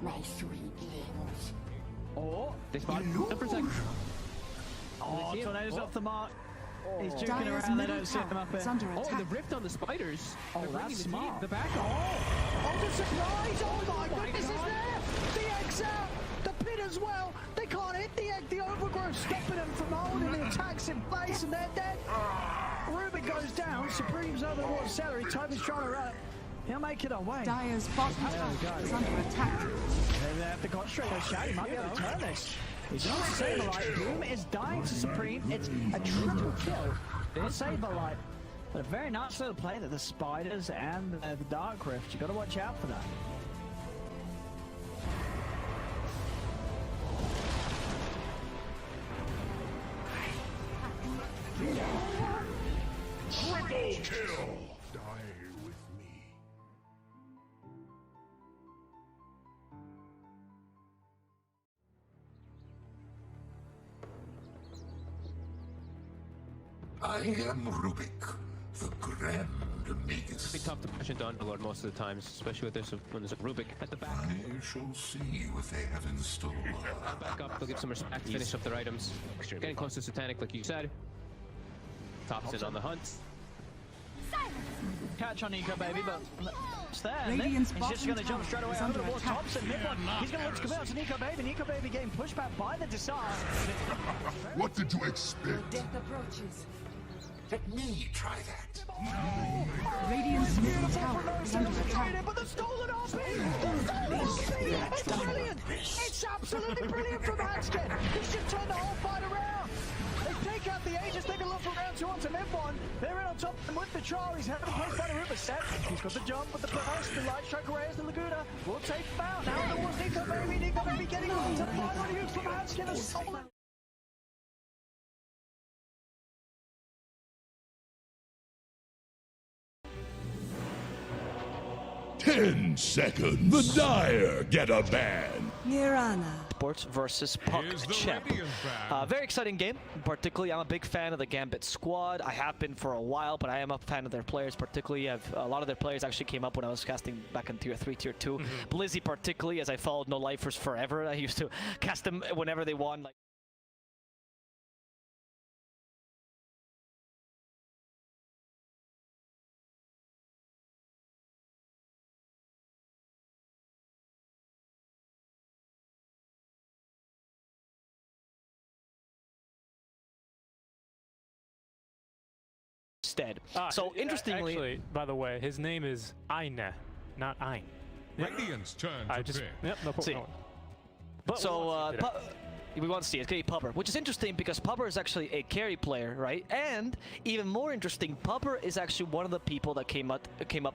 my sweetlings. Oh, They spot. oh, Tornado's off the mark. He's juking Dyer's around, they middle don't see him tower up is here. under Oh, attack. the rift on the spiders. Oh, They're that's bringing the smart. team. The back. Oh, the surprise! Oh my goodness, is there! The egg's out! The pit as well! They can't hit the egg! The overgrowth stopping them from holding the attacks in place, and they're dead! Ruben goes down, Supreme's over towards Celery, Toby's trying to run. He'll make it away. Dyer's bottom tower is under attack. They have to concentrate on Shaq, he might be able to turn this. He's on Saberlight, Boom is dying to Supreme, it's a triple kill for Saberlight. But a very nice little play that the Spiders and the Dark Rift, you got to watch out for that. Triple kill! Die with me. I am Rubik, the Grand Magus. It's tough to push into Underlord most of the times, especially with this when there's a Rubik at the back. I shall see what they have in store. Back up, they'll give some respect, finish up their items. Getting close to Satanic, like you said. Tops in on the hunt. Catch on Nico, baby, but it's there. Radiant's He's just going to jump straight away is over under towards attack. Thompson. He's going to look to come out to Nico Baby. Nico Baby getting pushed back by the Desire. What did you expect? Death approaches. Let me try that. Radiant's middle tower is under attack. But the stolen RP! The stolen RP! It's brilliant! It's absolutely brilliant from Hanskin! He's just turned the whole fight around! They take out the Aegis, take a look for round 2 onto Mid-1. They're in on top of him with the trial. He's having to place by the Rupert set. He's got the jump with the press, the light strike Reyes, the Laguna. Will take him out. Now it was Nico Baby. Nico Baby getting on to the final use from Hanskin. A solid. 10 seconds. The Dire get a ban. Mirana. Sports versus PuckChamp. Very exciting game. Particularly, I'm a big fan of the Gambit squad. I have been for a while, but I am a fan of their players. Particularly, a lot of their players actually came up when I was casting back in Tier 3, Tier 2. Blizzy particularly, as I followed No Lifers forever. I used to cast them whenever they won. Like. Instead. So interestingly, actually, by the way, his name is Aine, not Ein. Radiant's turn to pick. Yep, no problem. See. But so we want to see it's going to be Pupper, which is interesting because Pupper is actually a carry player, right? And even more interesting, Pupper is actually one of the people that came up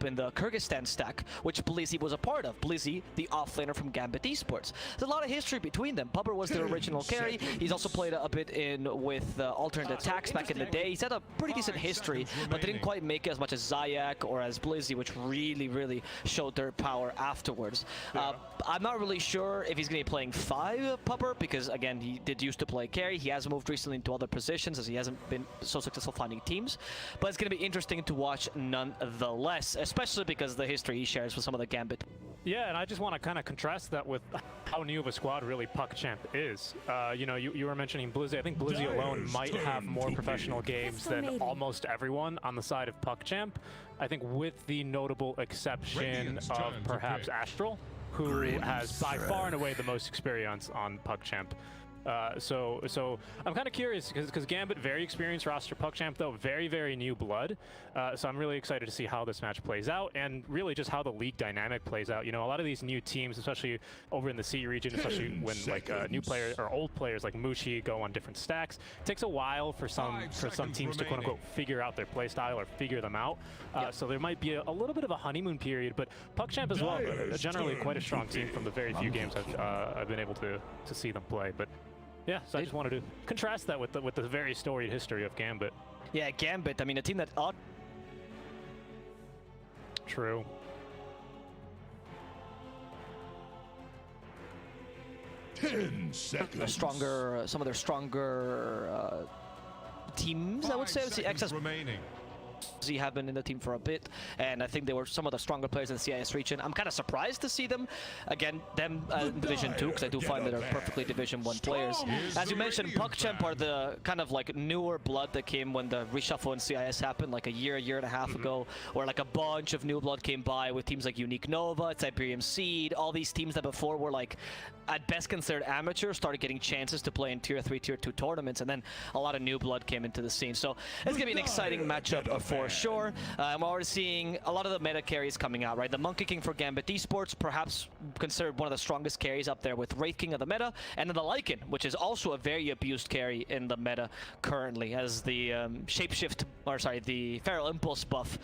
in the Kyrgyzstan stack, which Blizzy was a part of. Blizzy, the offlaner from Gambit Esports. There's a lot of history between them. Pupper was the original carry. He's also played a bit with alternate attacks back in the day. He's had a pretty decent history, but didn't quite make it as much as Zayak or as Blizzy, which really showed their power afterwards. I'm not really sure if he's going to be playing 5 Pupper because, again, he did used to play carry. He has moved recently into other positions as he hasn't been so successful finding teams. But it's going to be interesting to watch nonetheless, especially because of the history he shares with some of the Gambit. Yeah, and I just want to kind of contrast that with how new of a squad really PuckChamp is. You know, you were mentioning Blizzy. I think Blizzy alone might have more professional games than almost everyone on the side of PuckChamp. I think with the notable exception of perhaps Astral, who has by far and away the most experience on PuckChamp. So I'm kind of curious because Gambit, very experienced roster. PuckChamp, though, very new blood. So I'm really excited to see how this match plays out and really just how the league dynamic plays out. You know, a lot of these new teams, especially over in the C region, especially when like new players or old players like Mushi go on different stacks, it takes a while for some teams to quote unquote figure out their play style or figure them out. So there might be a little bit of a honeymoon period, but PuckChamp as well, generally quite a strong team from the very few games I've been able to see them play. But yeah, so I just wanted to contrast that with the very storied history of Gambit. Yeah, Gambit. I mean, a team that True. Some of their stronger teams, I would say. XS remaining. Z have been in the team for a bit, and I think they were some of the stronger players in the CIS region. I'm kind of surprised to see them again, in Division 2, because I do find that they're perfectly Division 1 players. As you mentioned, PuckChamp are the kind of like newer blood that came when the reshuffle in CIS happened like a year and a half ago, where like a bunch of new blood came by with teams like Unique Nova, Tiberium Seed, all these teams that before were like at best considered amateurs started getting chances to play in Tier 3, Tier 2 tournaments, and then a lot of new blood came into the scene. So it's going to be an exciting matchup for sure. And we're already seeing a lot of the meta carries coming out, right? The Monkey King for Gambit Esports, perhaps considered one of the strongest carries up there with Wraith King of the meta, and then the Lycan, which is also a very abused carry in the meta currently, as the the Feral Impulse buff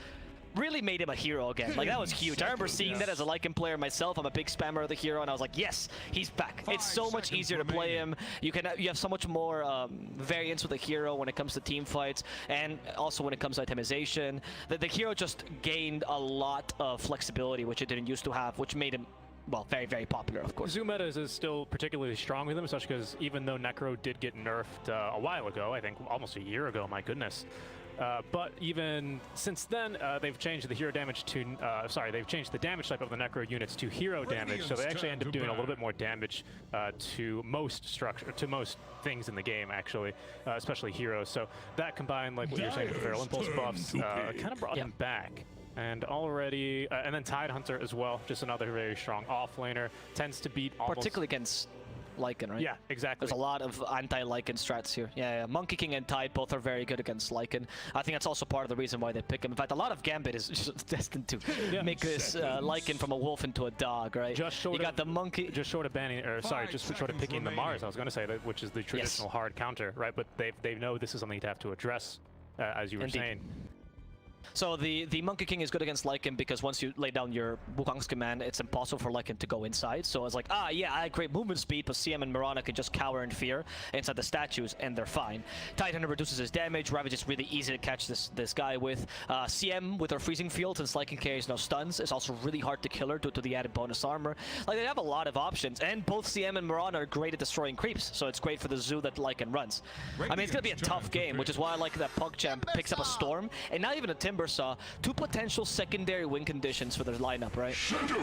really made him a hero again. Like, that was huge. I remember seeing that as a Lycan player myself. I'm a big spammer of the hero, and I was like, yes, he's back. It's so much easier to play him. You have so much more variance with the hero when it comes to team fights, and also when it comes to itemization. The hero just gained a lot of flexibility, which it didn't used to have, which made him, well, very, very popular, of course. Zoo meta is still particularly strong with him, especially because even though Necro did get nerfed a while ago, I think almost a year ago, my goodness. But even since then, they've changed the hero damage to, they've changed the damage type of the Necro units to hero damage, so they actually end up doing a little bit more damage to most things in the game, actually, especially heroes. So that combined, like what you're saying with the Feral Impulse buffs, kind of brought him back. And already, and then Tide Hunter as well, just another very strong offlaner, tends to beat almost... Particularly against Lycan, right? Yeah, exactly. There's a lot of anti-Lycan strats here. Yeah, Monkey King and Tide both are very good against Lycan. I think that's also part of the reason why they pick him. In fact, a lot of Gambit is just destined to make this Lycan from a wolf into a dog, right? Just short you got the monkey. Just short of banning, or sorry, just short of picking the Mars. I was going to say that, which is the traditional hard counter, right? But they know this is something to have to address, as you were saying. So the Monkey King is good against Lycan because once you lay down your Wukong's command, it's impossible for Lycan to go inside. So it's like, yeah, I have great movement speed, but CM and Mirana can just cower in fear inside the statues, and they're fine. Titan reduces his damage. Ravage is really easy to catch this guy with. CM with her freezing field, since Lycan carries no stuns, is also really hard to kill her due to the added bonus armor. Like, they have a lot of options, and both CM and Mirana are great at destroying creeps, so it's great for the zoo that Lycan runs. I mean, it's gonna be a tough game, which is why I like that PuckChamp picks up a Storm, and not even a Timber Saw. Two potential secondary win conditions for their lineup, right?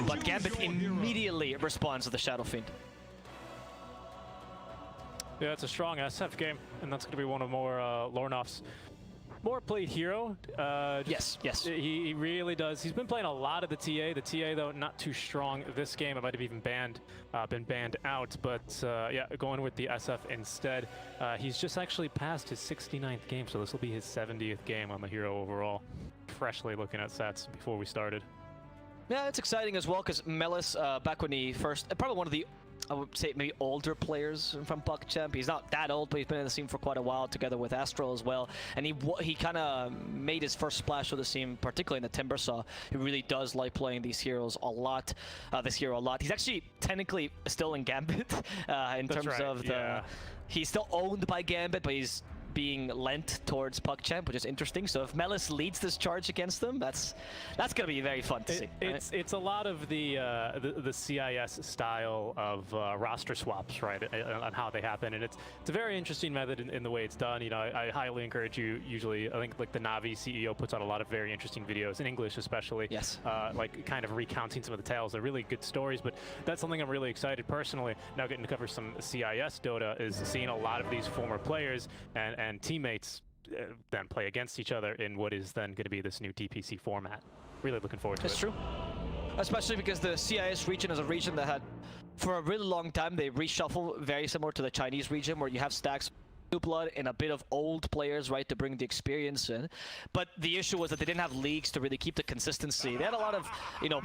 But Gambit immediately responds to the Shadow Fiend. Yeah, it's a strong SF game, and that's going to be one of more Lornoff's more played hero. Yes. He really does. He's been playing a lot of the TA. The TA, though, not too strong this game. It might have even been banned out. But yeah, going with the SF instead. He's just actually passed his 69th game, so this will be his 70th game on the hero overall. Freshly looking at stats before we started. Yeah, it's exciting as well because Melis, back when he first, probably one of the, I would say, maybe older players from PuckChamp. He's not that old, but he's been in the scene for quite a while, together with Astral as well. And he kind of made his first splash with the scene, particularly in the Timber Saw. He really does like playing these heroes a lot. He's actually technically still in Gambit in terms of the. He's still owned by Gambit, but he's being lent towards PuckChamp, which is interesting. So if Melis leads this charge against them, that's gonna be very fun to see. It's a lot of the CIS style of roster swaps, right, on how they happen, and it's a very interesting method in the way it's done. You know, I highly encourage you. Usually, I think like the Navi CEO puts out a lot of very interesting videos in English, especially. Yes. Like kind of recounting some of the tales. They're really good stories, but that's something I'm really excited personally. Now getting to cover some CIS Dota is seeing a lot of these former players and teammates then play against each other in what is then going to be this new DPC format. Really looking forward to it. That's true. Especially because the CIS region is a region that had, for a really long time, they reshuffle very similar to the Chinese region, where you have stacks new blood and a bit of old players, right, to bring the experience in. But the issue was that they didn't have leagues to really keep the consistency. They had a lot of, you know,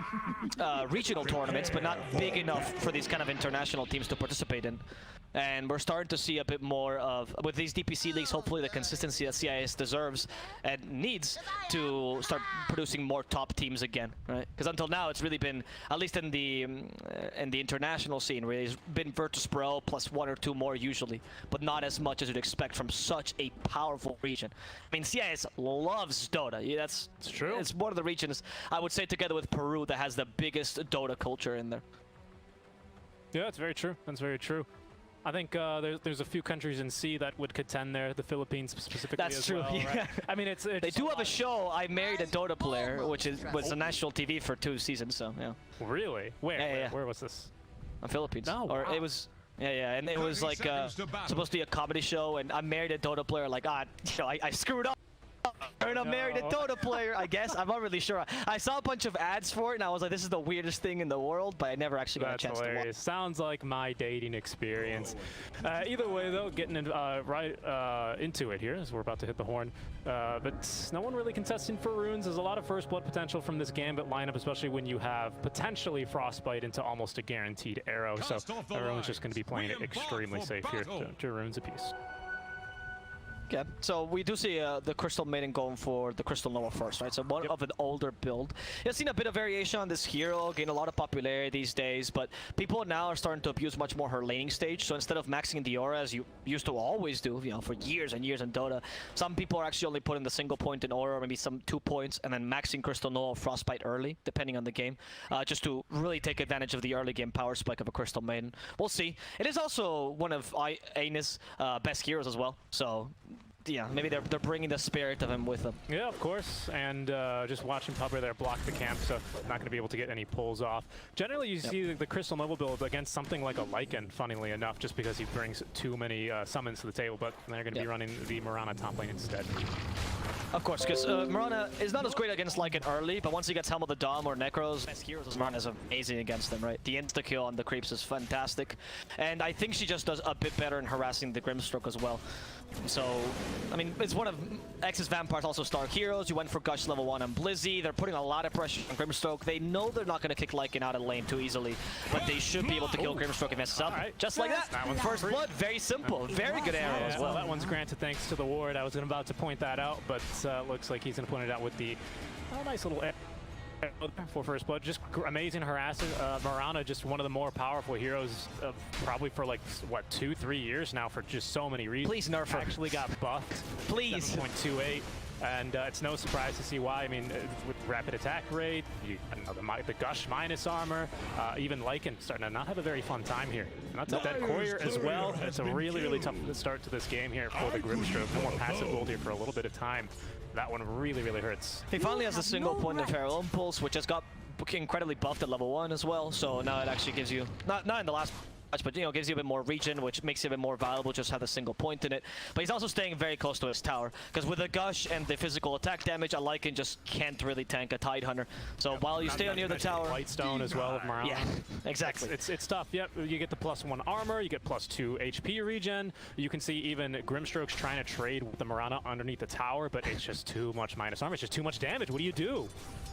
regional tournaments, but not big enough for these kind of international teams to participate in. And we're starting to see a bit more of, with these DPC leagues, hopefully the consistency that CIS deserves and needs to start producing more top teams again, right? Because until now, it's really been, at least in the international scene, really, it's been Virtus.pro plus one or two more usually, but not as much as you'd expect from such a powerful region. I mean, CIS loves Dota. Yeah, that's true. It's one of the regions, I would say, together with Peru, that has the biggest Dota culture in there. Yeah, that's very true. That's very true. I think there's a few countries in C that would contend there. The Philippines specifically. That's as true. Well, Yeah. right? I mean, it's They do have a show, I Married a Dota Player, which was on national TV for 2 seasons. So yeah. Really? Where? Yeah, yeah. Where was this? On Philippines. No, Or wow. it was. Yeah, and it was like supposed to be a comedy show, and I married a Dota player. Like, I screwed up. And I married a Dota player, I guess. I'm not really sure. I saw a bunch of ads for it, and I was like, this is the weirdest thing in the world, but I never actually got a chance to watch. Sounds like my dating experience. Either way, though, getting right into it here, as we're about to hit the horn. But no one really contesting for runes. There's a lot of first blood potential from this Gambit lineup, especially when you have potentially Frostbite into almost a guaranteed arrow. So everyone's just going to be playing it extremely safe here to runes apiece. Yeah, so we do see the Crystal Maiden going for the Crystal Nova first, right? So one of an older build. You've seen a bit of variation on this hero, gain a lot of popularity these days, but people now are starting to abuse much more her laning stage. So instead of maxing the aura as you used to always do, you know, for years and years in Dota, some people are actually only putting the single point in aura, maybe some 2 points, and then maxing Crystal Nova Frostbite early, depending on the game, just to really take advantage of the early game power spike of a Crystal Maiden. We'll see. It is also one of Aina's best heroes as well, so yeah, maybe they're bringing the spirit of him with them. Yeah, of course, and just watching Pubber there block the camp, so not going to be able to get any pulls off. Generally, you see the Crystal Nova build against something like a Lycan, funnily enough, just because he brings too many summons to the table, but they're going to be running the Mirana top lane instead. Of course, because Mirana is not as great against Lycan early, but once he gets Helm of the Dom or Necros, best heroes, Mirana is amazing against them, right? The insta-kill on the creeps is fantastic, and I think she just does a bit better in harassing the Grimstroke as well. So, I mean, it's one of X's Vampire's also star heroes. You went for Gush level 1 on Blizzy. They're putting a lot of pressure on Grimstroke. They know they're not going to kick Lycan out of lane too easily, but they should be able to kill Grimstroke if it messes up. Right. Just like that. First blood, very simple. Very good arrow as well. That one's granted thanks to the ward. I was about to point that out, but looks like he's going to point it out with the nice little arrow for first blood. Just amazing harassing. Mirana, just one of the more powerful heroes probably for like, what, 2-3 years now for just so many reasons. Please nerf her. Actually got buffed. Please. 7.28. And it's no surprise to see why. I mean, with rapid attack rate, the Gush minus armor, even Lycan starting to not have a very fun time here. And that's a dead courier as well. It's a really, really tough start to this game here for the Grimstroke. No more passive gold here for a little bit of time. That one really, really hurts. He finally has a single point of Feral Impulse, which has got incredibly buffed at level 1 as well. So now it actually gives you, not in the last match, but you know, gives you a bit more regen, which makes it a bit more valuable, just have a single point in it. But he's also staying very close to his tower, because with the Gush and the physical attack damage, a Lycan just can't really tank a Tidehunter. So while you stay near the tower... Lightstone as well of Mirana. Yeah, exactly. It's tough. Yep, you get the +1 armor, you get +2 HP regen. You can see even Grimstroke's trying to trade with the Mirana underneath the tower, but it's just too much minus armor. It's just too much damage. What do you do?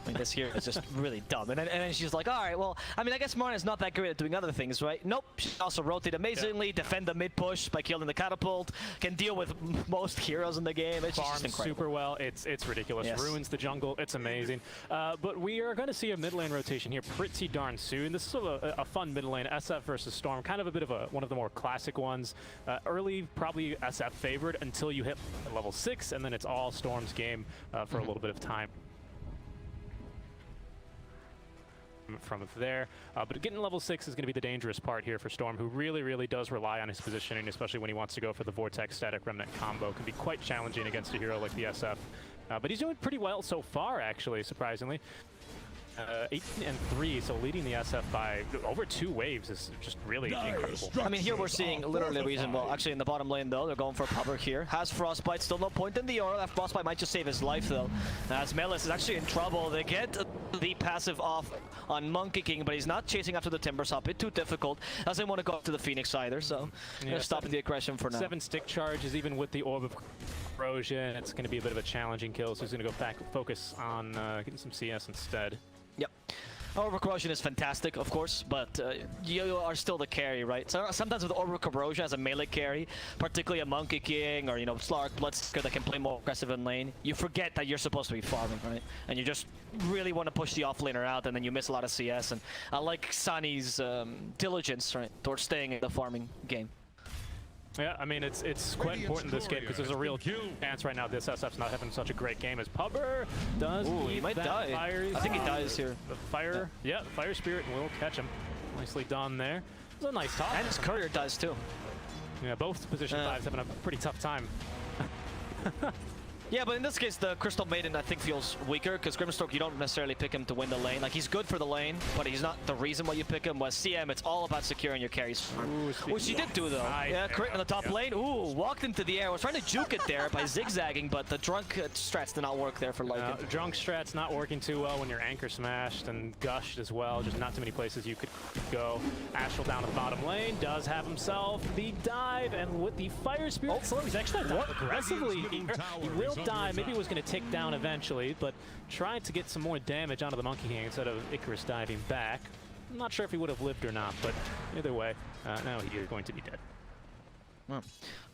I mean, this here is just really dumb. And then she's like, all right, well, I mean, I guess Mirana's not that great at doing other things, right? Nope. She also rotate amazingly, defend the mid push by killing the catapult, can deal with most heroes in the game. It's just incredible. Super well. It's ridiculous. Yes. Ruins the jungle. It's amazing. But we are going to see a mid lane rotation here pretty darn soon. This is a fun mid lane. SF versus Storm, kind of a bit of one of the more classic ones. Early, probably SF favored until you hit level 6, and then it's all Storm's game for a little bit of time. From there, but getting level 6 is going to be the dangerous part here for Storm, who really, really does rely on his positioning, especially when he wants to go for the Vortex Static Remnant combo. Can be quite challenging against a hero like the SF, but he's doing pretty well so far, actually, surprisingly. 18-3, so leading the SF by over 2 waves is just really incredible. I mean, here we're seeing literally a reason. Well, actually, in the bottom lane, though, they're going for Pubber here. Has Frostbite, still no point in the aura. That Frostbite might just save his life, though. As Melis is actually in trouble. They get the passive off on Monkey King, but he's not chasing after the Timbers up. It's too difficult. Doesn't want to go up to the Phoenix either, so stopping the aggression for now. 7 stick charges, even with the Orb of Corrosion. It's going to be a bit of a challenging kill, so he's going to go back, focus on getting some CS instead. Yep. Orb of Corrosion is fantastic, of course, but you are still the carry, right? So sometimes with Orb of Corrosion as a melee carry, particularly a Monkey King or, you know, Slark, Bloodseeker that can play more aggressive in lane, you forget that you're supposed to be farming, right? And you just really want to push the offlaner out, and then you miss a lot of CS. And I like Sunny's diligence, right, towards staying in the farming game. Yeah, I mean, it's quite important this game because there's a real chance right now this SF's not having such a great game as Pubber does. Ooh, he might die. I think he dies here. The fire, yeah, Fire Spirit will catch him. Nicely done there. It was a nice top. And his courier dies too. Yeah, both position 5s having a pretty tough time. Yeah, but in this case, the Crystal Maiden, I think, feels weaker, because Grimstroke, you don't necessarily pick him to win the lane. Like, he's good for the lane, but he's not the reason why you pick him. With CM, it's all about securing your carries. Which he did do, though. Yeah, crit in the top lane. Ooh, walked into the air. Was trying to juke it there by zigzagging, but the drunk strats did not work there for Lycan. Drunk strat's not working too well when you're anchor smashed and gushed as well. Just not too many places you could go. Astral down to the bottom lane, does have himself the dive, and with the Fire Spirit Slow, he's actually not aggressively here. He will die. Maybe it was going to tick down eventually, but trying to get some more damage onto the Monkey King instead of Icarus diving back. I'm not sure if he would have lived or not, but either way, now he is going to be dead.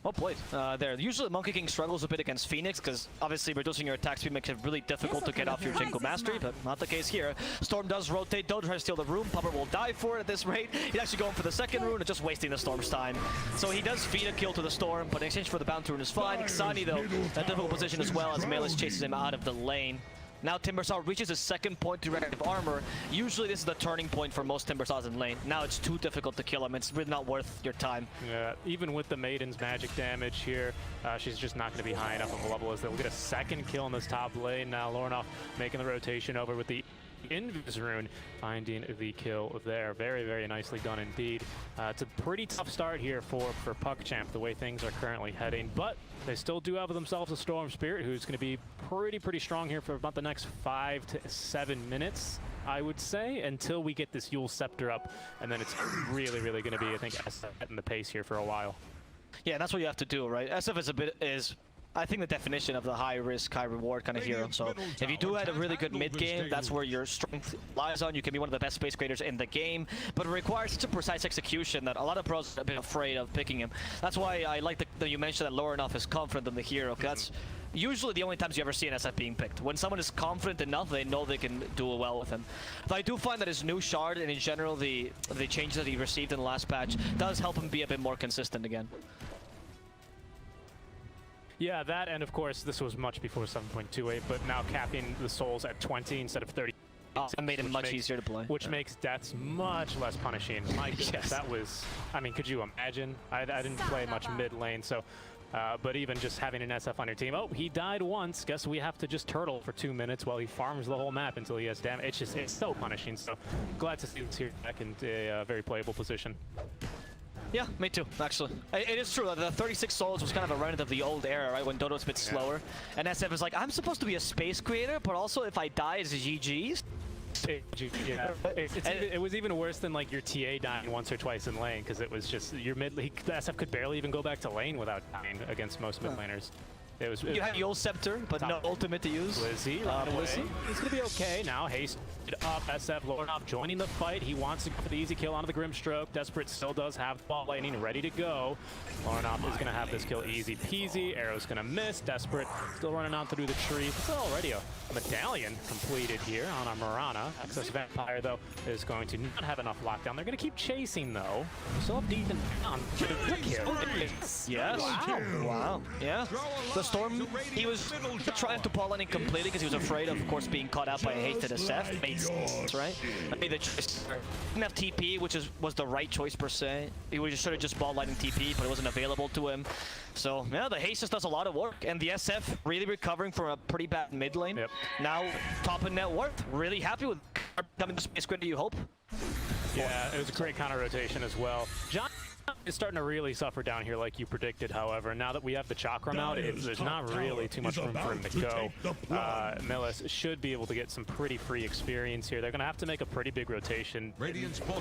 Well played there. Usually Monkey King struggles a bit against Phoenix because obviously reducing your attack speed makes it really difficult to get off your Jinko Mastery, but not the case here. Storm does rotate, don't try to steal the rune. Pupper will die for it at this rate. He's actually going for the second rune and just wasting the Storm's time. So he does feed a kill to the Storm, but in exchange for the bounty rune is fine. Xani though, a difficult position as well as Melis chases him out of the lane. Now Timbersaw reaches his second point to reactive armor. Usually this is the turning point for most Timbersaws in lane. Now it's too difficult to kill him. It's really not worth your time. Yeah, even with the Maiden's magic damage here, she's just not going to be high enough of a level as they'll get a second kill in this top lane. Now Lornoff making the rotation over with the Invis rune, finding the kill there. Very, very nicely done indeed. It's a pretty tough start here for PuckChamp, the way things are currently heading, but they still do have themselves a Storm Spirit who's going to be pretty strong here for about the next 5 to 7 minutes, I would say, until we get this Yule Scepter up, and then it's really going to be, I think, SF setting the pace here for a while. Yeah, that's what you have to do, right? SF is I think the definition of the high risk, high reward kind of hero. So if you do have a really good mid game, that's where your strength lies on. You can be one of the best space creators in the game, but it requires such a precise execution that a lot of pros are a bit afraid of picking him. That's why I like that you mentioned that Lornoff is confident in the hero. That's usually the only times you ever see an SF being picked. When someone is confident enough, they know they can do well with him. But I do find that his new shard and in general the changes that he received in the last patch does help him be a bit more consistent again. Yeah, that, and of course, this was much before 7.28, but now capping the souls at 20 instead of 30. It made it much easier to play. Which makes deaths much less punishing. My goodness, that was, I mean, could you imagine? I didn't play much mid lane, so, but even just having an SF on your team, oh, he died once, guess we have to just turtle for 2 minutes while he farms the whole map until he has damage. It's so punishing, so glad to see this here back in a very playable position. Yeah, me too, actually. It is true that the 36 souls was kind of a remnant of the old era, right? When Dota was a bit slower. And SF is like, I'm supposed to be a space creator, but also if I die, it's GG's. Yeah. It was even worse than like your TA dying once or twice in lane, because it was just your mid. The SF could barely even go back to lane without dying against most mid laners. You had Yule Scepter, but no ultimate to use. Lizzie, he's gonna be okay now. Haste up, SF Lornoff joining the fight. He wants to go for the easy kill onto the Grimstroke. Desperate still does have ball lightning ready to go. Lornoff is gonna have this kill easy peasy. Arrow's gonna miss. Desperate still running on through the tree. It's already a medallion completed here on our Mirana. Access Vampire though is going to not have enough lockdown. They're gonna keep chasing though. Still have decent on yes. Wow. Yeah. The Storm, he was trying to pull lightning completely because he was afraid of course, being caught out by a hasted SF. Made sense, right? I made the choice. Didn't have TP, which was the right choice per se. He should have just ball lightning TP, but it wasn't available to him. So, yeah, the haste just does a lot of work. And the SF really recovering from a pretty bad mid lane. Yep. Now, top in net worth. Really happy with coming to space grid, do you hope? Yeah, it was a great counter rotation as well. John is starting to really suffer down here like you predicted, however. Now that we have the Chakram out, there's not really too much room for him to go. Melis should be able to get some pretty free experience here. They're going to have to make a pretty big rotation,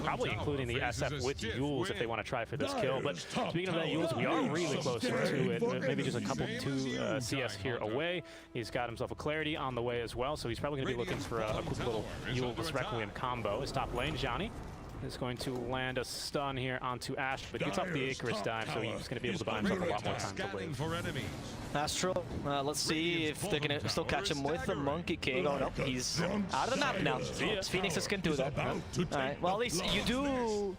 probably including the SF with Yules if they want to try for this kill. But speaking of that Yules, we are really close to it. Maybe just a couple 2 CS here away. He's got himself a Clarity on the way as well, so he's probably going to be looking for a quick little Yules Requiem combo. His top lane, Johnny, is going to land a stun here onto Ash, but gets off the Icarus dive, so he's going to be able to buy himself a lot more time to win. That's true. Let's see if they're going to still catch him with the Monkey King. Oh no, he's out of the map now. Phoenixes can do that. Alright, well at least you do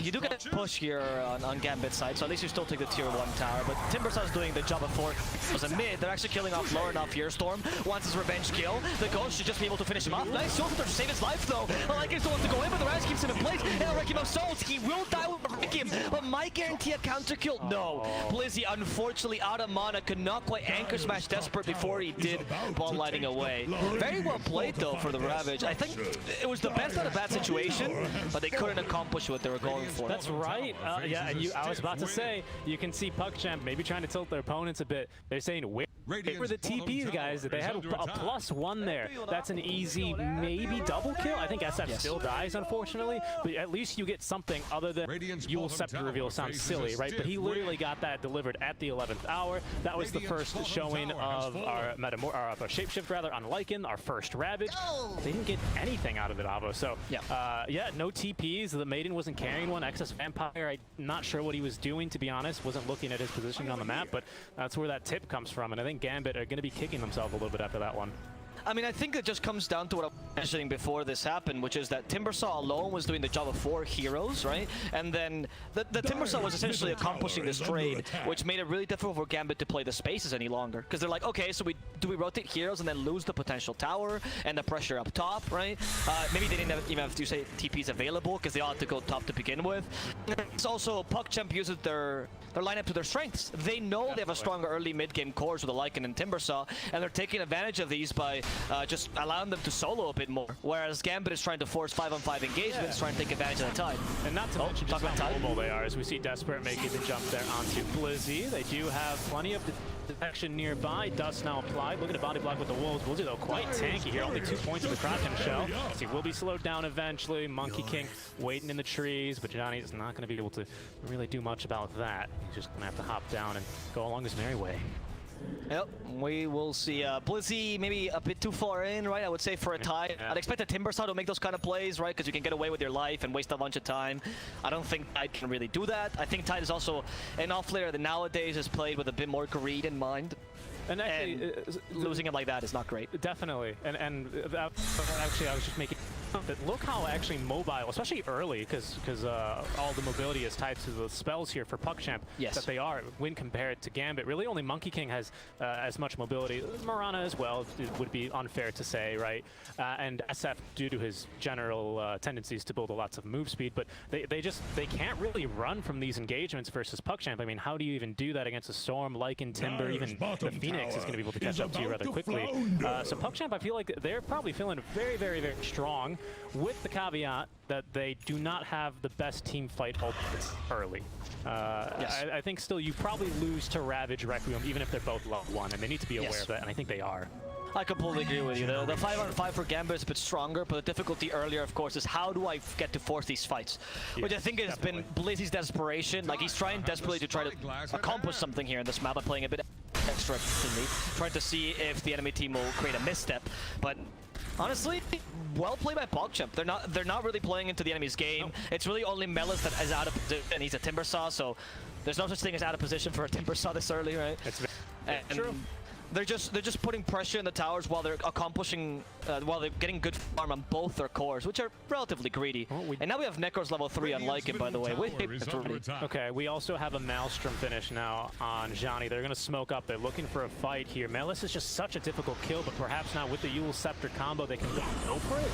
You do get a push here on Gambit's side, so at least you still take the tier 1 tower. But TimberSaw's doing the job before was a mid. They're actually killing off lower enough here. Storm wants his revenge kill. The Ghost should just be able to finish him off. Nice Soul to save his life though. Lycan still wants to go in, but the Raz keeps him in place. And it'll wreck him of souls. He will die with him, but might guarantee a counter kill. No. Blizzy, unfortunately, out of mana, could not quite anchor smash Desperate before he did, ball lighting away. Very well played though for the Ravage. I think it was the best out of bad situation, but they couldn't accomplish what they were going for. That's right. Yeah, and I was about to say, you can see PuckChamp maybe trying to tilt their opponents a bit. They're saying, where were the TPs, guys? They had a +1 there. That's an easy, maybe double kill. I think SF still dies, unfortunately, but at least you get something other than Yule Scepter reveal. Sounds silly, right? But he literally got that delivered at the 11th hour. That was the first showing of our Shapeshift rather on Lycan, our first Ravage. They didn't get anything out of it, Avo. So yeah, no TPs. The Maiden wasn't carrying one. Excess Vampire, I'm not sure what he was doing, to be honest. Wasn't looking at his positioning on the map, but that's where that tip comes from. And I think Gambit are going to be kicking themselves a little bit after that one. I mean, I think it just comes down to what I was mentioning before this happened, which is that TimberSaw alone was doing the job of 4 heroes, right? And then the TimberSaw was essentially accomplishing this trade, which made it really difficult for Gambit to play the spaces any longer. Because they're like, okay, so do we rotate heroes and then lose the potential tower and the pressure up top, right? Maybe they didn't even have to say TPs available because they all had to go top to begin with. It's also PuckChamp uses their lineup to their strengths. They know they have a stronger early mid-game cores with the Lycan and TimberSaw, and they're taking advantage of these by just allowing them to solo a bit more. Whereas Gambit is trying to force 5-on-5 engagements, trying to take advantage of the tide. And not to mention just how mobile they are, as we see Desperate making the jump there onto Blizzy. They do have plenty of detection nearby. Dust now applied. Look at the body block with the Wolves. Blizzy, though, quite tanky here. Only 2 points of the Kraken shell. So he will be slowed down eventually. Monkey King waiting in the trees, but Johnny is not going to be able to really do much about that. He's just going to have to hop down and go along his merry way. Yep, we will see. Blizzy maybe a bit too far in, right? I would say for a tie. I'd expect a TimberSaw to make those kind of plays, right? Because you can get away with your life and waste a bunch of time. I don't think Tide can really do that. I think Tide is also an off-laner that nowadays is played with a bit more greed in mind. And actually, losing it like that is not great. Definitely. And actually, I was just making that look how actually mobile, especially early, because all the mobility is tied to the spells here for PuckChamp, that they are when compared to Gambit. Really, only Monkey King has as much mobility. Marana as well, it would be unfair to say, right? And SF, due to his general tendencies to build lots of move speed, but they can't really run from these engagements versus PuckChamp. I mean, how do you even do that against a Storm, Lycan, Timber, even the Phoenix is going to be able to catch up to you rather quickly. So PuckChamp, I feel like they're probably feeling very, very, very strong, with the caveat that they do not have the best team fight ultimates early. I think still you probably lose to Ravage, Requiem, even if they're both level 1, and they need to be aware of that, and I think they are. I completely agree with you. The 5-on-5 for Gambit is a bit stronger, but the difficulty earlier, of course, is how do I get to force these fights? Which I think has been Blizzy's desperation. Like, he's trying desperately to try to accomplish something here in this map by playing a bit extra efficiently, trying to see if the enemy team will create a misstep. But honestly, well played by PuckChamp. They're not really playing into the enemy's game. It's really only Melis that is out of position, and he's a TimberSaw, so there's no such thing as out of position for a TimberSaw this early, right? It's true. They're just putting pressure in the towers while they're accomplishing, while they're getting good farm on both their cores, which are relatively greedy. And now we have Necros level 3 on Lycan, by the way. Okay, we also have a Maelstrom finish now on Johnny. They're going to smoke up. They're looking for a fight here. Melis is just such a difficult kill, but perhaps now with the Yule Scepter combo, they can go for it.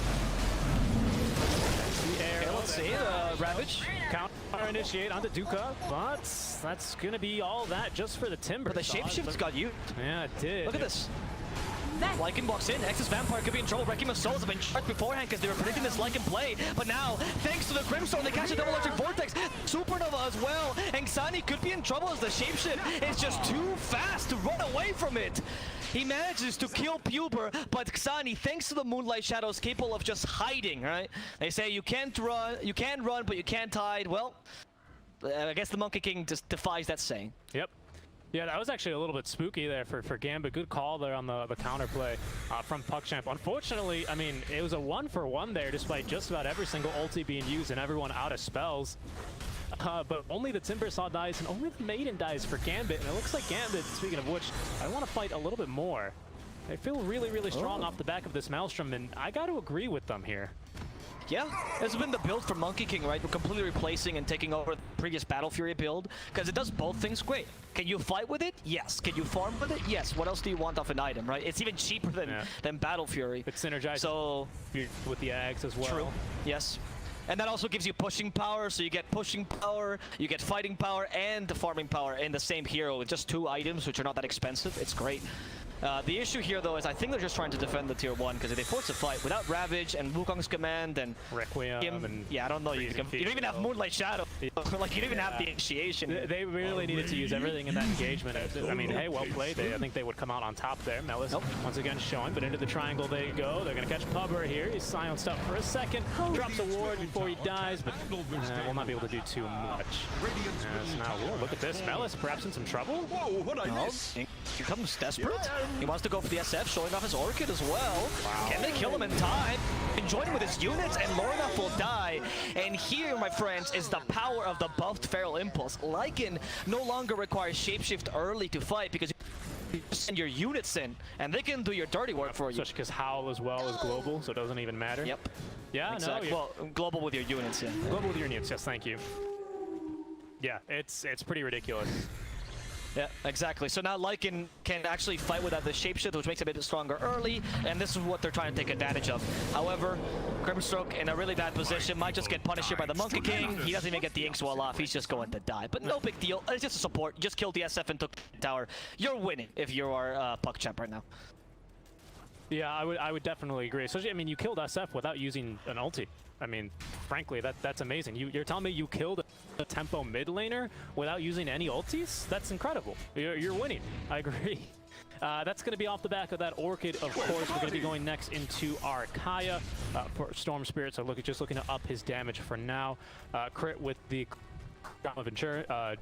Okay, let's see. Ravage. Counter initiate onto Duka, but that's going to be all that just for the Timber. But the shapeshift's got you. Yeah, it did. Look at this. Lycan walks in, Excess Vampire could be in trouble. Wrecking of Souls have been charged beforehand because they were predicting this Lycan play. But now, thanks to the Grimstone, they catch a double electric vortex. Supernova as well. And Xani could be in trouble as the shapeshift is just too fast to run away from it. He manages to kill Puber, but Xani, thanks to the Moonlight Shadow, is capable of just hiding, right? They say you can't run, but you can't hide. Well, I guess the Monkey King just defies that saying. Yep. Yeah, that was actually a little bit spooky there for Gambit. Good call there on the counterplay from PuckChamp. Unfortunately, I mean, it was a 1-for-1 there, despite just about every single ulti being used and everyone out of spells. But only the TimberSaw dies and only the Maiden dies for Gambit. And it looks like Gambit, speaking of which, I want to fight a little bit more. They feel really, really strong off the back of this Maelstrom, and I got to agree with them here. Yeah, it's been the build for Monkey King, right? We're completely replacing and taking over the previous Battle Fury build, because it does both things great. Can you fight with it? Yes. Can you farm with it? Yes. What else do you want off an item, right? It's even cheaper than Battle Fury. It's synergized so, with the Ags as well. True. Yes. And that also gives you pushing power, so you get pushing power, you get fighting power, and the farming power in the same hero with just 2 items, which are not that expensive. It's great. The issue here, though, is I think they're just trying to defend the tier 1, because if they force a fight without Ravage and Wukong's command and Requiem and yeah, I don't know. You don't even have Moonlight Shadow. Like, you don't even have the initiation. They really needed to use everything in that engagement. I mean, hey, well played. I think they would come out on top there. Melis once again showing, but into the triangle they go. They're going to catch Pubber here. He's silenced up for a second. Drops a ward before he dies, but will not be able to do too much. Now, look at this. Melis perhaps in some trouble. Whoa, what I miss? Here comes Desperate. He wants to go for the SF, showing off his Orchid as well. Wow. Can they kill him in time? Enjoying with his units, and Lorna will die. And here, my friends, is the power of the buffed Feral Impulse. Lycan no longer requires Shapeshift early to fight, because you send your units in, and they can do your dirty work for you. Especially because Howl as well is global, so it doesn't even matter. Yep. Yeah, exactly. no. Well, global with your units, yeah. Global with your units, yes, thank you. Yeah, it's pretty ridiculous. Yeah, exactly. So now Lycan can actually fight without the shapeshift, which makes him a bit stronger early, and this is what they're trying to take advantage of. However, Grimstroke in a really bad position might just get punished here by the Monkey King. He doesn't even get the Inkswell off. He's just going to die. But no big deal. It's just a support. You just killed the SF and took the tower. You're winning if you are PuckChamp right now. Yeah, I would definitely agree. Especially, I mean, you killed SF without using an ulti. I mean, frankly, that's amazing. You're telling me you killed a tempo mid laner without using any ultis? That's incredible. You're winning. I agree. That's going to be off the back of that Orchid, of course. We're going to be going next into our Kaya for Storm Spirits. So just looking to up his damage for now. Crit with the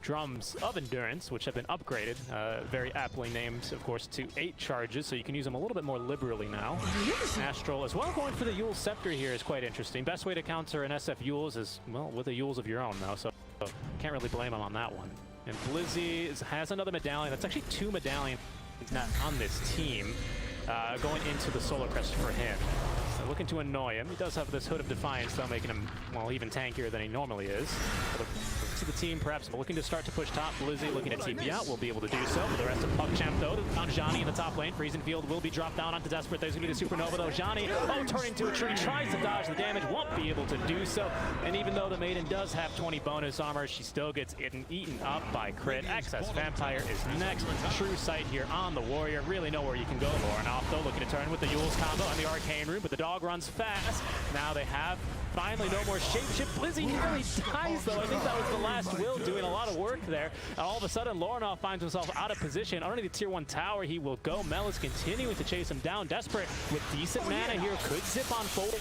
drums of endurance, which have been upgraded, very aptly named, of course, to 8 charges, so you can use them a little bit more liberally now. Astral as well, going for the Eul's Scepter here is quite interesting. Best way to counter an SF Eul's is, well, with the Eul's of your own, though, so can't really blame him on that one. And Blizzy has another medallion. That's actually 2 medallions not on this team, going into the Solar Crest for him. So looking to annoy him. He does have this Hood of Defiance, though, making him, well, even tankier than he normally is. To the team, perhaps looking to start to push top. Blizzy looking to TP out, will be able to do so. For the rest of PuckChamp, though, on Johnny in the top lane. Freezing Field will be dropped down onto Desperate. There's going to be the Supernova, though. Johnny, turning to a tree, tries to dodge the damage, won't be able to do so. And even though the Maiden does have 20 bonus armor, she still gets eaten up by Crit. Excess Vampire is next. True Sight here on the Warrior. Really know where you can go. Lornoff, though, looking to turn with the Eul's combo and the Arcane Rune, but the dog runs fast. Now they have finally no more Shapeshift. Blizzy nearly dies, though. I think that was the last will, doing a lot of work there. And all of a sudden, Lornoff finds himself out of position. Underneath the tier 1 tower, he will go. Mel is continuing to chase him down. Desperate with decent mana here. Could zip on forward.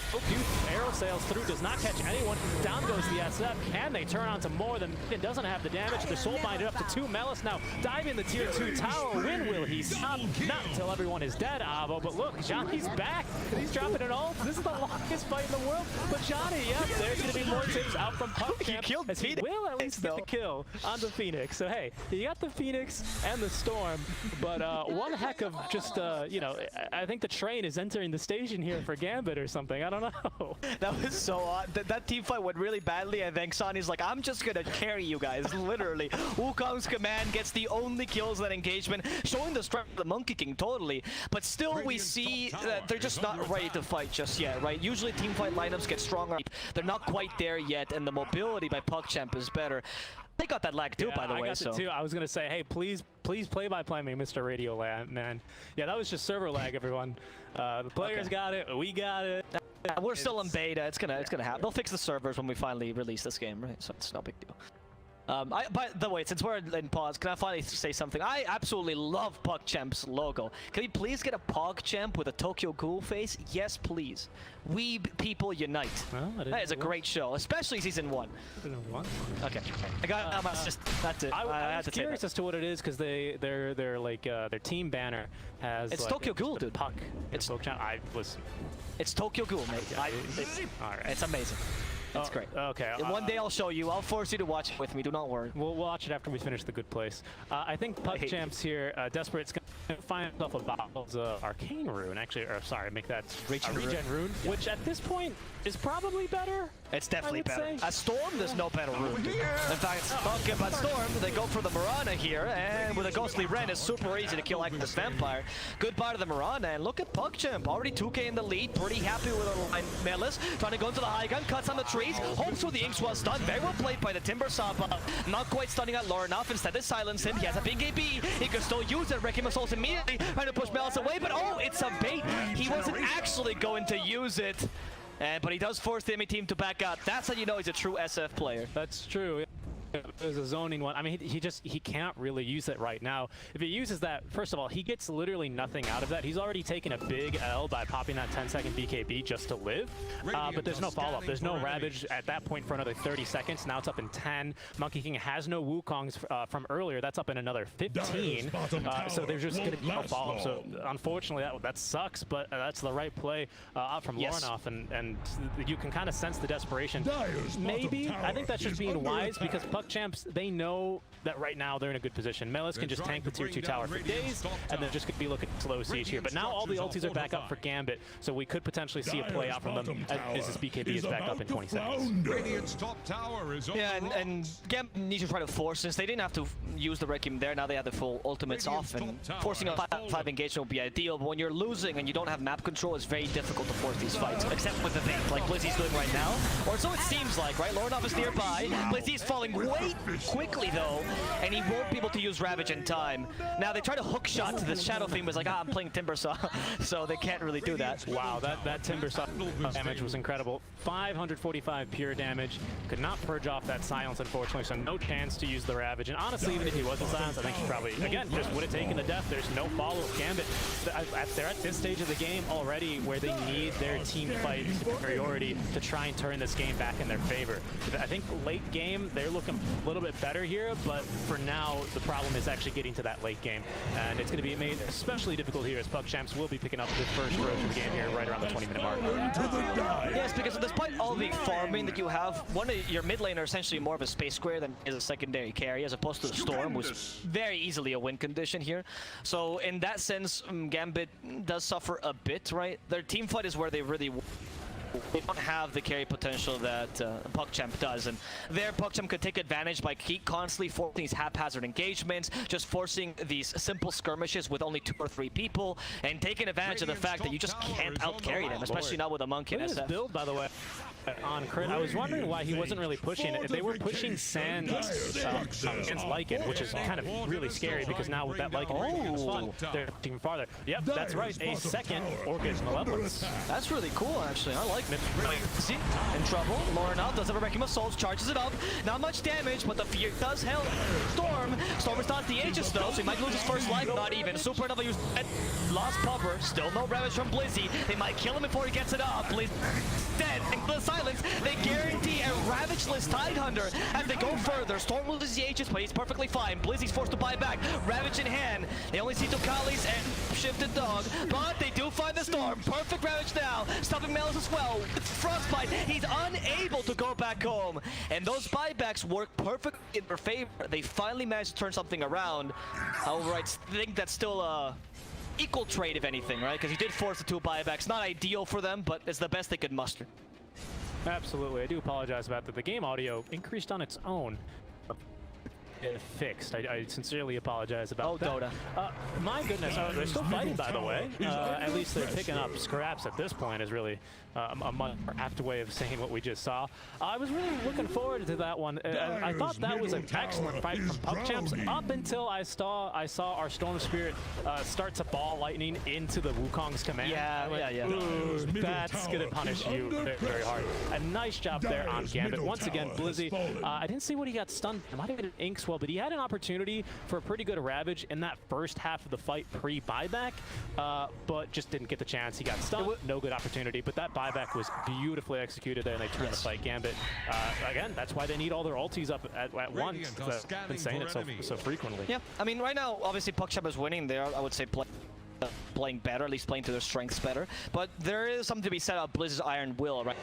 Arrow sails through. Does not catch anyone. Down goes the SF. Can they turn on to more than it doesn't have the damage? The soul binded up to 2. Melis now diving the tier 2 tower. When will he stop? Not until everyone is dead, Avo. But look, Johnny's back. He's dropping an ult. This is the longest fight in the world. But Johnny, yep, there's going to be more tips out from PuckChamp. He killed as he will at least get the kill on the Phoenix. So hey, you got the Phoenix and the Storm, but one heck of just, you know, I think the train is entering the station here for Gambit or something. I don't know. That was so odd. That team fight went really badly, and then Xani's like, I'm just going to carry you guys, literally. Wukong's command gets the only kills in that engagement, showing the strength of the Monkey King totally. But still, we see that they're just not ready to fight just yet, right? Usually team fight lineups get stronger. They're not quite there yet, and the mobility by PuckChamp is better. They got that lag too, by the way. I got it too. I was gonna say, hey, please play me, Mr. Radio Land, man. Yeah, that was just server lag, everyone. The players got it. We got it. We're still in beta. It's gonna happen. They'll fix the servers when we finally release this game, right? So it's no big deal. By the way, since we're in pause, can I finally say something? I absolutely love PuckChamp's logo. Can we please get a PuckChamp with a Tokyo Ghoul face? Yes, please. We people unite. Well, that is a great show, especially Season 1. Okay. I got that's it. I was curious as to what it is, because they're like their team banner has. It's like Tokyo Ghoul, dude. Puck. It's PuckChamp. It's Tokyo Ghoul, mate. All right. It's amazing. It's great. Okay. One day I'll show you. I'll force you to watch it with me. Do not worry. We'll watch it after we finish The Good Place. I think PuckChamp's here. Desperate's find himself a Bowl's Arcane Rune, actually, or sorry, make that Regen Rune, which at this point is probably better. It's definitely I would better. say. A Storm, there's no better rune. In fact, talking about Storm, they go for the Mirana here, and with a Ghostly Wren, it's super easy to kill like this Vampire. Goodbye to the Mirana, and look at PuckChamp, already 2k in the lead, pretty happy with a line Melis, trying to go into the high gun, cuts on the trees, hopes for the Inkswell stun, very well played by the Timber Saw, but not quite stunning out Lore enough, instead they silence him, he has a big AB, he can still use it, Wrecking Assault immediately, trying to push Melis away, but oh, it's a bait, he wasn't actually going to use it. But he does force the enemy team to back out. That's how you know he's a true SF player. That's true. It was a zoning one. I mean, he can't really use it right now. If he uses that, first of all, he gets literally nothing out of that. He's already taken a big L by popping that 10-second BKB just to live. But there's no follow-up. There's no Ravage at that point for another 30 seconds. Now it's up in 10. Monkey King has no Wukongs from earlier. That's up in another 15. So there's just going to be no follow-up. So unfortunately, that sucks, but that's the right play out from Lornoff, and you can kind of sense the desperation. Maybe, I think that's just being wise because PuckChamps, they know that right now they're in a good position. Melis can just tank the tier 2 tower for days, and they're just going to be looking at slow siege here. But now all the ultis are back up for Gambit, so we could potentially see a play out from them as this BKB is back up in 20 seconds. Yeah, and Gambit needs to try to force, since they didn't have to use the Requiem there, now they have the full ultimates off, and forcing a 5 engagement would be ideal, but when you're losing and you don't have map control, it's very difficult to force these fights, except with the bait, like Blizzy's doing right now, or so it seems like, right? Lornoff is nearby, Blizzy's falling way quickly though, and he won't be able to use Ravage in time. Now they try to hook shot to the Shadow Fiend, was like, I'm playing Timber Saw, so they can't really do that. Wow, that Timber Saw damage was incredible. 545 pure damage, could not purge off that silence unfortunately, so no chance to use the Ravage. And honestly, even if he wasn't silenced, I think he probably, again, just would have taken the death. There's no follow-up. Gambit, they're at this stage of the game already where they need their team fight superiority to try and turn this game back in their favor. I think late game, they're looking a little bit better here, but for now, the problem is actually getting to that late game. And it's going to be made especially difficult here as PuckChamps will be picking up the first road of the game here right around the 20-minute mark. Yes, because despite all the farming that you have, one of your mid laner essentially more of a space square than is a secondary carry, as opposed to the Storm, who's very easily a win condition here. So in that sense, Gambit does suffer a bit, right? Their team fight is where they really... They don't have the carry potential that PuckChamp does, and there PuckChamp could take advantage by constantly forcing these haphazard engagements, just forcing these simple skirmishes with only 2 or 3 people, and taking advantage of the fact that you just can't out-carry them, especially not with a Monkey and SF. Build, by the way, on crit. I was wondering why he wasn't really pushing it. They were pushing Sand against Lycan, which is kind of really scary because now with that Lycan they're even farther. Yep, that's right. A second Orchid Malevolence. That's really cool, actually. I like it. See, in trouble. Lornoff does have a Wrecking Assault, charges it up. Not much damage, but the fear does help. Storm is not the Aegis though, so he might lose his first life. Not even. Supernova used lost Pupper. Still no Ravage from Blizzy. They might kill him before he gets it up. Blizzy dead. And the silence, they guarantee a Ravageless Tidehunter as they go further. Storm loses the Aegis, but he's perfectly fine. Blizzy's forced to buy back. Ravage in hand. They only see Tukalis and Shifted Dog, but they do find the Storm. Perfect Ravage now. Stopping Melis as well. Frostbite, he's unable to go back home. And those buybacks work perfectly in their favor. They finally managed to turn something around. However, I think that's still a equal trade, if anything, right? Because he did force the 2 buybacks. Not ideal for them, but it's the best they could muster. Absolutely. I do apologize about that. The game audio increased on its own. Fixed. I sincerely apologize about that. Dota. My goodness, they're still fighting, by the way. At least they're picking up scraps at this point is really a much more apt way of saying what we just saw. I was really looking forward to that one. I thought that was an excellent fight from PuckChamps up until I saw our Storm Spirit start to ball lightning into the Wukong's command. Yeah. Ooh, that's going to punish you very, very hard. A nice job there on Gambit. Once again, Blizzy, I didn't see what he got stunned. It might have been an Inkswell, but he had an opportunity for a pretty good Ravage in that first half of the fight pre-buyback, but just didn't get the chance. He got stunned, no good opportunity, but that buyback was beautifully executed there, and they turned the fight. Gambit, again, that's why they need all their ultis up at once. I've been saying it so frequently. Yeah, I mean, right now, obviously, PuckChamp is winning there. I would say playing better, at least playing to their strengths better. But there is something to be said about Blizz's Iron Will, right?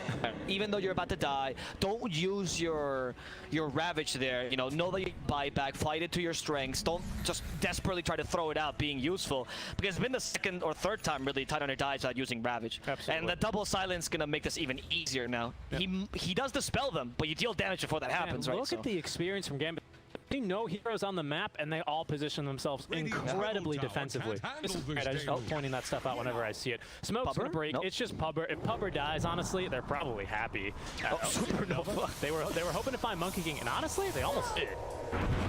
Even though you're about to die, don't use your Ravage there. You know that you buy back, fight it to your strengths. Don't just desperately try to throw it out being useful, because it's been the second or third time really Tidehunter dies without using Ravage. Absolutely. And the double silence gonna make this even easier now. Yep. He does dispel them, but you deal damage before that happens, right? Look at the experience from Gambit. No heroes on the map, and they all position themselves incredibly defensively. This is great. I just love pointing that stuff out whenever I see it. Smoke's gonna break. Nope. It's just Pubber. If Pubber dies, honestly, they're probably happy. Supernova. They were hoping to find Monkey King, and honestly, they almost did.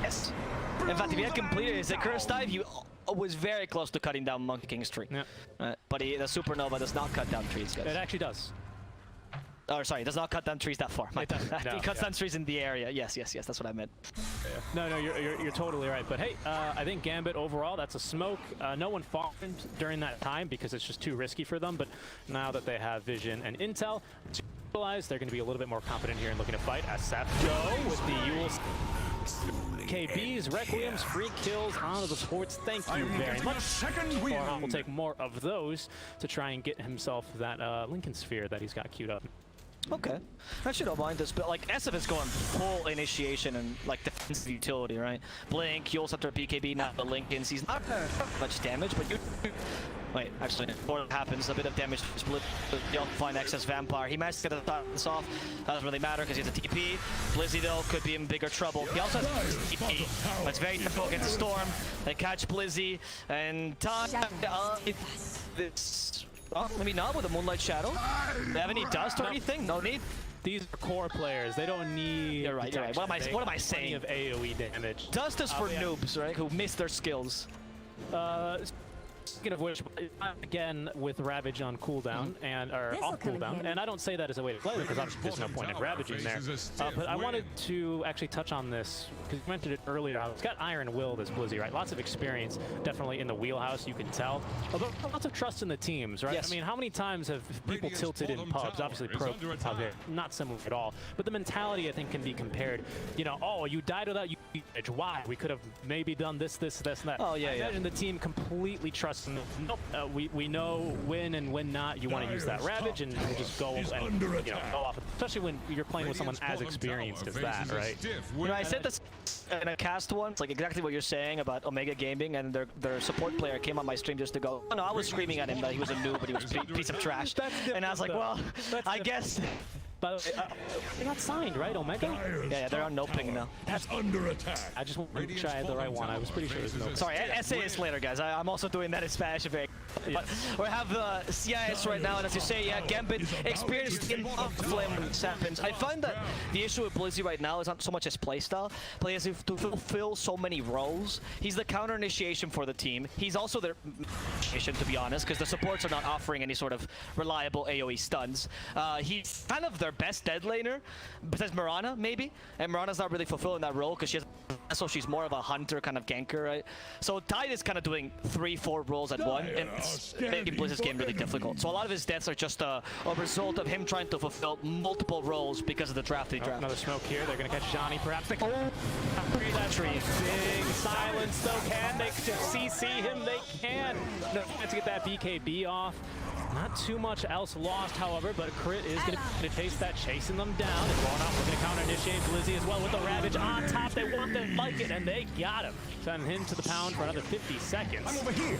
Yes. In fact, if he had completed his curse dive, he was very close to cutting down Monkey King's tree. Yeah. But the Supernova does not cut down trees, guys. It actually does. Oh, sorry, it does not cut down trees that far. It does, no, he cuts down trees in the area. Yes, that's what I meant. Yeah. No, you're totally right. But hey, I think Gambit overall, that's a smoke. No one farmed during that time because it's just too risky for them. But now that they have vision and intel to utilize, they're going to be a little bit more confident here and looking to fight. As Seth go with the Yule. KB's Requiem's free kills onto the sports. Thank you very much. We'll take more of those to try and get himself that Lincoln Sphere that he's got queued up. Okay, actually don't mind this, but like SF is going full initiation and like defensive utility, right? Blink, Yule Scepter, BKB, not the Lincolns. He's not much damage, but you. Wait, actually, before it happens, a bit of damage to split. You'll find excess Vampire. He managed to get this off. Doesn't really matter because he has a TP. Blizzy, though, could be in bigger trouble. He also has TP. But it's very difficult against Storm. They catch Blizzy, and time. This. Oh, maybe not with a Moonlight Shadow. Do they have any dust or anything? No need. These are core players. They don't need. You're right. You're right. What am I saying? Of AOE damage. Dust is for noobs, right? Who miss their skills. Speaking of which, again with Ravage on cooldown and off cooldown, and I don't say that as a way to play because obviously there's no point in ravaging there. But I wanted to actually touch on this because you mentioned it earlier. It's got Iron Will, this Blizzy, right? Lots of experience, definitely in the wheelhouse. You can tell, but lots of trust in the teams, right? Yes. I mean, how many times have people tilted in pubs? Obviously, pro pubs not similar at all, but the mentality I think can be compared. You know, oh, you died without you. Why? We could have maybe done this, and that. Oh yeah, I imagine the team completely trusts. Nope. We know when and when not you want to use that Ravage, and we'll just go and go off. Especially when you're playing with someone as experienced as that, right? You know, I said this in a cast once, like exactly what you're saying about Omega Gaming, and their support player came on my stream just to go, oh no, I was screaming at him that he was a noob, but he was a piece of trash. And I was like, well, I guess. But they got signed, right, Omega? Yeah, they're on no ping now. That's under attack. I just want to make sure I had the right one. I was pretty sure it was no. Sorry, SAS later, guys. I'm also doing that in Spanish. But we have the CIS right now, and as you say, yeah, Gambit experienced in flame when this happens. I find that the issue with Blizzy right now is not so much his playstyle, but he has to fulfill so many roles. He's the counter initiation for the team. He's also their initiation, to be honest, because the supports are not offering any sort of reliable AoE stuns. He's kind of their best dead laner, besides Mirana, maybe. And Mirana's not really fulfilling that role because she's more of a hunter kind of ganker, right? So Tide is kind of doing 3-4 roles at one, and it's making Blizz's game really difficult. So a lot of his deaths are just a result of him trying to fulfill multiple roles because of the draft. Another smoke here. They're going to catch Johnny, perhaps. They can free that tree. Big silence, though. Can they CC him? They can. No chance to get that BKB off. Not too much else lost, however, but Crit is going to chase that, chasing them down. They're going off, looking to counter-initiate Blizzy as well with the Ravage on top. They want to like it, and they got him. Sending him to the pound for another 50 seconds. I'm over here.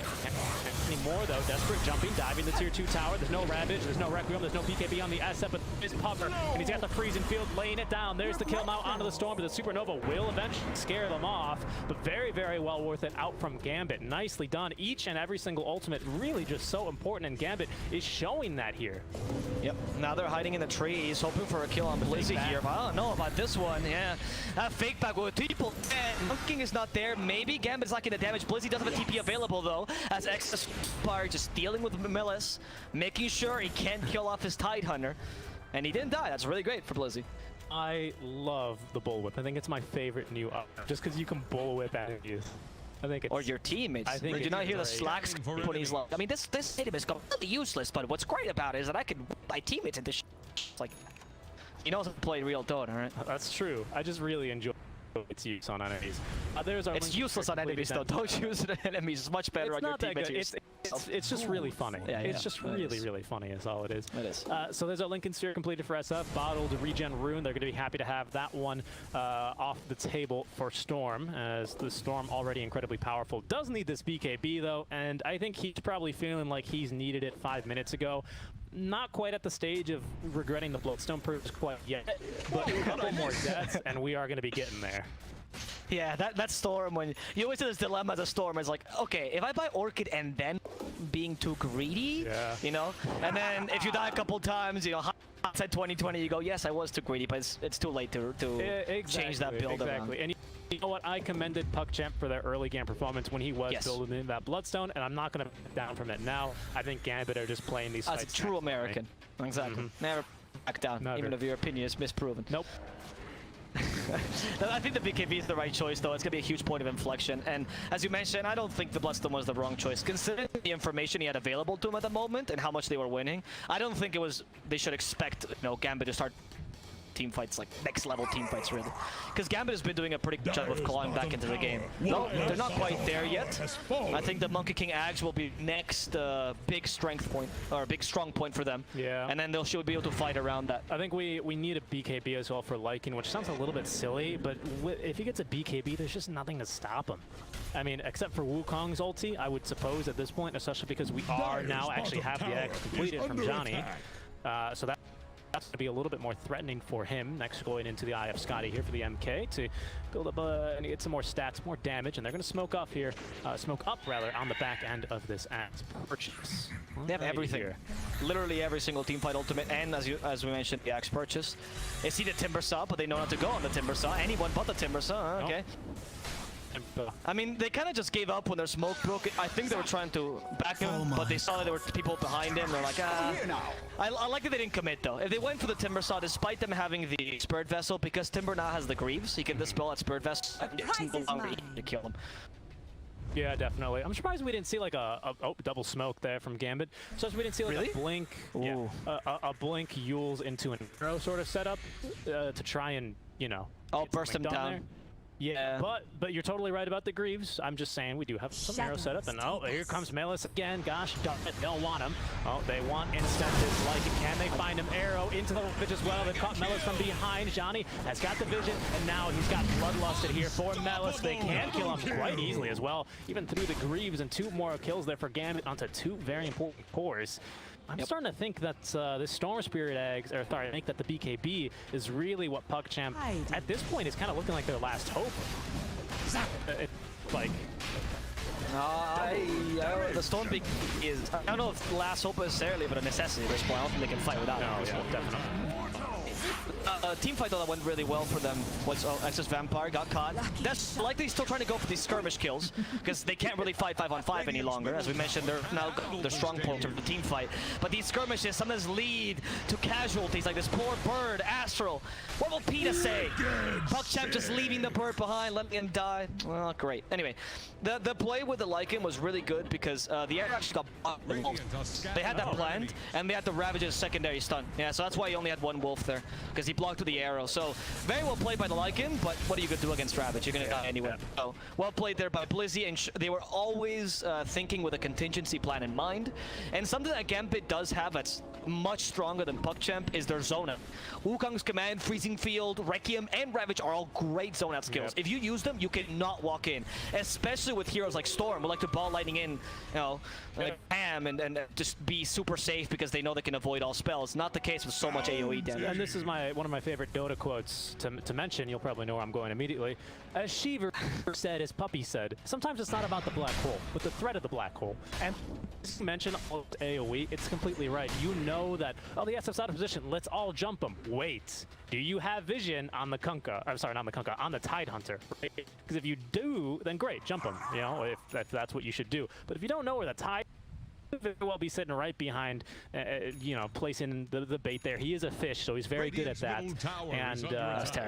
Any more, though. Desperate jumping, diving the tier 2 tower. There's no Ravage, there's no Requiem, there's no BKB on the SF, but there's Puffer, and he's got the freezing field, laying it down. There's the kill now onto the Storm, but the Supernova will eventually scare them off, but very, very well worth it out from Gambit. Nicely done. Each and every single ultimate really just so important, and Gambit is showing that here. Yep, now they're hiding in the trees, hoping for a kill on Blizzy here, but I don't know about this one. Yeah, that fake back with people. King is not there. Maybe Gambit's not getting the damage. Blizzy does have a TP available though, as Excess Fire just dealing with Melis, making sure he can't kill off his Tidehunter. And he didn't die. That's really great for Blizzy. I love the Bullwhip. I think it's my favorite new up, just because you can Bullwhip enemies. I think it's, or your teammates. Did you not hear the slacks when he's like, I mean, this item is completely useless, but what's great about it is that I can whip my teammates into It's like, he knows how to play real Dota, right? That's true. I just really enjoy its use on enemies. It's useless on enemies, though. Don't use it on enemies. It's much better on your teammates. It's just really funny. Yeah, it's just really funny is all it is. It is. So there's our Lincoln Sphere completed for SF. Bottled Regen Rune. They're going to be happy to have that one off the table for Storm, as the Storm already incredibly powerful. Does need this BKB though, and I think he's probably feeling like he's needed it 5 minutes ago. Not quite at the stage of regretting the Bloodstone proofs quite yet, but a couple more deaths, and we are going to be getting there. Yeah, that Storm, when you always have this dilemma as a Storm, is like, okay, if I buy Orchid and then being too greedy, you know, and then if you die a couple times, you know, hindsight 2020, you go, yes, I was too greedy, but it's too late to change that build around. And you know what? I commended PuckChamp for their early game performance when he was building in that Bloodstone, and I'm not going to back down from it now. I think Gambit are just playing these fights. As a true American. Exactly. Never back down, even if your opinion is misproven. Nope. I think the BKB is the right choice, though. It's going to be a huge point of inflection. And as you mentioned, I don't think the Bloodstone was the wrong choice. Considering the information he had available to him at the moment and how much they were winning, I don't think they should expect, you know, Gambit to start team fights, like next level team fights, really. Because Gambit has been doing a pretty good job of clawing back into the game. No, they're not quite there yet. I think the Monkey King Axe will be next big strength point, or big strong point for them. Yeah. And then should be able to fight around that. I think we need a BKB as well for Lycan, which sounds a little bit silly, but if he gets a BKB, there's just nothing to stop him. I mean, except for Wukong's ulti, I would suppose at this point, especially because we are now actually have the X completed from Johnny. So that's going to be a little bit more threatening for him. Next, going into the Eye of Scotty here for the MK to build up and get some more stats, more damage, and they're going to smoke up here, on the back end of this axe purchase. They have everything here. Literally every single teamfight ultimate, and as we mentioned, the axe purchase. They see the Timber Saw, but they know not to go on the Timber Saw. Anyone but the Timber Saw, okay. I mean, they kind of just gave up when their smoke broke. I think they were trying to back him, but they saw that there were people behind him. They're like, I like that they didn't commit, though. If they went for the Timber Saw, despite them having the Spirit Vessel, because Timber now has the Greaves, he can dispel that Spirit Vessel. It's no longer easy to kill him. Yeah, definitely. I'm surprised we didn't see like a double smoke there from Gambit. So we didn't see like a blink, a blink Yules into an arrow sort of setup to try and, you know, burst him down. There. Yeah, but you're totally right about the Greaves. I'm just saying we do have some arrow setup, and here comes Melis again. Gosh darn it, they'll want him. Oh, they want incentives like it. Can they find him? Arrow into the pitch as well. They caught Melis from behind. Johnny has got the vision, and now he's got Bloodlusted here for Melis. They can kill him quite easily as well, even through the Greaves, and 2 more kills there for Gambit onto 2 very important cores. I'm starting to think that this Storm Spirit Eggs, or sorry, I think that the BKB is really what PuckChamp, at this point, is kind of looking like their last hope. Like... the Storm BKB is, I don't know if last hope necessarily, but a necessity at this point. I don't think they can fight without it. Yeah, definitely. A team fight, though, that went really well for them was Exos Vampire got caught. That's likely still trying to go for these skirmish kills because they can't really fight 5-on-5 any longer. As we mentioned, they're now the strong point of the team fight. But these skirmishes sometimes lead to casualties like this poor bird, Astral. What will PETA say? PuckChamp just leaving the bird behind, letting him die. Well, great. Anyway, the play with the Lycan was really good because the air actually got blocked. They had that planned, and they had the Ravage's secondary stun. Yeah, so that's why he only had 1 wolf there, because he blocked with the arrow. So very well played by the Lycan, but what are you going to do against Ravage? You're going to die anyway. So well played there by Blizzy, and they were always thinking with a contingency plan in mind. And something that Gambit does have that's much stronger than PuckChamp is their zone out. Wukong's Command, Freezing Field, Requiem, and Ravage are all great zone out skills. If you use them, you cannot walk in, especially with heroes like Storm, who like to ball lightning in, you know, like Pam, and just be super safe because they know they can avoid all spells. Not the case with so much AoE damage. And this is one of my favorite Dota quotes to mention. You'll probably know where I'm going immediately. As Sheever said, as Puppy said, sometimes it's not about the black hole, but the threat of the black hole. And you mentioned AoE, it's completely right. You know that, oh, the SF's out of position, let's all jump them. Wait, do you have vision on the Kunkka? I'm sorry, not the Kunkka, on the Tidehunter? Because if you do, then great, jump them, you know, if that's what you should do. But if you don't know where the Tide, very well be sitting right behind, you know, placing the bait there. He is a fish, so he's very good at that. And,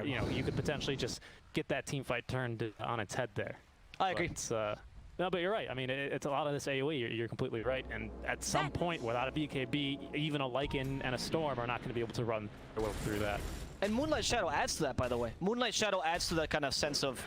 you know, you could potentially just get that team fight turned on its head there. I agree. No, but you're right. I mean, it's a lot of this AoE. You're completely right. And at some point, without a BKB, even a Lycan and a Storm are not going to be able to run their way through that. And Moonlight Shadow adds to that, by the way. Moonlight Shadow adds to that kind of sense of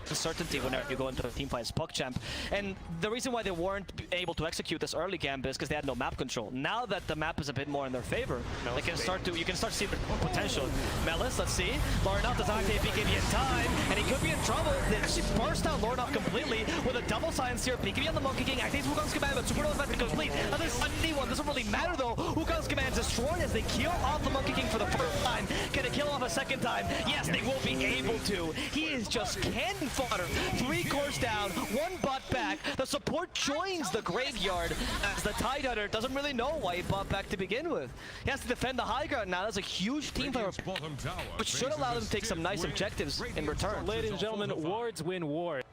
uncertainty whenever you go into a team fight as PuckChamp. And the reason why they weren't able to execute this early Gambit is because they had no map control. Now that the map is a bit more in their favor, they can start to, you can start to see the potential. Melis, let's see. Lornoff does not activate BKB in time, and he could be in trouble. She burst out Lornoff completely with a double silence here. BKB on the Monkey King, activates Wukong's command, but Supernova's about to be complete. Now there's anyone, doesn't really matter though. Wukong's command is destroyed as they kill off the Monkey King for the first time. Can it kill off a second time? Yes, they will be able to. He is just cannon fodder. 3 cores down, 1 bot back. The support joins the graveyard as the Tidehunter doesn't really know why he bought back to begin with. He has to defend the high ground now. That's a huge team fight, which should allow them to take some nice objectives in return. Ladies and gentlemen, wards win wars.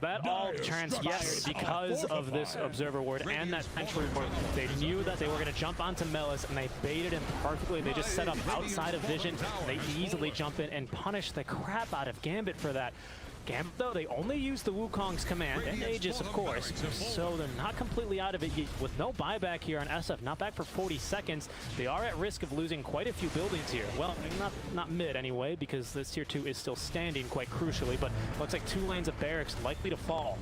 That all transpired because of this Observer Ward and that Sentry Ward. They knew that they were going to jump onto Melis, and they baited him perfectly. They just set up outside of vision. They easily jump in and punish the crap out of Gambit for that. Gambit, though, they only use the Wukong's command and Aegis, of course, so they're not completely out of it. With no buyback here on SF, not back for 40 seconds, they are at risk of losing quite a few buildings here. Well, not mid anyway, because this tier 2 is still standing quite crucially, but looks like 2 lanes of barracks likely to fall.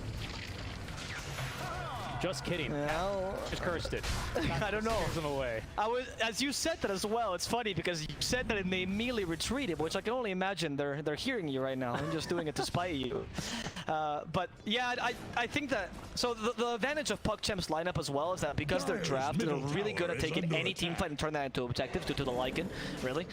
Just kidding. Well, just cursed it. I don't know. Them away. As you said that as well, it's funny because you said that and they immediately retreated, which I can only imagine they're hearing you right now. I'm just doing it to spite you. But yeah, I think that, so the advantage of PuckChamp's lineup as well is that because they're drafted, they're really good at taking any team fight and turn that into objective due to the Lycan, really.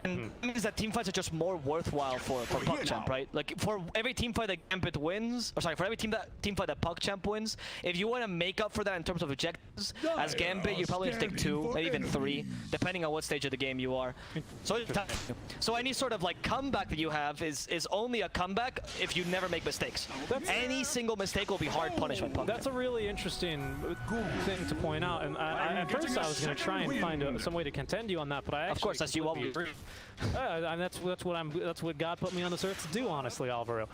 And it means that team fights are just more worthwhile for PuckChamp, right? Like for every team fight that Gambit wins, or sorry, for every team fight that PuckChamp wins, if you want to make up for that in terms of objectives, as Gambit, you probably have to take 2, maybe even 3, depending on what stage of the game you are. So any sort of like comeback that you have is only a comeback if you never make mistakes. Any single mistake will be hard punished by PuckChamp. That's a really interesting thing to point out, and at first I was going to try and find some way to contend you on that, but I actually, of course, as you always agree. That's what God put me on this earth to do, honestly, Alvaro.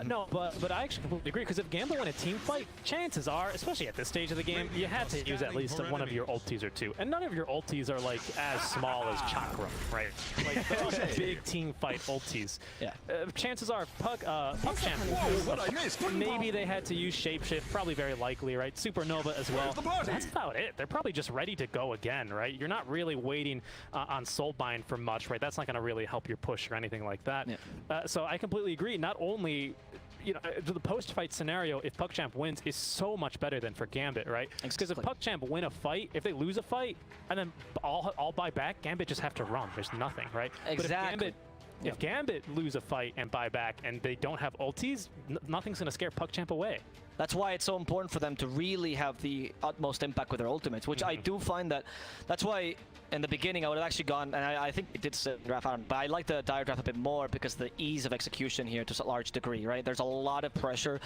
No, but I actually completely agree, because if Gambit win a team fight, chances are, especially at this stage of the game, you have to use at least one of your ultis or 2, and none of your ultis are like as small as Chakra, right? Like those big team fight ultis. Yeah. Chances are PuckChamp, maybe they had to use Shapeshift, probably very likely, right? Supernova as well. That's about it. They're probably just ready to go again, right? You're not really waiting on Soulbind for much, right? That's not going to really help your push or anything like that. Yeah. So I completely agree. Not only, you know, the post-fight scenario, if PuckChamp wins, is so much better than for Gambit, right? Because if PuckChamp win a fight, if they lose a fight, and then all buy back, Gambit just have to run. There's nothing, right? Exactly. But if Gambit lose a fight and buy back, and they don't have ultis, nothing's going to scare PuckChamp away. That's why it's so important for them to really have the utmost impact with their ultimates, which I do find that's why in the beginning I would have actually gone, and I think it did draft out, but I like the dire draft a bit more because the ease of execution here to a large degree, right? There's a lot of pressure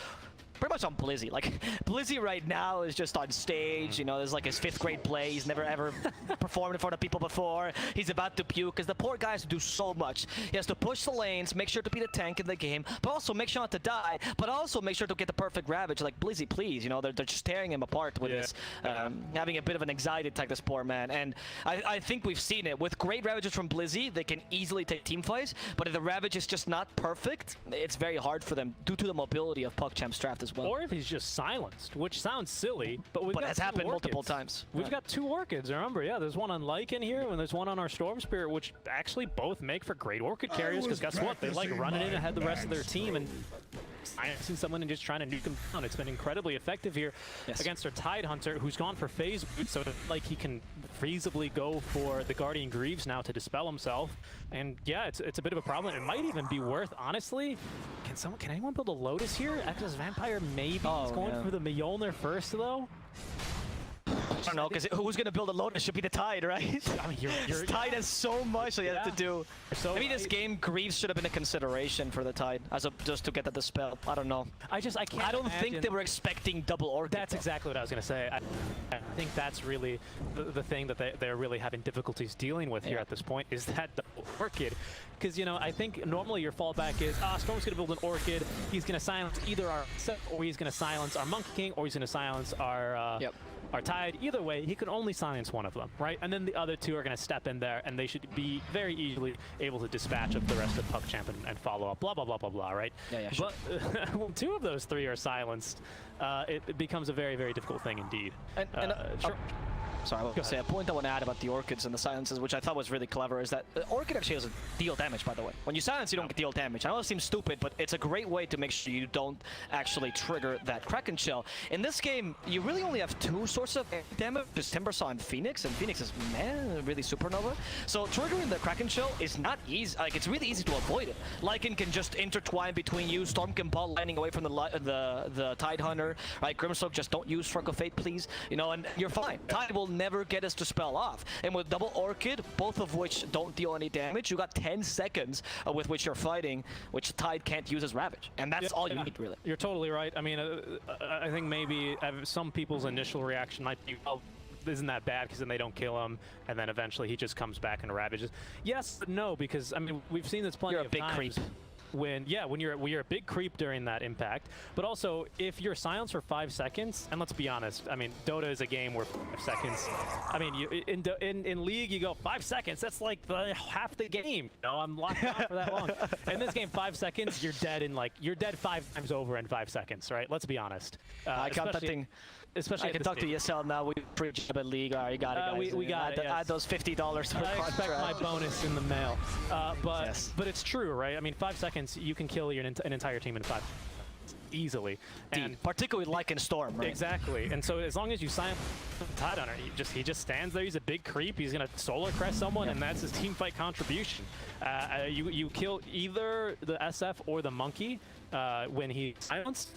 pretty much on Blizzy. Like, Blizzy right now is just on stage, you know, there's like his 5th grade play. He's never ever performed in front of people before. He's about to puke because the poor guy has to do so much. He has to push the lanes, make sure to be the tank in the game, but also make sure not to die, but also make sure to get the perfect Ravage. Like, Blizzy, please, you know, they're just tearing him apart with this, having a bit of an anxiety attack, this poor man. And I think we've seen it. With great Ravages from Blizzy, they can easily take team fights, but if the Ravage is just not perfect, it's very hard for them due to the mobility of PuckChamp's draft as well. Or if he's just silenced, which sounds silly, but it has happened multiple times. We've got 2 Orchids, remember, there's one on Lycan here, and there's one on our Storm Spirit, which actually both make for great Orchid carriers, because guess what? They like running in ahead the rest of their team and silencing someone and just trying to nuke them down. It's been incredibly effective here against our Tidehunter, who's gone for phase boot, so like he can feasibly go for the Guardian Greaves now to dispel himself. And yeah, it's a bit of a problem. It might even be worth, honestly, can anyone build a Lotus here? Exodus Vampire maybe is going for the Mjolnir first though. I don't know, because who's going to build a Lotus should be the Tide, right? I mean, your Tide has so much they have to do. So maybe this game, Greaves should have been a consideration for the Tide, as just to get the dispel. I don't know. I don't think they were expecting double Orchid. That's exactly what I was going to say. I think that's really the thing that they're really having difficulties dealing with here at this point, is that double Orchid. Because, you know, I think normally your fallback is, Storm's going to build an Orchid, he's going to silence either our set, or he's going to silence our Monkey King, or he's going to silence our are tied, either way, he can only silence one of them, right? And then the other two are going to step in there, and they should be very easily able to dispatch of the rest of PuckChamp and follow up, blah, blah, blah, blah, blah, right? Yeah, sure. But when two of those three are silenced, it becomes a very, very difficult thing indeed. Sure. Sorry, I was going to say, a point I want to add about the Orchids and the silences, which I thought was really clever, is that Orchid actually doesn't deal damage, by the way. When you silence, you don't deal damage. I know it seems stupid, but it's a great way to make sure you don't actually trigger that Kraken Shell. In this game, you really only have two sources of damage, just Timbersaw and Phoenix is, man, really supernova. So triggering the Kraken Shell is not easy. Like, it's really easy to avoid it. Lycan can just intertwine between you, Storm can ball lining away from the Tidehunter, right? Grimstroke, just don't use Front of Fate, please. You know, and you're fine. Tide will never get us to spell off. And with double Orchid, both of which don't deal any damage, you got 10 seconds with which you're fighting, which Tide can't use as Ravage. And that's all you need, really. You're totally right. I mean, I think maybe some people's initial reaction might be, well, isn't that bad because then they don't kill him, and then eventually he just comes back and ravages. Yes, but no, because I mean we've seen this plenty of times. You're a big creep. When you're a big creep during that impact, but also if you're silenced for 5 seconds, and let's be honest, I mean Dota is a game where 5 seconds. I mean in League you go 5 seconds. That's like half the game. You know, I'm locked out for that long. In this game, 5 seconds, you're dead in you're dead 5 times over in 5 seconds, right? Let's be honest. I count that thing. Especially I can talk to ESL now. We preach about League. All right, you got it, guys. We got it. Yes. Add those $50 per I expect my bonus in the mail. Yes. But it's true, right? I mean, 5 seconds, you can kill an entire team in 5 easily. And particularly like in Storm, right? Exactly. And so as long as you silence Tidehunter, he just stands there. He's a big creep. He's gonna solar crest someone, and that's his team fight contribution. You kill either the SF or the monkey when he's silenced.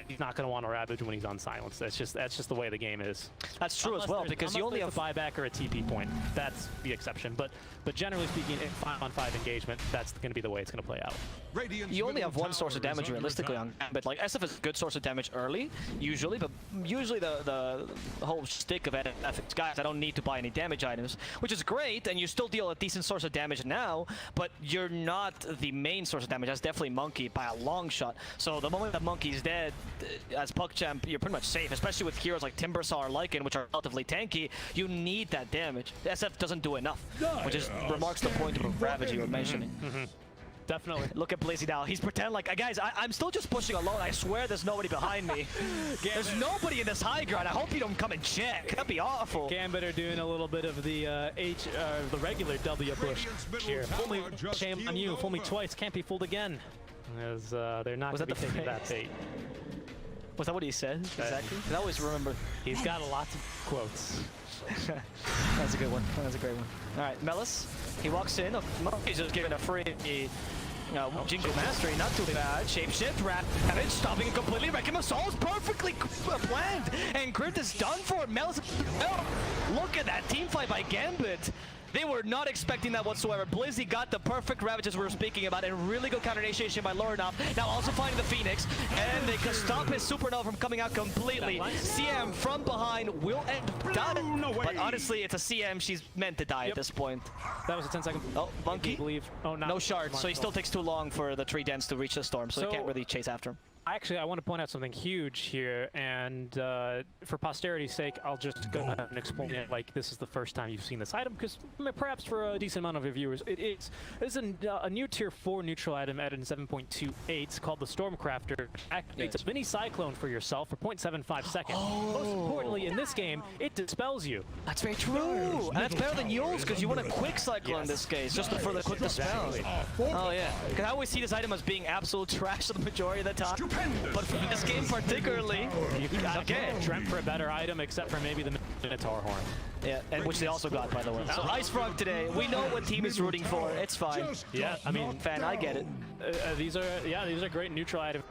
He's not going to want to ravage when he's unsilenced. That's just the way the game is. That's true as well, because you only have a buyback or a TP point. That's the exception. But generally speaking, in 5-on-5 engagement, that's going to be the way it's going to play out. You only have one source of damage realistically on Gambit. Like SF is a good source of damage early, usually, but usually the whole stick of NF is, guys, I don't need to buy any damage items, which is great, and you still deal a decent source of damage now, but you're not the main source of damage. That's definitely Monkey by a long shot. So the moment that Monkey's dead, as PuckChamp, you're pretty much safe, especially with heroes like Timbersaw or Lycan, which are relatively tanky. You need that damage. The SF doesn't do enough, which is remarks the point of Ravage you were mentioning. Definitely. Look at Blizzy now. He's pretending like, guys, I'm still just pushing alone. I swear there's nobody behind me. There's nobody in this high ground. I hope you don't come and check. That'd be awful. Gambit are doing a little bit of the the regular W push here. Only shame on you. Fool me twice, can't be fooled again. As they're not going to be taking that bait. Was that what he said? Exactly. I always remember. He's got lots of quotes. That's a good one. That's a great one. All right, Melis. He walks in. He's just giving a free Jingle Mastery. Not too bad. Shapeshift, Ravage, stopping it completely. Wrecking Assault is perfectly planned. And Crit is done for. Melis. Look at that team fight by Gambit. They were not expecting that whatsoever. Blizzy got the perfect Ravages we were speaking about, and really good counter initiation by Lorenov. Now also finding the Phoenix, and they can stop his Supernova from coming out completely. CM from behind will end done. But honestly, it's a CM. She's meant to die at this point. That was a 10-second. Oh, Monkey. I believe. Oh, no shards, so he still takes too long for the 3 dents to reach the Storm, so they can't really chase after him. Actually, I want to point out something huge here, and for posterity's sake, I'll just go ahead and explain it like this is the first time you've seen this item, because perhaps for a decent amount of your viewers, it is a new Tier 4 neutral item added in 7.28 called the Stormcrafter. Activates a mini Cyclone for yourself for 0.75 seconds. Most importantly, in this game, it dispels you. That's very true, and that's better than Yule's, because you want a quick Cyclone in this case, just for the quick dispel. Oh yeah, because I always see this item as being absolute trash the majority of the time. But for this game particularly, you got Dreamt for a better item, except for maybe the Minotaur Horn. Yeah, and which they also got, by the way. So Ice Frog today, we know what team is rooting for. It's fine. Yeah, I mean, fan, I get it. These are great neutral items.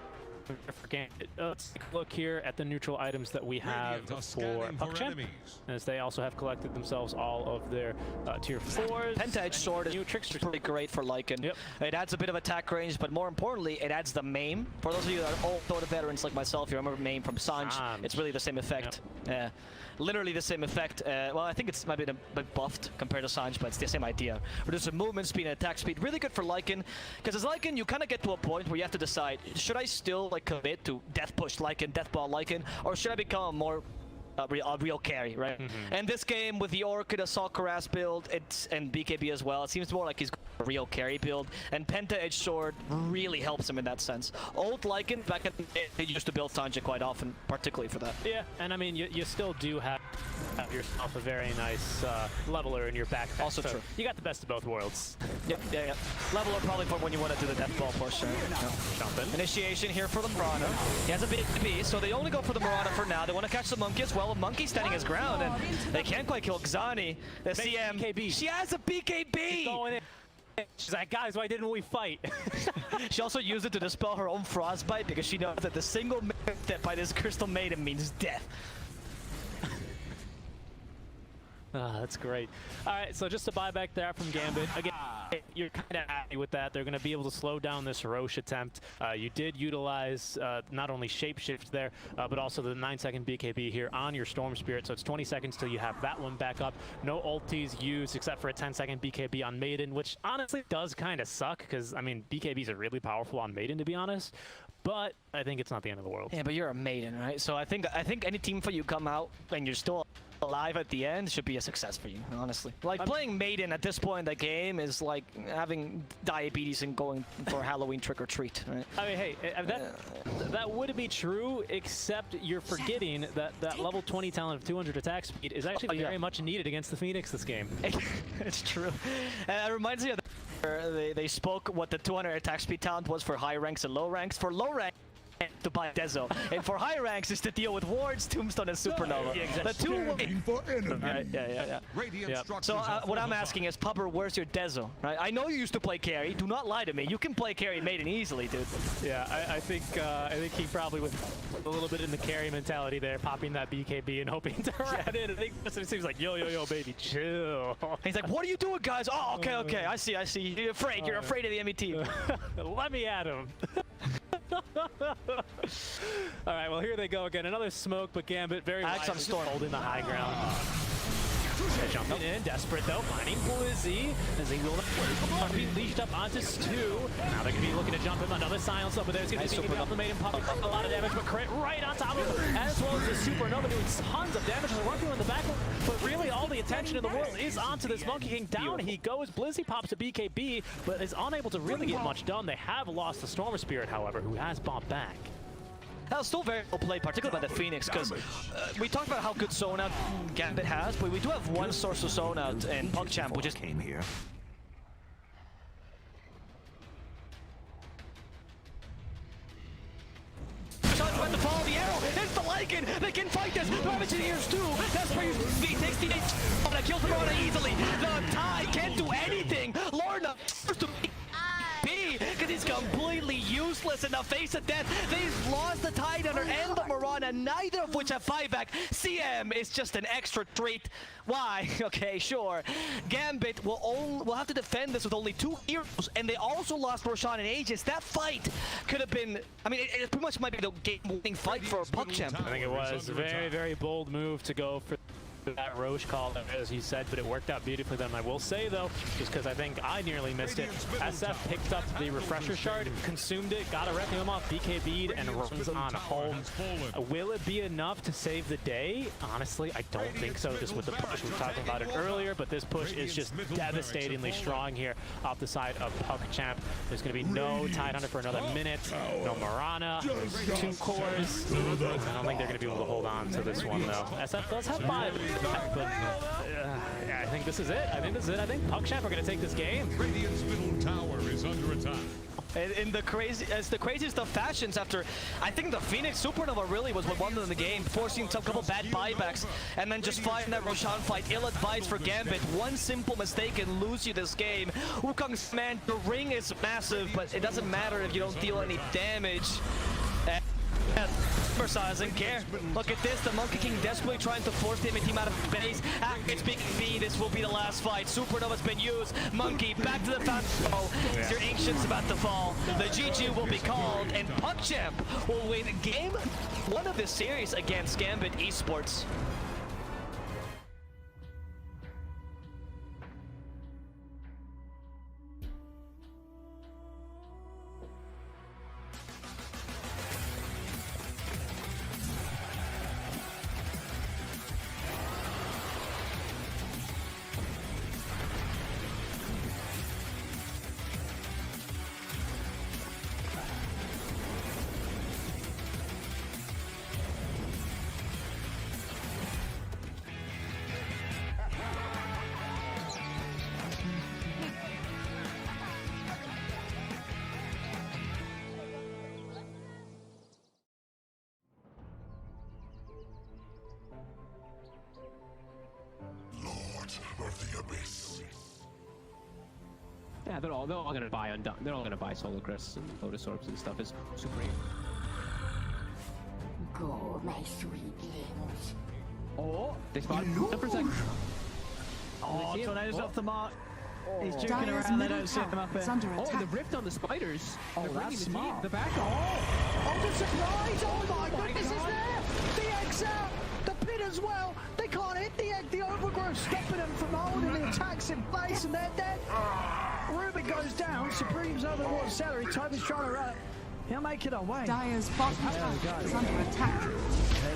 Let's take a look here at the neutral items that we have for PuckChamp, as they also have collected themselves all of their Tier 4s. Penta-Edge Sword is pretty great for Lycan. Yep. It adds a bit of attack range, but more importantly, it adds the MAME. For those of you that are old Dota veterans like myself, you remember MAME from Sanj. It's really the same effect. Yep. Literally the same effect. Well, I think it's maybe a bit buffed compared to Sanj, but it's the same idea. Reduces movement speed and attack speed. Really good for Lycan, because as Lycan, you kind of get to a point where you have to decide, should I still like commit to death push Lycan, death ball Lycan, or should I become a more a real carry, right? And this game with the Orchid Assault Harass build, and BKB as well, it seems more like he's a real carry build. And Penta Edge Sword really helps him in that sense. Old Lycan back in they used to build Sanji quite often, particularly for that. Yeah, and I mean you still do have yourself a very nice leveler in your backpack. Also so true. You got the best of both worlds. Yep, yeah. Leveler probably for when you want to do the death ball for sure. Jumping. Initiation here for the Mirana. He has a BKB, so they only go for the Mirana for now. They want to catch the Monkey as well. Monkey standing his ground, and they can't quite kill Xani. The CM, BKB. she has a BKB! She's going in. She's like, guys, why didn't we fight? She also used it to dispel her own frostbite because she knows that the single hit by this Crystal Maiden means death. That's great. All right, so just a buyback there from Gambit. Again, you're kind of happy with that. They're going to be able to slow down this Roche attempt. You did utilize not only Shapeshift there, but also the 9-second BKB here on your Storm Spirit. So it's 20 seconds till you have that one back up. No ultis used except for a 10-second BKB on Maiden, which honestly does kind of suck because, I mean, BKBs are really powerful on Maiden, to be honest. But I think it's not the end of the world. Yeah, but you're a Maiden, right? So I think any team fight you come out and you're still alive at the end should be a success for you, honestly. Like playing Maiden at this point in the game is like having diabetes and going for Halloween trick or treat, right? I mean, hey, that would be true, except you're forgetting that level 20 talent of 200 attack speed is actually very much needed against the Phoenix this game. It's true. It reminds me of they spoke what the 200 attack speed talent was for high ranks and low ranks. For low ranks, to buy Dezo, and for high ranks is to deal with wards, Tombstone, and Supernova. Yeah, exactly. The two For enemy. right, yeah. So what I'm asking is, Pupper, where's your Dezo? Right? I know you used to play carry. Do not lie to me. You can play carry Maiden easily, dude. Yeah, I think he probably was a little bit in the carry mentality there, popping that BKB and hoping to rat in. I think it seems like yo, baby, chill. He's like, what are you doing, guys? Oh, okay. I see. You're afraid. You're afraid of the MET. Let me at him. All right, well, here they go again. Another smoke, but Gambit very Axon Storm holding the high ground. Jumping in, desperate though, finding Blizzy, as he will be leashed up onto Stu. Now they're going to be looking to jump him. Another silence up, but there's going to be the Maiden Puppy. A lot of damage, but crit right on top of him, as well as the Supernova doing tons of damage. There's working in the back, but really all the attention in the world is onto this Monkey King. Down he goes. Blizzy pops a BKB, but is unable to really get much done. They have lost the Storm Spirit, however, who has bumped back. That was still very well played, particularly by the Phoenix, because we talked about how good zone out Gambit has, but we do have one source of zone out in PuckChamp, which is came here. about to follow the arrow. It's the Lycan. They can fight this. They're engineers too. That's where he takes the but kills the Mirana easily. The tie can't do anything. Lorna first to B because he's completely useless in the face of death. They've lost the Tidehunter and the Mirana, neither of which have buyback. CM is just an extra treat. Why? Okay, sure. Gambit will have to defend this with only 2 heroes, and they also lost Roshan and Aegis. That fight could have been, I mean, it pretty much might be the game-winning fight for PuckChamp. I think it was a very, very bold move to go for that Roche call, as he said, but it worked out beautifully. Then I will say though, just because I think I nearly missed it, SF picked up the refresher shard, consumed it, got a wrecking him off, BKB'd, and runs on home. Will it be enough to save the day? Honestly, I don't think so, just with the push. We were talking about it earlier, but this push is just devastatingly strong here off the side of PuckChamp. There's going to be no Tidehunter for another minute, no Mirana, 2 cores. I don't think they're going to be able to hold on to this one though. SF does have 5. But yeah, I think this is it. I think PuckChamp are going to take this game. Radiant's middle tower is under attack. In the craziest of fashions, after I think the Phoenix Supernova really was what won them the game, forcing some couple bad buybacks, and then just fighting that Roshan fight. Ill-advised for Gambit. One simple mistake and lose you this game. Wukong's man, the ring is massive, but it doesn't matter if you don't deal any damage. Versailles doesn't care. Look at this, the Monkey King desperately trying to force the enemy team out of base. It's Big B, this will be the last fight. Supernova's been used. Monkey back to the fountain. Oh, your Ancient's about to fall. The GG will be called, and PuckChamp will win game 1 of this series against Gambit Esports. Yeah, they're all gonna buy Undone. They're all gonna buy Solar Crest and Lotus Orbs and stuff. It's supreme. Go, my sweetlings. Oh, they spotted him for a second. Oh, Tornado's off the mark. He's juking Dyer's around, they middle don't see him tower up here. is under Oh, attack. the rift on the spiders. Oh, They're bringing that's the team. smart. The back. Oh, the surprise! Oh my my goodness, is God. there? The egg's out! The pit as well! They can't hit the egg, the overgrowth stopping them from holding the attacks in place, and they're dead! Rubik goes down, Supreme's over the water celery, Toby's trying to run it. He'll make it away. Dyer's bottom tower is under attack.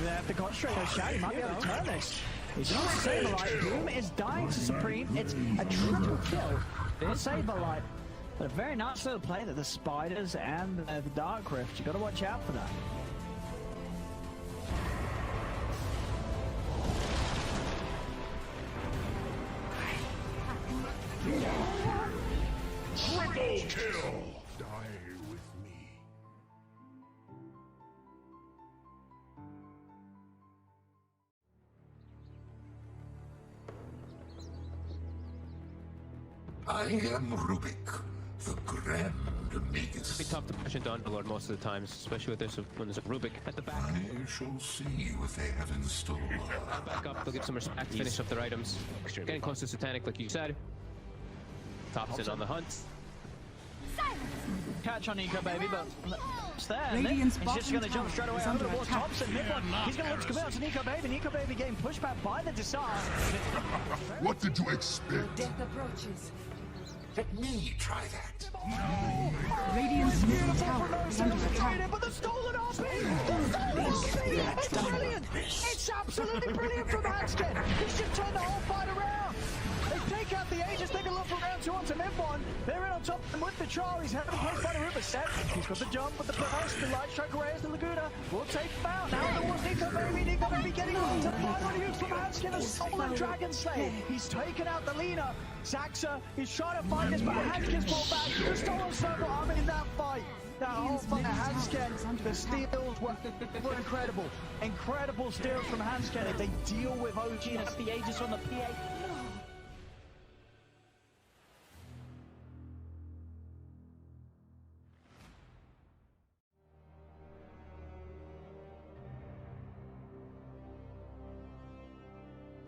They have to concentrate on Shad, he might be able to turn this. He's not Saberlight. Boom is dying to Supreme. It's a triple kill for Saberlight. But a very nice little play that the Spiders and the Dark Rift. You've got to watch out for that. Triple kill. Die with me. I am Rubik, the Grand Magus. Be tough to push into Underlord most of the times, especially with this when there's a Rubik at the back. I shall see what they have in store. Back up, they'll give some respect, finish up their items. Getting close to Satanic, like you said. Tops in on the hunt. Catch on Eco Baby, but it's there. Radiant's He's just going to bottom jump straight tower away is over under the wall. attack. Thompson, mid-one. He's going to look to come out to Nico Baby. Nico Baby getting pushed back by the Disarm. What did you expect? Death approaches. Let me try that. Radiant's middle tower is under attack. But the stolen RP! The stolen RP! It's brilliant! It's absolutely brilliant from Hanskin! He's just turned the whole fight around! They take out the Aegis, they can look for round 2 onto mid-one. They're in on top and with the Char. He's having to play by the Ripper set. He's got the jump with the burst, the light strike arrays, the Laguna. Will take him out. Now towards Nico Baby getting on to final use from Hanskin, a stolen Dragon Slayer. He's taken out the Lina. Zaxa is trying to fight this, but Hanskin's pulled back. The stolen circle arm in that fight. That whole fight, Hanskin, the steals were incredible. Incredible steals from Hanskin. If they deal with OG and have the Aegis on the PA.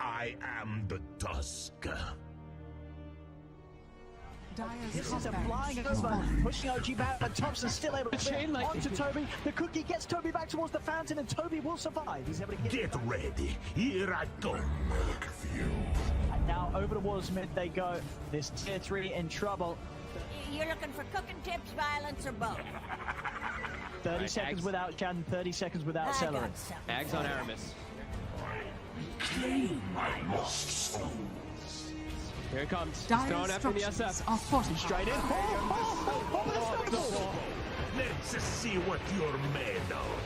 I am the Tusk. This is a flying over, pushing OG back, but Thompson's still able to chain onto Toby. The cookie gets Toby back towards the fountain, and Toby will survive. He's able to get ready. Here I go. And now over towards mid they go. This tier 3 in trouble. You're looking for cooking tips, violence, or both? 30 seconds Ags. without Jan, 30 seconds without I Celery. got something. Ags on Aramis. Here it comes. He's throwing Dyer's after the structures SF. are fortified. Straight in. Let's see what you're made of.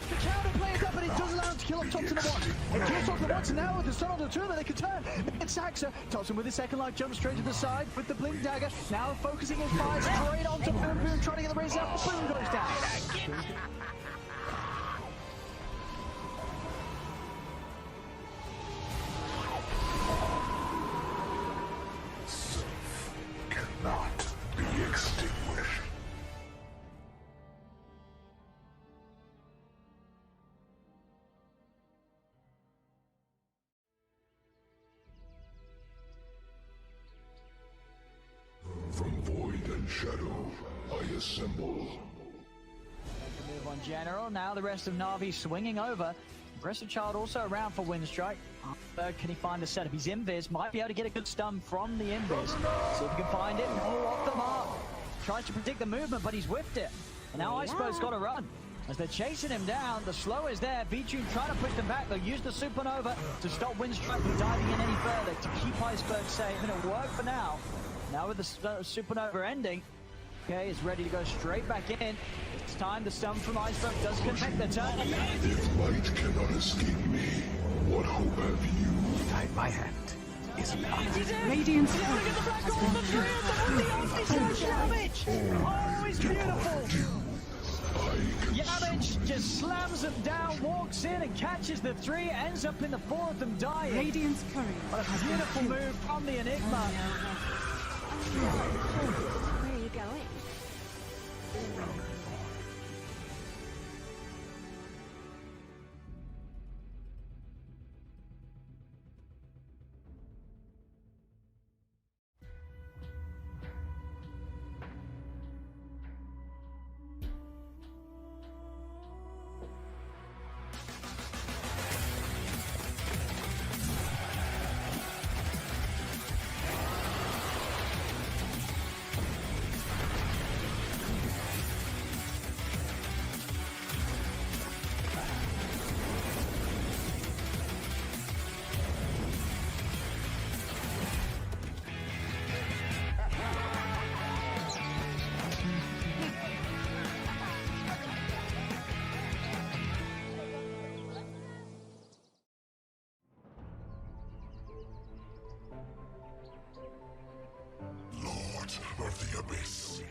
The counter plays up, but it does allow him to kill off Thompson at once. He kills Thompson once, and now with the stun on the 2 that they can turn. It's Saxa. Thompson with his second life jumps straight to the side with the blink dagger. Now focusing his fire straight onto Boom Boom, trying to get the raise up. Boom goes down. Cannot be extinguished. From void and shadow, I assemble. Move on General. Now the rest of Na'Vi swinging over. Aggressive Child also around for Windstrike. Can he find the setup? He's invis. Might be able to get a good stun from the invis. See if he can find it. Oh, off the mark. Tries to predict the movement, but he's whiffed it. And now Iceberg's got to run. As they're chasing him down, the slow is there. V-Tune trying to push them back. They'll use the Supernova to stop Windstrike from diving in any further to keep Iceberg safe. And it'll work for now. Now with the Supernova ending, okay, is ready to go straight back in. It's time. The stun from Iceberg does connect the turn. If light cannot escape me, what hope have you? Guide my hand. Is not. Radiant's turret has been Yamage! Oh, he's beautiful! Yamage just slams them down, walks in and catches the 3, ends up in the 4 of them dying. Radiant's courier What a has been beautiful killed. move from the Enigma. Where are you going? Of the abyss.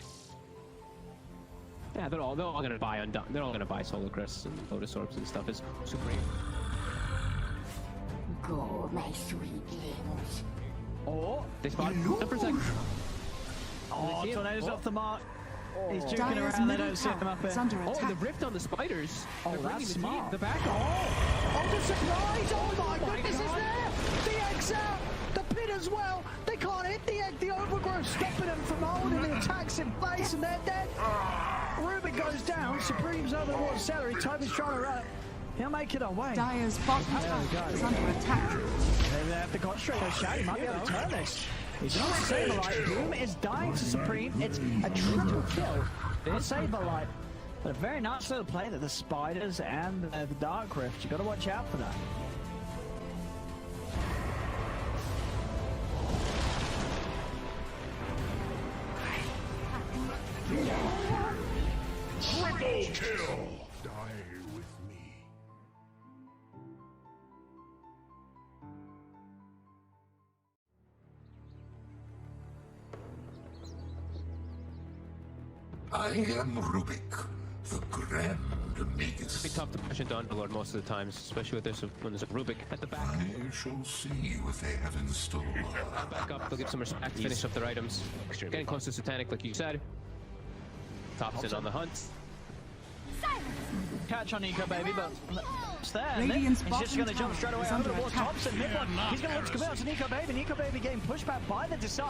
Yeah, they're all gonna buy Undone. They're all gonna buy Solar Crest and Lotus Orbs and stuff. It's supreme. Go, my sweetlings. Oh, They spot him for a second. oh, see him? Tornado's Oh. off the mark. He's juking Dyer's around, they middle don't see him tower up is here. under Oh, attack. the rift on the spiders. Oh, They're that's bringing the smart. team. The back. Oh, the surprise! Oh my my goodness, is God. there! The egg's out! The pit as well! They can't hit the egg! The overgrowth stopping them from holding the attacks in place, and they're dead! Ruben goes down, Supreme's over the water celery, Toby's trying to run. He'll make it away. Dyer's bottom tower is under attack. Maybe they have to concentrate on Shaq. He might be able to turn this. He's not Saberlight. Boom is dying to Supreme. It's a triple kill for Saberlight. But a very nice little play that the Spiders and the Dark Rift. You've got to watch out for that. Triple kill! Die with me. I am Rubik, the Grand Magus. It's tough to push into Underlord most of the times, especially with this when there's a Rubik at the back. I shall see what they have in store. Back up, they'll give some respect, finish up their items. Getting close to Satanic, like you said. Tops in on the hunt. Catch on Nico, baby, but it's there. and Radiant's he's just going to bottom jump straight tower away is over under towards attack. Thompson. Mid-one. He's going to look to come out to Nico Baby. Nico Baby getting pushed back by the Desire.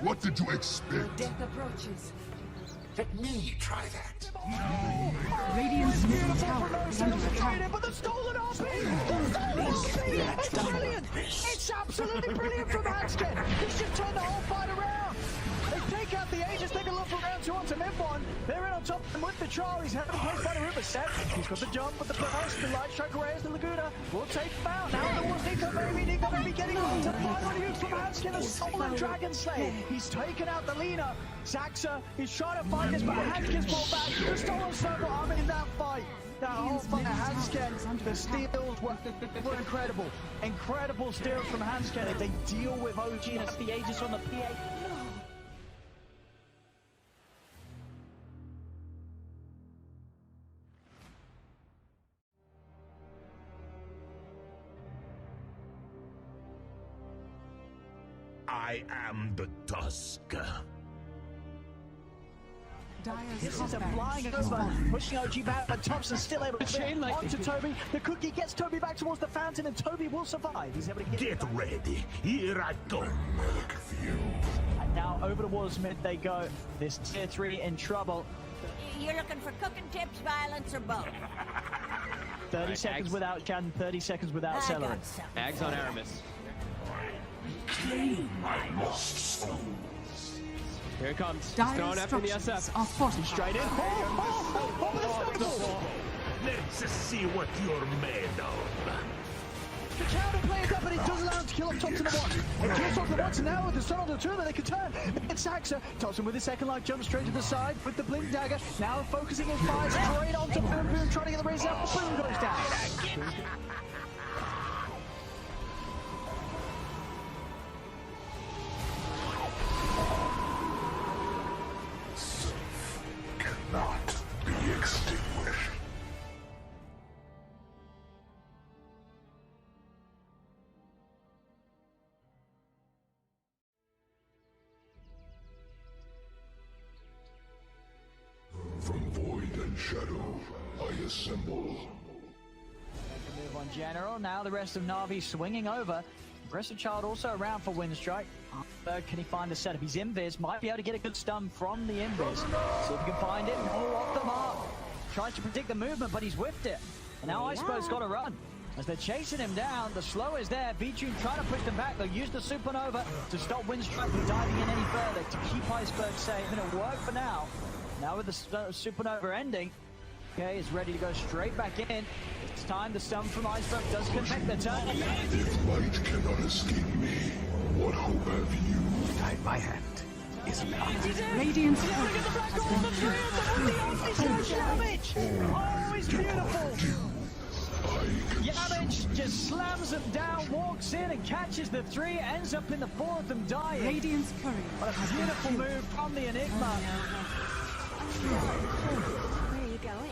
What did you expect? Death approaches. Let me try that. Radiant's middle tower is under attack. But the stolen RP! The stolen RP! It's brilliant! It's absolutely brilliant from Hanskin! He's just turned the whole fight around! They take out the Aegis, take a look for round 2 onto mid-one. They're in on top of him with the Charlie. He's having placed by the Ripper set. He's got the jump with the burst, the light strike Reyes, the Laguna. Will take him out. Now there was Nico Baby getting on to the final use from Hanskin, a stolen Dragon Slayer. He's taken out the Lina. Zaxa is trying to fight this, but Hanskin's fought back. The stolen circle arm in that fight. That whole fight, Hanskin, the steals were incredible. Incredible steals from Hanskin. They deal with OG and it's the Aegis on the PA. I am the Tusk. Dyer's This top is a barracks flying is over, falling. pushing OG back, but Thompson's still able to chain lightning. onto Toby. The cookie gets Toby back towards the fountain, and Toby will survive. He's able to Get ready. Here I go. And now over towards mid they go. This tier 3 in trouble. You're looking for cooking tips, violence, or both? 30 Right, seconds Ags. without Jan, 30 seconds without I Celery. got some. Ags on Aramis. Claim my lost soul. Here it comes. He's throwing Dyer's after the structures SF. are fortified. Straight in. Let's see what you're made of. The counter plays up, but it does allow him to kill off Thompson at once. He kills Thompson once, and now with the stun on the 2 that they can turn. It's Saxa. Thompson with his second life jumps straight to the side with the blink dagger. Now focusing his fire straight onto Boom Boom, trying to get the raise up. Boom goes down. Cannot be extinguished. shadow, I assemble. Move on General. Now the rest of Na'Vi swinging over. Aggressive Child also around for Windstrike. Can he find the setup? He's invis. Might be able to get a good stun from the invis. See if he can find it. Oh, off the mark. Tries to predict the movement, but he's whiffed it. And now Iceberg's got to run. As they're chasing him down, the slow is there. V-Tune trying to push them back. They'll use the Supernova to stop Windstrike from diving in any further to keep Iceberg safe. And it'll work for now. Now with the Supernova ending, okay, is ready to go straight back in. It's time. The stun from Iceberg does connect the turn. If light cannot escape me, what hope have you? Guide my hand is locked. Radiant's Look at the black hole, the three of them with the damage! Oh, it's beautiful! Yamich just slams them down, walks in and catches the three, ends up in the four of them dying. Radiant's courier. What a beautiful move from the Enigma. Where are you going?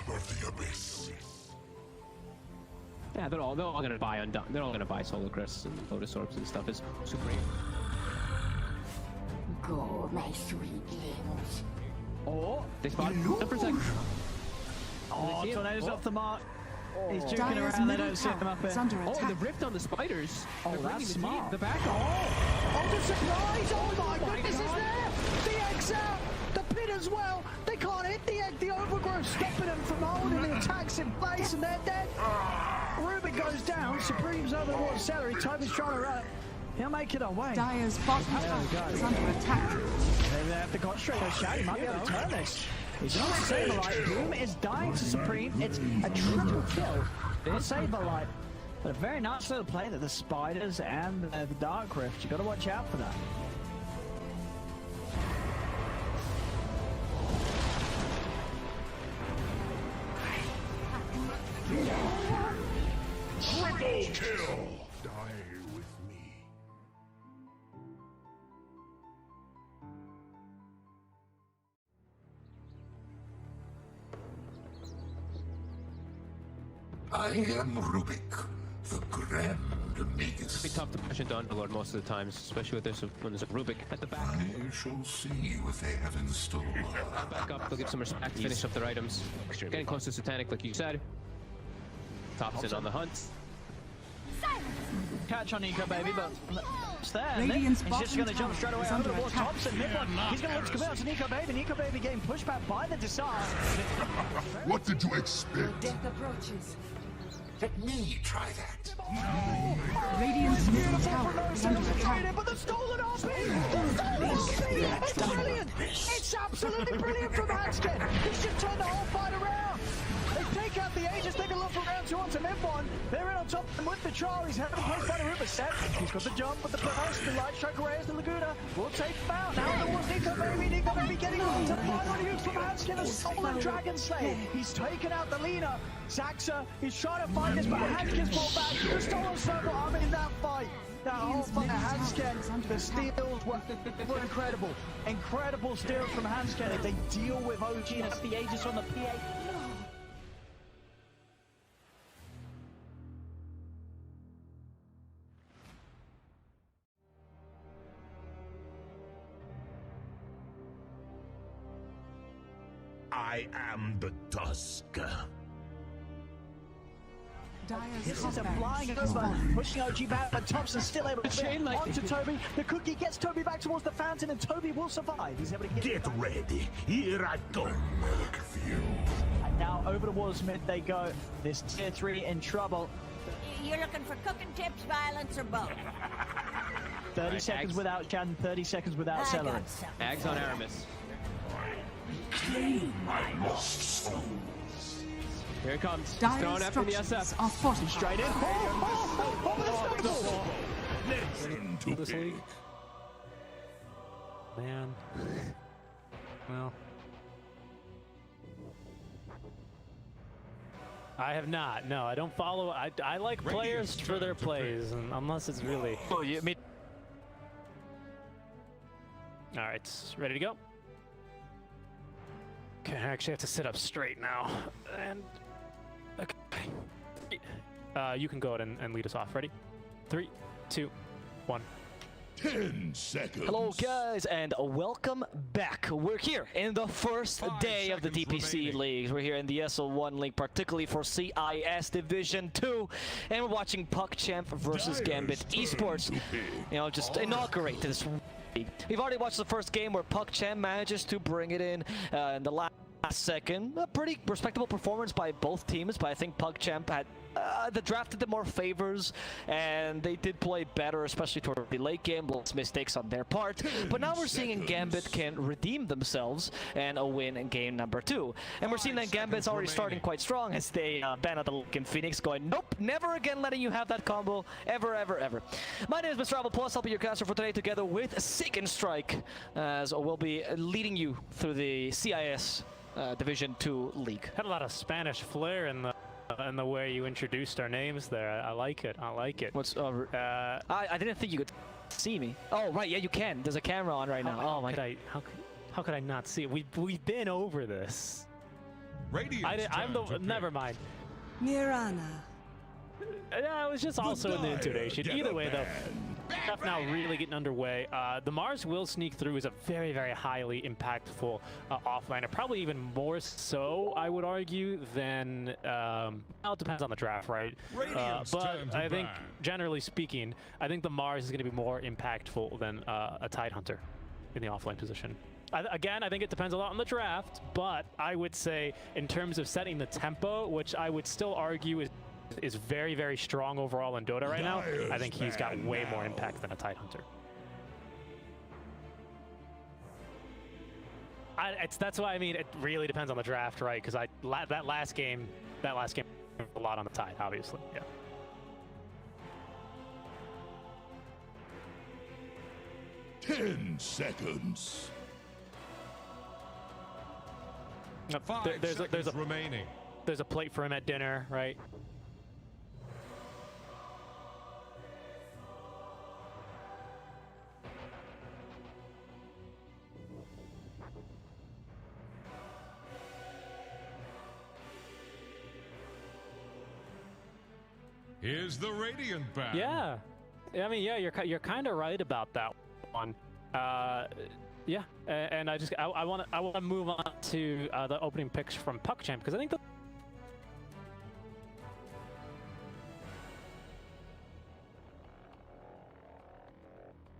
Of the abyss. Yeah, they're all gonna buy they're all gonna buy Solar Crests and Lotus Orbs and stuff. It's supreme. Go, my sweet limbs. Oh, They spotted him for a second. oh, see him? Tornado's off the mark. He's juking Dyer's around, they middle don't see him tower up is here. under Oh, attack. the rift on the spiders. Oh, They're that's bringing the smart. team, the back. Oh, the surprise! Oh my goodness, is there! The egg's out! The pit as well! They can't hit the egg! The overgrowth stopping them from holding the attacks in place, and they're dead! Rubik goes down, Supreme's over the water celery, Toby's trying to run it. He'll make it away. Dyer's bottom tower is under attack. Maybe they have to concentrate on Shad, he might be able to turn this. He's not Saberlight. Boom is dying to Supreme. It's a triple kill for Saberlight. But a very nice little play that the Spiders and the Dark Rift. You got to watch out for that. Triple kill! Die with me. I am Rubik, the Grand Magus. It's tough to push into Underlord most of the times, especially when there's a Rubik at the back. I shall see what they have in store. Back up, they'll give some respect, finish up their items. Getting close to Satanic, like you said. Tops in on the hunt. Catch on Nico, baby, but it's there. Radiant's He's just going to jump straight away is over under the wall. attack. Thompson, mid-one. He's going to look to come out to Nico Baby. Nico Baby getting pushed back by the Desire. What did you expect? Death approaches. Let me try that. Radiant's middle tower is under attack. But the stolen RP! It's brilliant! It's absolutely brilliant from Hanskin! He's just turned the whole fight around! They take out the Aegis, take a look for round two onto mid-one. They're in on top of him with the Char. He's having placed by the Rubber set. He's got the jump with the burst. The light strike array is the Laguna. Will take him out. Now towards Nico Baby. Nico Baby getting on to final use from Hanskin. A stolen Dragon Slayer. He's taken out the Lina. Zaxa, he's trying to fight this, but Hanskin's fought back. The stolen circle arm in that fight. That whole fight, Hanskin, the steals were incredible. Incredible steals from Hanskin. They deal with OG and have the Aegis on the PA. I am the Tusk. This is a flying over, pushing OG back, but Thompson's still able to chain onto Toby. The cookie gets Toby back towards the fountain, and Toby will survive. He's able to get ready. Here I come. And now over towards mid they go. This tier 3 in trouble. You're looking for cooking tips, violence, or both? 30 seconds Ags. without Jan, 30 seconds without I Celery. got something. Ags on Aramis. Claim my lost souls. Here it comes. He's Dire throwing after the structures SF. are fortified. Straight in. Listen to This me. league. Man. Well. I have not. No, I don't follow. I like players for their plays, and unless it's really. Oh, you mean All right, ready to go. Okay, I actually have to sit up straight now, and okay. You can go ahead and lead us off. Ready? 3, 2, 1. 10 seconds. Hello guys and welcome back. We're here in the first day of the DPC leagues. We're here in the ESL1 league, particularly for CIS Division 2, and we're watching PuckChamp VS Gambit Esports, you know, just inaugurate this league. We've already watched the first game where PuckChamp manages to bring it in the last second. A pretty respectable performance by both teams, but I think PuckChamp had the draft did more favors, and they did play better, especially toward the late game. Lots of mistakes on their part. But now we're seeing Gambit can redeem themselves and a win in game number 2. And we're seeing that Gambit's already starting quite strong as they ban out the league in Phoenix, going, nope, never again letting you have that combo, ever, ever, ever. My name is Mr. Apple Plus. I'll be your caster for today, together with Seek and Strike, as we'll be leading you through the CIS Division 2 league. Had a lot of Spanish flair in the way you introduced our names there. I like it. I like it. What's I didn't think you could see me. Oh right, yeah, you can. There's a camera on right now. Oh my god. How could I not see it? We've been over this. I'm the never mind. Mirana. Yeah, it was just also in the intonation. Either way though, stuff now really getting underway. The Mars will sneak through is a very, very highly impactful offlaner. Probably even more so, I would argue, than... well, it depends on the draft, right? But I think, generally speaking, I think the Mars is going to be more impactful than a Tidehunter in the offlane position. Again, I think it depends a lot on the draft, but I would say in terms of setting the tempo, which I would still argue is very, very strong overall in Dota right now, I think he's got way more impact than a Tidehunter. That's why I mean it really depends on the draft, right? Because that last game, a lot on the Tide, obviously. Yeah. Ten seconds. There's a plate for him at dinner, right? Here's the Radiant ban. Yeah, I mean, yeah, you're kind of right about that one. Yeah, and I want to move on to the opening picks from PuckChamp, because I think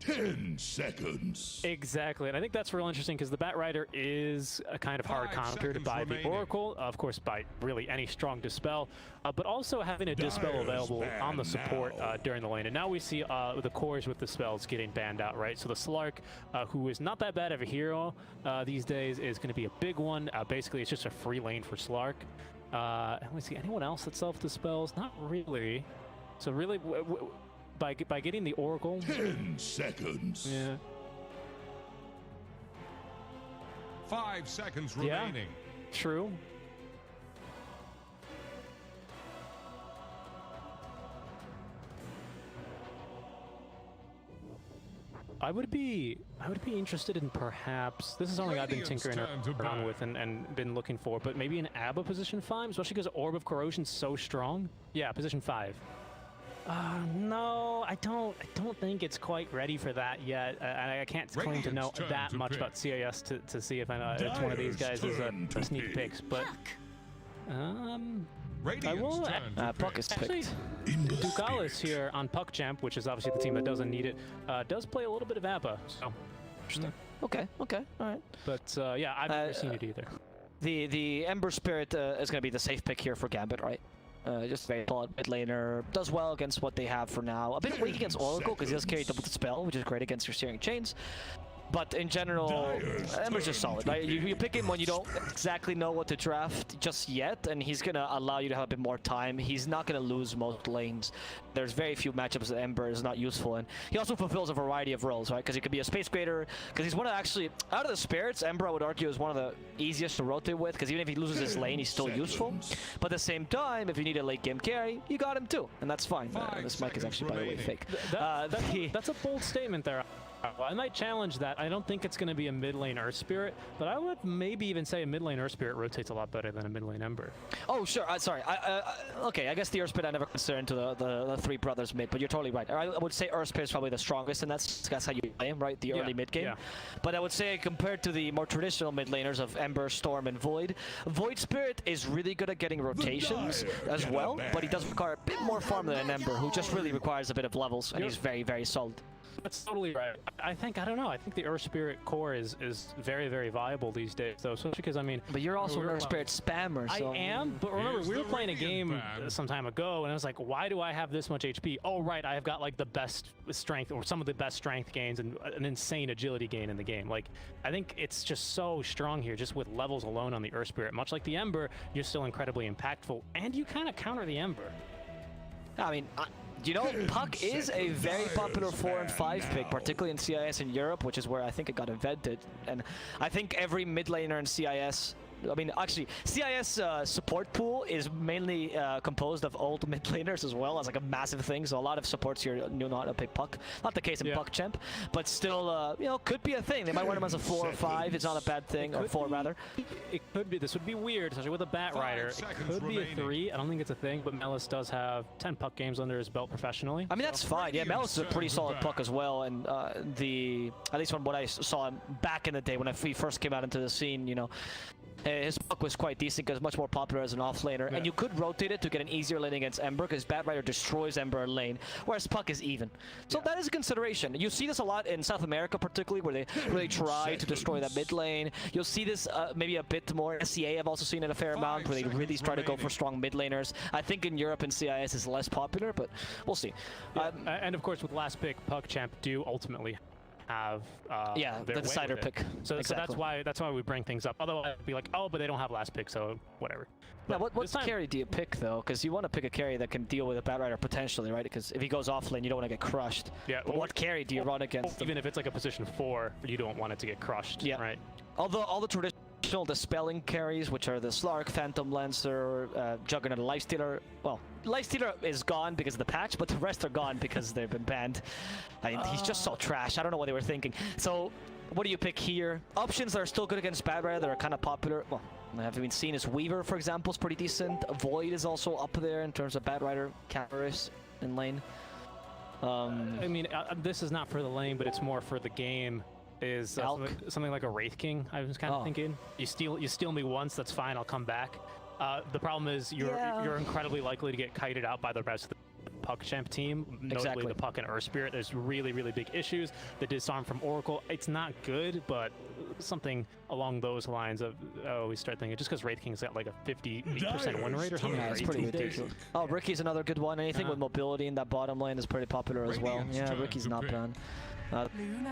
10 seconds. Exactly, and I think that's real interesting because the Batrider is a kind of hard countered by the Oracle, of course, by really any strong Dispel, but also having a Dispel available on the support during the lane. And now we see the cores with the spells getting banned out, right? So the Slark, who is not that bad of a hero these days, is going to be a big one. Basically, it's just a free lane for Slark. Let me see, anyone else that self-dispels? Not really. So really, by getting the Oracle... 10 seconds. Yeah. 5 seconds remaining. True. I would be interested in perhaps, this is something I've been tinkering around with and been looking for, but maybe an ABBA position 5, especially because Orb of Corrosion's so strong. Yeah, position 5. No, I don't think it's quite ready for that yet. I can't claim to know that much about CIS to see if it's one of these guys is a sneak picks, but I will. Puck is picked. Ducalis here on PuckChamp, which is obviously the team that doesn't need it, does play a little bit of ABBA. So interesting. Okay, all right. But yeah, I've never seen it either. The Ember Spirit is going to be the safe pick here for Gambit, right? Just very solid mid laner, does well against what they have for now. A bit weak against Oracle because he does carry double dispel, which is great against your Searing Chains. But in general, Ember's just solid, right? You pick him when you don't exactly know what to draft just yet, and he's gonna allow you to have a bit more time. He's not gonna lose most lanes. There's very few matchups that Ember is not useful in. He also fulfills a variety of roles, right? Because he could be a space creator, because he's one of actually, out of the spirits, Ember I would argue is one of the easiest to rotate with, because even if he loses his lane, he's still useful. But at the same time, if you need a late game carry, you got him too, and that's fine. This mic is actually, by the way, fake. That's a bold statement there. I might challenge that. I don't think it's going to be a mid lane Earth Spirit, but I would maybe even say a mid lane Earth Spirit rotates a lot better than a mid lane Ember. Oh, sure. Sorry. Okay, I guess the Earth Spirit I never considered into the three brothers mid, but you're totally right. I would say Earth Spirit is probably the strongest, and that's how you play him, right? The early mid game. Yeah. But I would say compared to the more traditional mid laners of Ember, Storm, and Void, Void Spirit is really good at getting rotations as well, but he does require a bit more farm than an Ember, who just really requires a bit of levels, and he's very, very solid. That's totally right. I don't know. I think the Earth Spirit core is very, very viable these days, though. Especially because, I mean... But you're also an Earth Spirit spammer, so... I am, but remember, we were playing a game some time ago, and I was like, why do I have this much HP? Oh, right, I've got, like, the best strength, or some of the best strength gains, and an insane agility gain in the game. Like, I think it's just so strong here, just with levels alone on the Earth Spirit. Much like the Ember, you're still incredibly impactful, and you kind of counter the Ember. I mean... You know, Puck is a very popular 4 and 5 pick, particularly in CIS in Europe, which is where I think it got invented. And I think every mid laner in CIS, I mean, actually, CIS support pool is mainly composed of old mid laners as well, as like a massive thing. So a lot of supports here knew not to pick Puck. Not the case in PuckChamp, but still, you know, could be a thing. They might run him as a 4 or 5. It's not a bad thing, or 4 rather. It could be. This would be weird, especially with a Bat Rider. It could be a 3. I don't think it's a thing, but Mellis does have 10 Puck games under his belt professionally. I mean, that's fine. Yeah, Mellis is a pretty solid Puck as well, and at least from what I saw him back in the day when he first came out into the scene, you know. His Puck was quite decent because much more popular as an offlaner, and you could rotate it to get an easier lane against Ember because Bat Rider destroys Ember in lane, whereas Puck is even. So that is a consideration. You see this a lot in South America, particularly, where they really try to destroy that mid lane. You'll see this maybe a bit more. SCA I've also seen it a fair amount, where they really try to go for strong mid laners. I think in Europe and CIS is less popular, but we'll see. And of course, with last pick, PuckChamp do ultimately have the decider pick. So that's why we bring things up. Otherwise, I'd be like, oh, but they don't have last pick, so whatever. Now, what carry do you pick though? Because you want to pick a carry that can deal with a Bat Rider potentially, right? Because if he goes off lane, you don't want to get crushed. Yeah. But what carry do you run against? Even if it's like a position 4, you don't want it to get crushed. Yeah. Right. Although all the traditional dispelling carries, which are the Slark, Phantom Lancer, Juggernaut, Lifestealer. Well, Lifestealer is gone because of the patch, but the rest are gone because they've been banned. I mean, he's just so trash. I don't know what they were thinking. So, what do you pick here? Options that are still good against Bat Rider that are kind of popular. Well, I haven't been seen as Weaver, for example, is pretty decent. Void is also up there in terms of Bat Rider counters in lane. I mean, this is not for the lane, but it's more for the game. Is something like a Wraith King? I was kind of thinking. You steal me once, that's fine. I'll come back. The problem is you're incredibly likely to get kited out by the rest of the PuckChamp team, notably the Puck and Earth Spirit. There's really big issues. The disarm from Oracle, it's not good, but something along those lines of, we start thinking, just because Wraith King's got like a 58% win rate or something. Yeah, it's pretty ridiculous. Oh, Ricky's another good one. Anything with mobility in that bottom lane is pretty popular as well. Yeah, Ricky's not bad. We're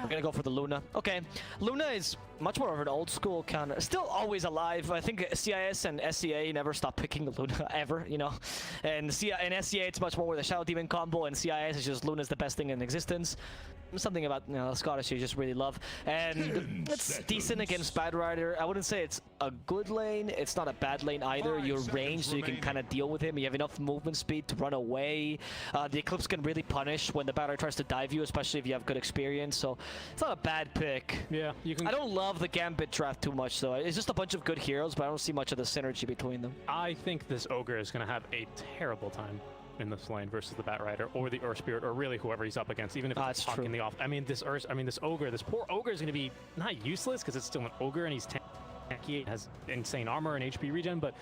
gonna go for the Luna. Okay, Luna is much more of an old school counter. Still always alive. I think CIS and SCA never stop picking the Luna ever, you know. And SCA it's much more with a Shadow Demon combo, and CIS is just Luna's the best thing in existence. Something about, you know, the Scottish you just really love. And it's decent against Bat Rider. I wouldn't say it's a good lane. It's not a bad lane either. You're ranged, so you can kind of deal with him. You have enough movement speed to run away. The Eclipse can really punish when the Bat Rider tries to dive you, especially if you have good experience. So it's not a bad pick. Yeah, you can. I don't love the Gambit draft too much, though. It's just a bunch of good heroes, but I don't see much of the synergy between them. I think this Ogre is going to have a terrible time in this lane versus the Bat Rider or the Earth Spirit, or really whoever he's up against, even if it's Puck in the off. I mean, this Ogre, this poor Ogre is going to be not useless because it's still an Ogre and he's tanky, has insane armor and HP regen, but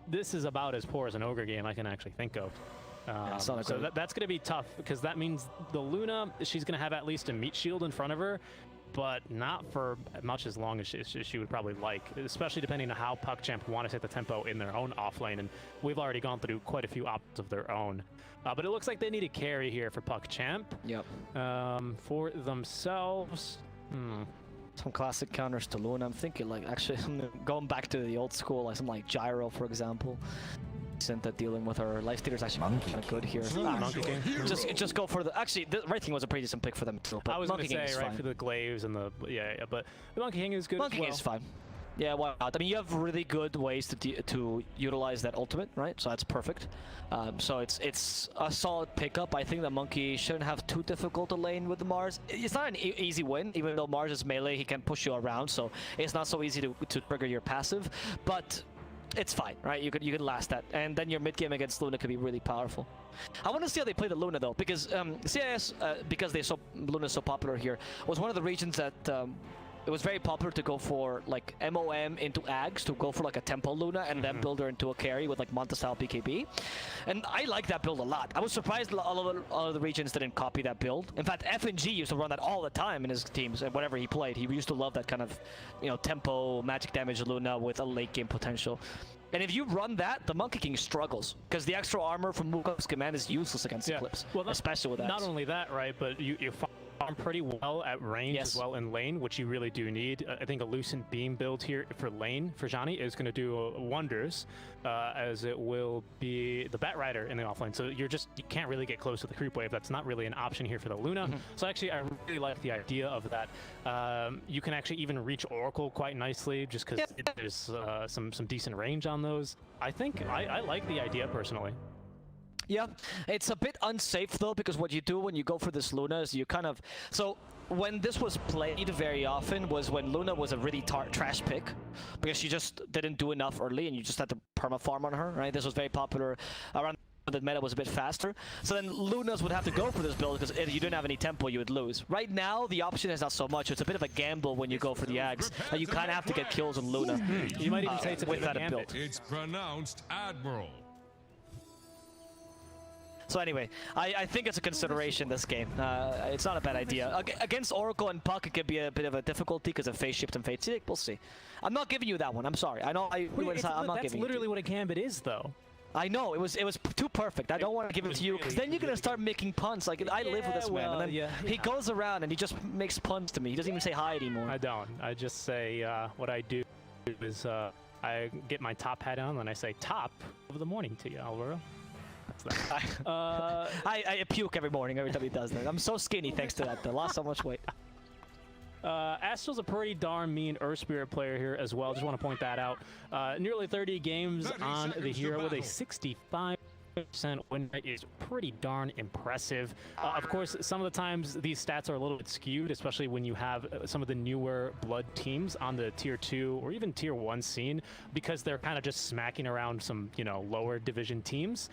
this is about as poor as an Ogre game I can actually think of. So that's going to be tough because that means the Luna, she's going to have at least a meat shield in front of her. but not for much as long as she would probably like, especially depending on how PuckChamp want to set the tempo in their own offlane, and we've already gone through quite a few options of their own. But it looks like they need a carry here for PuckChamp. Yep. For themselves, some classic counters to Luna. I'm thinking like actually going back to the old school, like something like Gyro, for example. That dealing with our lifestealer is actually kind of good here. Monkey King. Just go for the. Actually, the Red King was a pretty decent pick for them too. But I was going to say right fine. for the glaives and the but the Monkey King is good. Monkey King is fine. Yeah, why not? I mean, you have really good ways to utilize that ultimate, right? So that's perfect. So it's a solid pickup. I think the Monkey shouldn't have too difficult a lane with the Mars. It's not an easy win, even though Mars is melee. He can push you around, so it's not so easy to trigger your passive. But it's fine, right? You could last that, and then your mid game against Luna could be really powerful. I want to see how they play the Luna though, because CIS, because Luna's so popular here, was one of the regions that it was very popular to go for like MOM into Ags, to go for like a tempo Luna and then build her into a carry with like Monta style BKB. And I like that build a lot. I was surprised all of the regions didn't copy that build. In fact, FNG used to run that all the time in his teams, and whatever he played. He used to love that kind of, you know, tempo, magic damage Luna with a late game potential. And if you run that, the Monkey King struggles, because the extra armor from Mukok's command is useless against Eclipse, well, especially with that. Not only that, right, but you farm pretty well at range as well in lane, which you really do need. I think a Lucent Beam build here for lane for Johnny is going to do wonders, as it will be the Bat Rider in the offlane. So you can't really get close to the creep wave. That's not really an option here for the Luna. So actually, I really like the idea of that. You can actually even reach Oracle quite nicely, just because there's some decent range on those. I think I like the idea personally. Yeah, it's a bit unsafe though, because what you do when you go for this Luna is you kind of... So when this was played very often was when Luna was a really trash pick, because she just didn't do enough early and you just had to perma-farm on her, right? This was very popular around the meta was a bit faster. So then Lunas would have to go for this build, because if you didn't have any tempo, you would lose. Right now, the option is not so much. It's a bit of a gamble when you go for the Ags. You kind of have to get kills on Luna. You might even say it's a bit of a build. It's pronounced Admiral. So anyway, I think it's a consideration this game. It's not a bad idea. Against Oracle and Puck, it could be a bit of a difficulty because of Phase Shift and Fate Seek. We'll see. I'm not giving you that one. I'm sorry. I know. I'm not giving you. That's literally what a Gambit is, though. I know. It was too perfect. I don't want to give it to you, because then you're gonna start making puns. Like, I live with this man, and then he goes around and he just makes puns to me. He doesn't even say hi anymore. I don't. I just say what I do is I get my top hat on and I say top of the morning to you, Alvaro. I puke every morning every time he does that. I'm so skinny thanks to that. I lost so much weight. Astral's a pretty darn mean Earth Spirit player here as well. Just want to point that out. Nearly 30 games on the hero with a 65% win rate is pretty darn impressive. Of course, some of the times these stats are a little bit skewed, especially when you have some of the newer blood teams on the tier 2 or even tier 1 scene, because they're kind of just smacking around some, you know, lower division teams.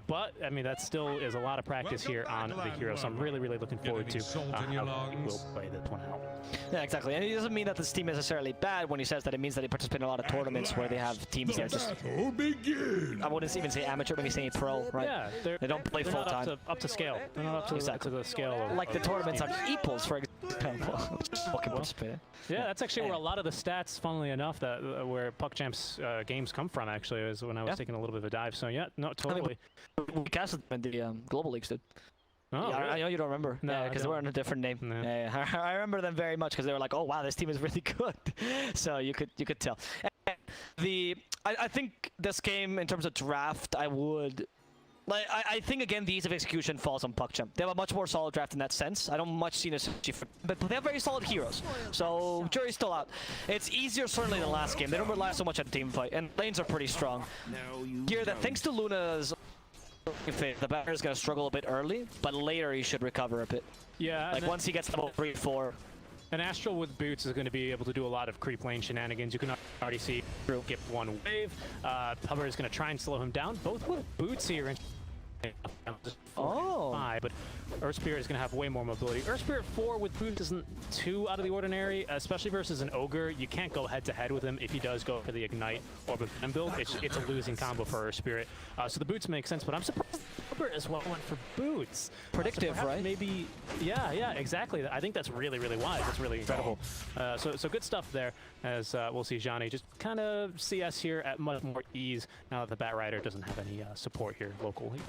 But I mean, that still is a lot of practice here on the hero, so I'm really looking forward to how we'll play this one out. Yeah, exactly. And it doesn't mean that this team is necessarily bad when he says that. It means that they participate in a lot of tournaments where they have teams that are just... I wouldn't even say amateur, maybe say pro, right? Yeah, they don't play full time. Up to scale. They're not up to the scale of, like the tournaments on Eeples, for example. Yeah, that's actually where a lot of the stats, funnily enough, that where PuckChamp's games come from. Actually, is when I was taking a little bit of a dive. So yeah, no, totally. We casted them in the global leagues, dude. Oh, yeah, really? I know you don't remember. No, because we're on a different name. No. Yeah, I remember them very much because they were like, "Oh wow, this team is really good." So you could tell. And I think this game in terms of draft, I would. Like, I think, again, the ease of execution falls on PuckChamp. They have a much more solid draft in that sense. I don't much see this, but they have very solid heroes. So, jury's still out. It's easier, certainly, than last game. They don't rely so much on team fight, and lanes are pretty strong. Here, that thanks to Luna's fit, the batter is going to struggle a bit early, but later he should recover a bit. Yeah. Like, once he gets level 3, 4. An Astral with boots is going to be able to do a lot of creep lane shenanigans. You can already see get one wave. Pubber is going to try and slow him down, both with boots here. But Earth Spirit is going to have way more mobility. Earth Spirit 4 with boots isn't too out of the ordinary, especially versus an Ogre. You can't go head-to-head with him if he does go for the Ignite or the Venom build. It's a losing combo for Earth Spirit. So the boots make sense, but I'm surprised Ember as well went for boots. Predictive, so right? Maybe, yeah, exactly. I think that's really, really wise. That's really incredible. So good stuff there, as we'll see Johnny just kind of CS here at much more ease now that the Bat Rider doesn't have any support here locally.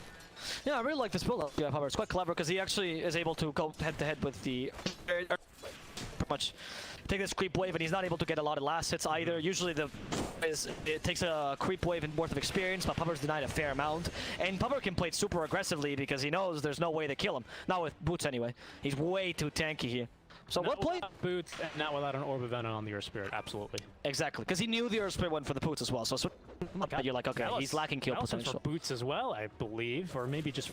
Yeah, I really like this build-up. Yeah, Pupper. It's quite clever because he actually is able to go head-to-head with the... pretty much take this creep wave, and he's not able to get a lot of last hits either. Usually it takes a creep wave and worth of experience, but Pupper's denied a fair amount. And Pupper can play it super aggressively because he knows there's no way to kill him. Not with boots anyway. He's way too tanky here. So not what play? Boots, and not without an Orb of Venom on the Earth Spirit, absolutely. Exactly, because he knew the Earth Spirit went for the boots as well. So you're like, okay, he's lacking kill potential. For boots as well, I believe, or maybe just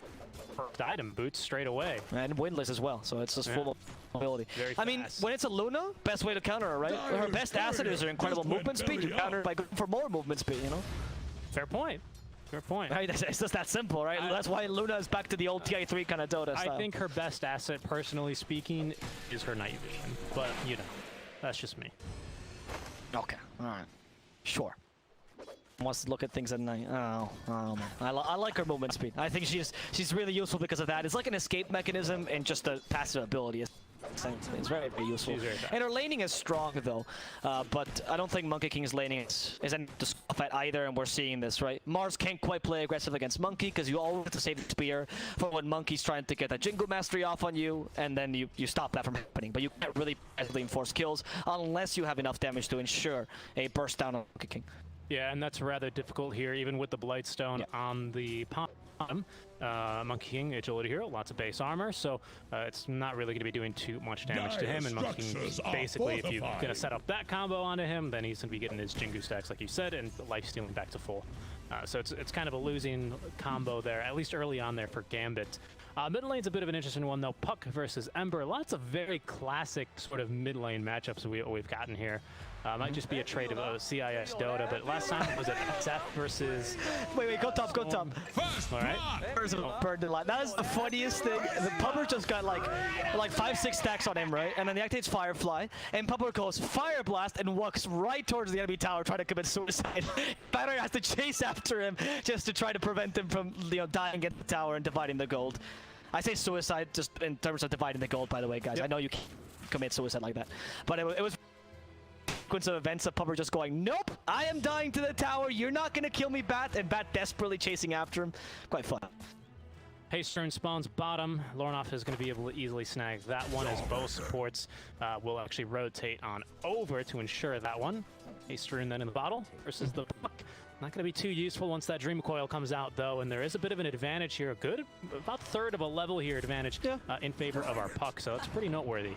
first item boots straight away. And windless as well, so it's just full of mobility. I mean, when it's a Luna, best way to counter her, right? Her best asset is her incredible movement speed. You counter by going for more movement speed, you know? Fair point. Fair point. Right, it's just that simple, right? That's why Luna is back to the old TI3 kind of Dota style. I think her best asset, personally speaking, is her night vision. But, you know, that's just me. Okay, alright. Sure. Wants to look at things at night. Oh man. I like her movement speed. I think she's really useful because of that. It's like an escape mechanism and just a passive ability. It's very, very useful. And her laning is strong though, but I don't think Monkey King's laning is any to scoff at either, and we're seeing this, right? Mars can't quite play aggressive against Monkey because you always have to save the spear for when Monkey's trying to get that Jingle Mastery off on you, and then you stop that from happening. But you can't really aggressively enforce kills unless you have enough damage to ensure a burst down on Monkey King. Yeah, and that's rather difficult here, even with the Blightstone on the bottom. Monkey King, agility hero, lots of base armor, so it's not really going to be doing too much damage to him. And Monkey King, basically, if you're going to set up that combo onto him, then he's going to be getting his Jingu stacks, like you said, and life stealing back to full. So it's kind of a losing combo there, at least early on there for Gambit. Mid lane's a bit of an interesting one, though. Puck versus Ember. Lots of very classic sort of mid lane matchups we've gotten here. Might just be a trade of a CIS Dota, but last time it was at SF versus... Wait, go top, go top. All right. That is the funniest thing. The Pupper just got like 5-6 stacks on him, right? And then he activates Firefly, and Pupper goes Fire Blast and walks right towards the enemy tower trying to commit suicide. Banner has to chase after him just to try to prevent him from, dying at the tower and dividing the gold. I say suicide just in terms of dividing the gold, by the way, guys. Yep. I know you can't commit suicide like that, but it was sequence of events of Pupper just going, nope, I am dying to the tower, you're not gonna kill me, Bat, and Bat desperately chasing after him. Quite fun. Haystern spawns bottom. Lornoff is going to be able to easily snag that one, as both supports will actually rotate on over to ensure that one. Haystern then in the bottle versus the Puck. Not going to be too useful once that Dream Coil comes out, though, and there is a bit of an advantage here. A good, about third of a level here advantage in favor of our Puck, so it's pretty noteworthy.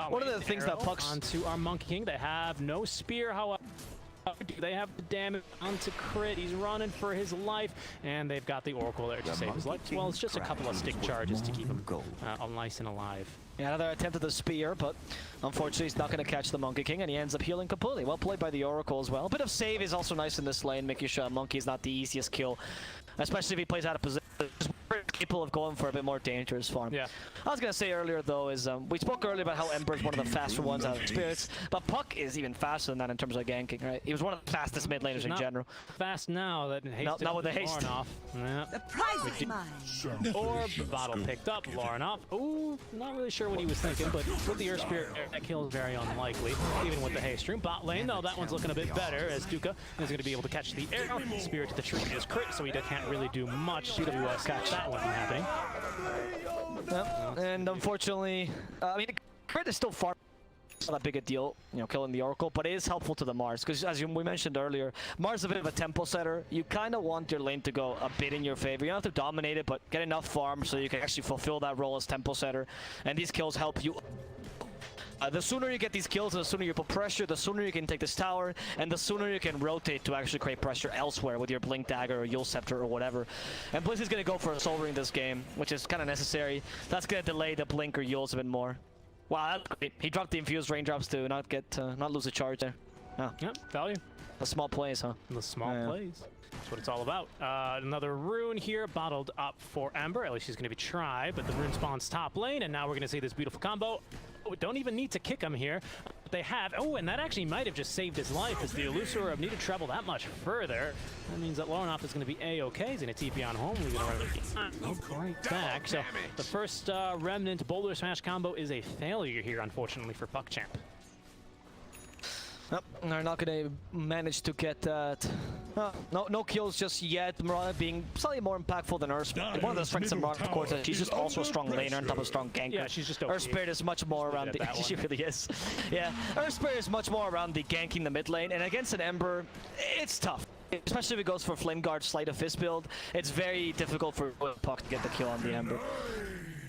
One of the things that Puck's... Onto our Monkey King. They have no spear, however. They have the damage onto crit. He's running for his life, and they've got the Oracle there to save his life. Well, it's just a couple of stick charges to keep him nice and alive. Yeah, another attempt at the spear, but unfortunately he's not going to catch the Monkey King, and he ends up healing completely. Well played by the Oracle as well. A bit of save is also nice in this lane, making sure Monkey is not the easiest kill, especially if he plays out of position. Capable of going for a bit more dangerous farm. Yeah. I was going to say earlier, though, is we spoke earlier about how Ember is one of the faster ones out of Spirits, but Puck is even faster than that in terms of ganking, right? He was one of the fastest mid laners in general. Fast now that haste not with the haste. Lornoff. Yeah. The prize is mine. Orb, bottle picked up, Lornoff. Ooh, not really sure what he was thinking, but with the Earth Spirit, that kill is very unlikely, even with the haste stream. Bot lane, though, that one's looking a bit better, as Duka is going to be able to catch the arrow. Spirit to the tree is crit, so he can't really do much to catch that one from happening. Yep. And unfortunately, I mean, the crit is still far not that big a deal, you know, killing the Oracle, but it is helpful to the Mars, because as we mentioned earlier, Mars is a bit of a tempo setter. You kind of want your lane to go a bit in your favor. You don't have to dominate it, but get enough farm so you can actually fulfill that role as tempo setter, and these kills help you. The sooner you get these kills, the sooner you put pressure, the sooner you can take this tower, and the sooner you can rotate to actually create pressure elsewhere with your Blink Dagger or Yule Scepter or whatever. And Blizz is going to go for a Soul Ring this game, which is kind of necessary. That's going to delay the Blink or Yules a bit more. Wow, that's great. He dropped the Infused Raindrops to not lose a charge there. Oh. Yep, value. The small plays, huh? The small plays. That's what it's all about. Another rune here bottled up for Ember. At least she's going to be tried, but the rune spawns top lane, and now we're going to see this beautiful combo. don't even need to kick him here. They have. Oh, and that actually might have just saved his life as the Elusive Orb needed to travel that much further. That means that Lornoff is going to be A-okay. He's going to TP on home. He's going to run right back. So the first Remnant Boulder Smash combo is a failure here, unfortunately, for PuckChamp. Nope, they're not going to manage to get that. No kills just yet. Mirana being slightly more impactful than Earthspirit. One of the strengths of Mirana, of course, is she's just also a strong laner on top of a strong ganker. Yeah, she's just Earthspirit is much more around the... She really is. Yeah, Earthspirit is much more around the ganking the mid lane, and against an Ember, it's tough. Especially if it goes for Flame Guard, Sleight of Fist build, it's very difficult for Puck to get the kill on the Ember.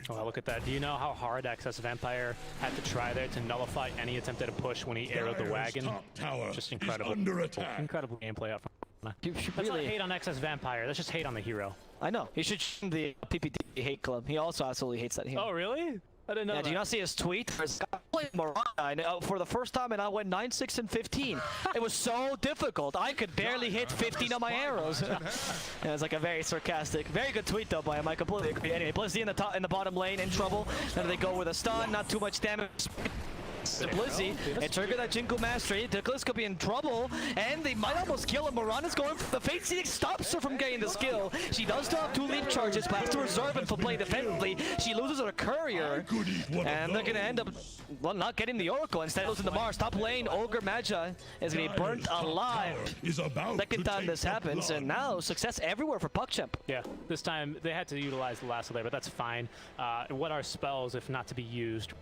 Oh, look at that. Do you know how hard Excess Vampire had to try there to nullify any attempt at a push when he arrowed the wagon? Just incredible. Incredible gameplay up front. That's not hate on Excess Vampire, that's just hate on the hero. I know. He should join the PPT hate club. He also absolutely hates that hero. Oh, really? I didn't know that. Do you not see his tweet? For the first time, and I went 9, 6, and 15. It was so difficult. I could barely hit 15 of my arrows. Yeah, it's like a very sarcastic, very good tweet though by him. I completely agree. Anyway, Blizzy in the bottom lane in trouble. Then they go with a stun, not too much damage. Blizzy and trigger that Jingle Mastery. Douglas could be in trouble, and they might almost kill him. Mirana's going for the Fate Seeding, stops her from getting the skill. She does still have 2 leap charges, but has to reserve it for play defensively. She loses her Courier, and they're gonna end up, well, not getting the Oracle, instead losing the Mars. Top lane, Ogre Magi is gonna be burnt alive. Second time this happens, and now success everywhere for PuckChamp. Yeah, this time they had to utilize the Lasso there, but that's fine. What are spells if not to be used?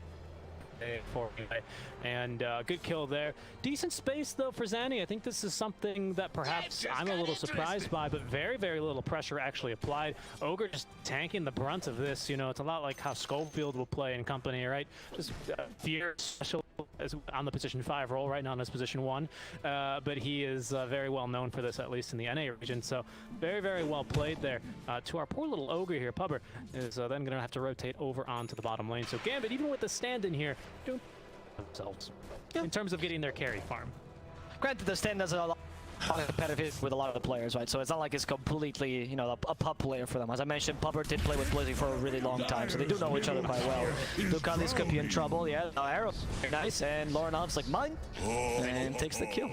And good kill there. Decent space though for Zanny. I think this is something that perhaps I'm a little surprised by, but very, very little pressure actually applied. Ogre just tanking the brunt of this. You know, it's a lot like how Schofield will play in company, right? Just Fear special on the position 5 role right now in his position 1, but he is very well known for this, at least in the NA region. So very, very well played there. To our poor little Ogre here, Pubber is then going to have to rotate over onto the bottom lane. So Gambit, even with the stand in here, doing themselves in terms of getting their carry farm. Granted, the stand does a lot of competitive with a lot of the players, right? So it's not like it's completely, you know, a pub player for them. As I mentioned, Pubber did play with Blizzy for a really long time, so they do know each other quite well. Dukalis could be in trouble, yeah. Arrow, nice, and Lornoff's like, mine, and takes the kill.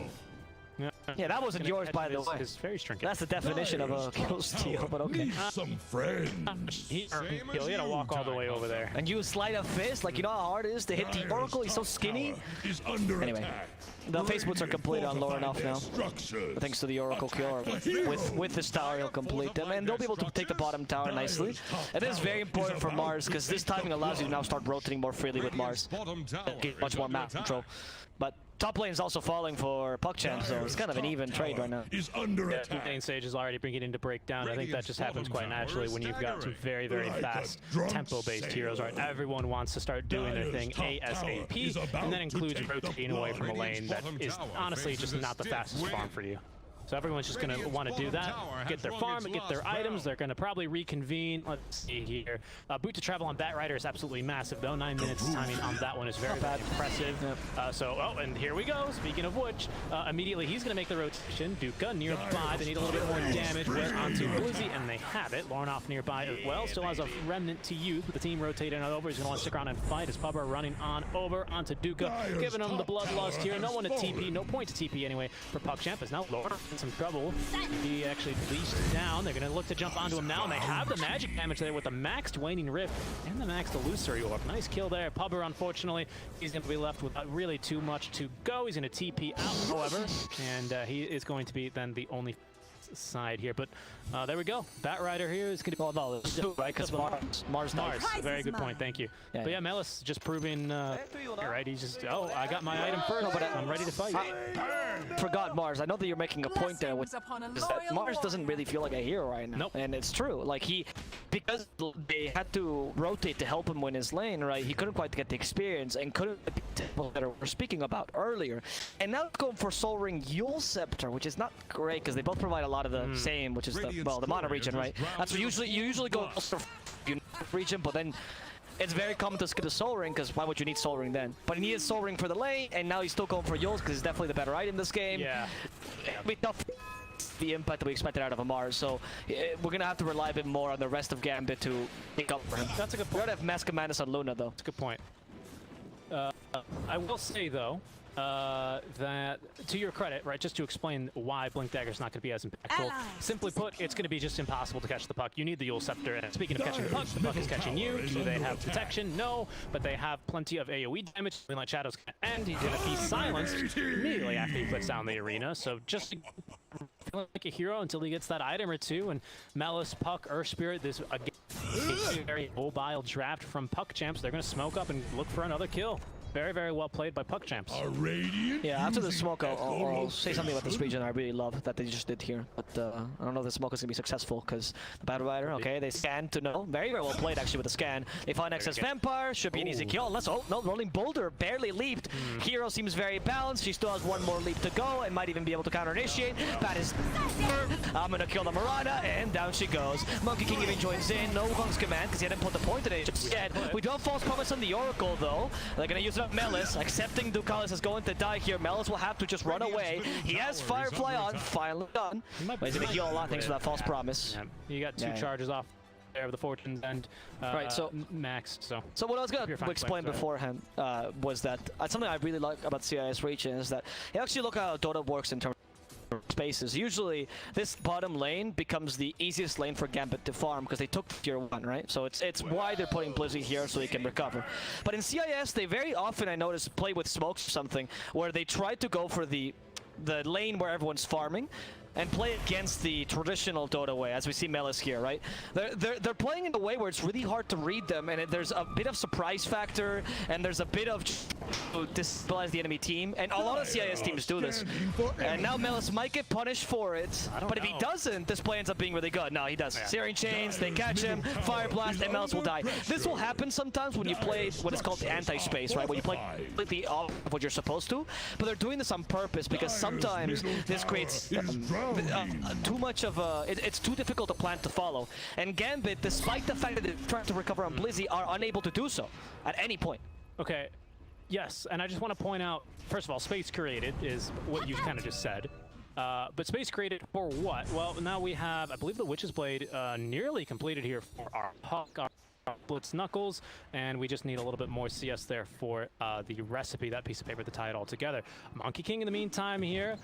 Yeah, that wasn't yours, by the way. Very stringy. That's the definition of a kill steal, but okay. Some friends. He had to walk all the way over there. And use Sleight of Fist, like, you know how hard it is to hit the Oracle? He's so skinny. Anyway, the Facebooks are complete on Lornoff now, thanks to the Oracle kill, with the Star he'll complete them, and they'll be able to take the bottom tower nicely. And this is very important for Mars, because this timing allows you to now start rotating more freely with Mars. Get much more map control. But top lane is also falling for PuckChamp, so it's kind of an even trade right now. Main stage is already beginning to break down. I think that just happens quite naturally when you've got some very, very fast tempo-based heroes, right? Everyone wants to start doing their thing ASAP, and that includes rotating away from a lane that is honestly just not the fastest farm for you. So everyone's just going to want to do that, get their farm, get their items. They're going to probably reconvene. Let's see here. Boot to travel on Batrider is absolutely massive, though. 9 minutes timing on that one is very, very impressive. And here we go. Speaking of which, immediately he's going to make the rotation. Duka nearby. They need a little bit more damage. Went onto Blizzy, and they have it. Lornoff nearby as well. Still has a remnant to use, with the team rotating over. He's going to want to stick around and fight. As Pubber running on over onto Duka, giving him the bloodlust here. No one to TP. No point to TP anyway for PuckChamp. Is now Lornoff in some trouble. He actually leashed down. They're going to look to jump onto him now, and they have the magic damage there with the maxed Waning Rift and the maxed Illusory Orb. Nice kill there. Pubber, unfortunately, he's going to be left without really too much to go. He's going to TP out, however, and he is going to be then the only side here, but there we go. Batrider here is going to be... Well, no, there's two, right? Because Mars. Very good point, thank you. Yeah, but yeah, Melis just proving, right, he's just, oh, I got my item first, but I'm ready to fight. Forgot Mars. I know that you're making a point there, which is that Mars doesn't really feel like a hero right now. Nope. And it's true. Like, because they had to rotate to help him win his lane, right, he couldn't quite get the experience and couldn't get the tempo that we were speaking about earlier. And now going for Soul Ring Yule Scepter, which is not great, because they both provide a lot of the same, which is the mono region, right? That's what you usually go for region, but then it's very common to skip the Soul Ring, because why would you need Soul Ring then? But he needed Soul Ring for the lane, and now he's still going for Yule's, because it's definitely the better item in this game. Yeah. It'll be tough, the impact that we expected out of a Mars, so we're going to have to rely a bit more on the rest of Gambit to pick up for him. That's a good point. We're going to have Mask of Madness on Luna, though. That's a good point. I will say though, that to your credit, right, just to explain why Blink Dagger is not going to be as impactful. Simply put, it's going to be just impossible to catch the puck. You need the Yule Scepter, and speaking of catching the puck is catching you. Do they have protection? No, but they have plenty of AoE damage. Moonlight Shadows can end. He's going to be silenced immediately after he puts down the arena. So just feeling like a hero until he gets that item or two. And Malice, Puck, Earth Spirit, this again a very mobile draft from PuckChamp. So they're going to smoke up and look for another kill. Very, very well played by PuckChamps. Yeah, after the smoke, I'll say something about this region I really love that they just did here. But I don't know if the smoke is going to be successful because the Battle Rider, okay, they scan to know. Very, very well played actually with the scan. They find Excess Vampire, should be an easy kill. Unless, oh, no, Rolling Boulder barely leaped. Hero seems very balanced. She still has one more leap to go and might even be able to counter-initiate. That is I'm going to kill the Marana, and down she goes. Monkey King even joins in. No Kong's command because he hadn't put the point in it just yet. We don't false promise on the Oracle though. They're going to use it up Melis, accepting Ducalis is going to die here. Melis will have to just run away. He has Firefly on, finally done. But he's going to heal a lot thanks to that false promise. Yeah. You got two charges off there of the Fortunes and right, so Max. So what I was going to explain beforehand was that something I really like about CIS region is that you actually look at how Dota works in terms of spaces. Usually this bottom lane becomes the easiest lane for Gambit to farm because they took tier 1, right? So it's why they're putting Blizzy here so he can recover. But in CIS they very often, I notice, play with smokes or something where they try to go for the lane where everyone's farming and play against the traditional Dota way, as we see Melis here, right? They're playing in a way where it's really hard to read them, and there's a bit of surprise factor, and there's a bit of destabilize the enemy team, and a lot of CIS teams do this. And now Melis might get punished for it, but if he doesn't, this play ends up being really good. No, he does. Searing Chains, they catch him, Fire Blast, and Melis will die. This will happen sometimes when you play what is called the anti-space, right? When you play completely off of what you're supposed to, but they're doing this on purpose because sometimes this creates too much of a... It's too difficult a plan to follow. And Gambit, despite the fact that they're trying to recover on Blizzy, are unable to do so at any point. Okay, yes, and I just want to point out, first of all, space created is what you kind of just said. But space created for what? Well, now we have, I believe the Witch's Blade nearly completed here for our Puck, our Blitz Knuckles, and we just need a little bit more CS there for the recipe, that piece of paper to tie it all together. Monkey King in the meantime here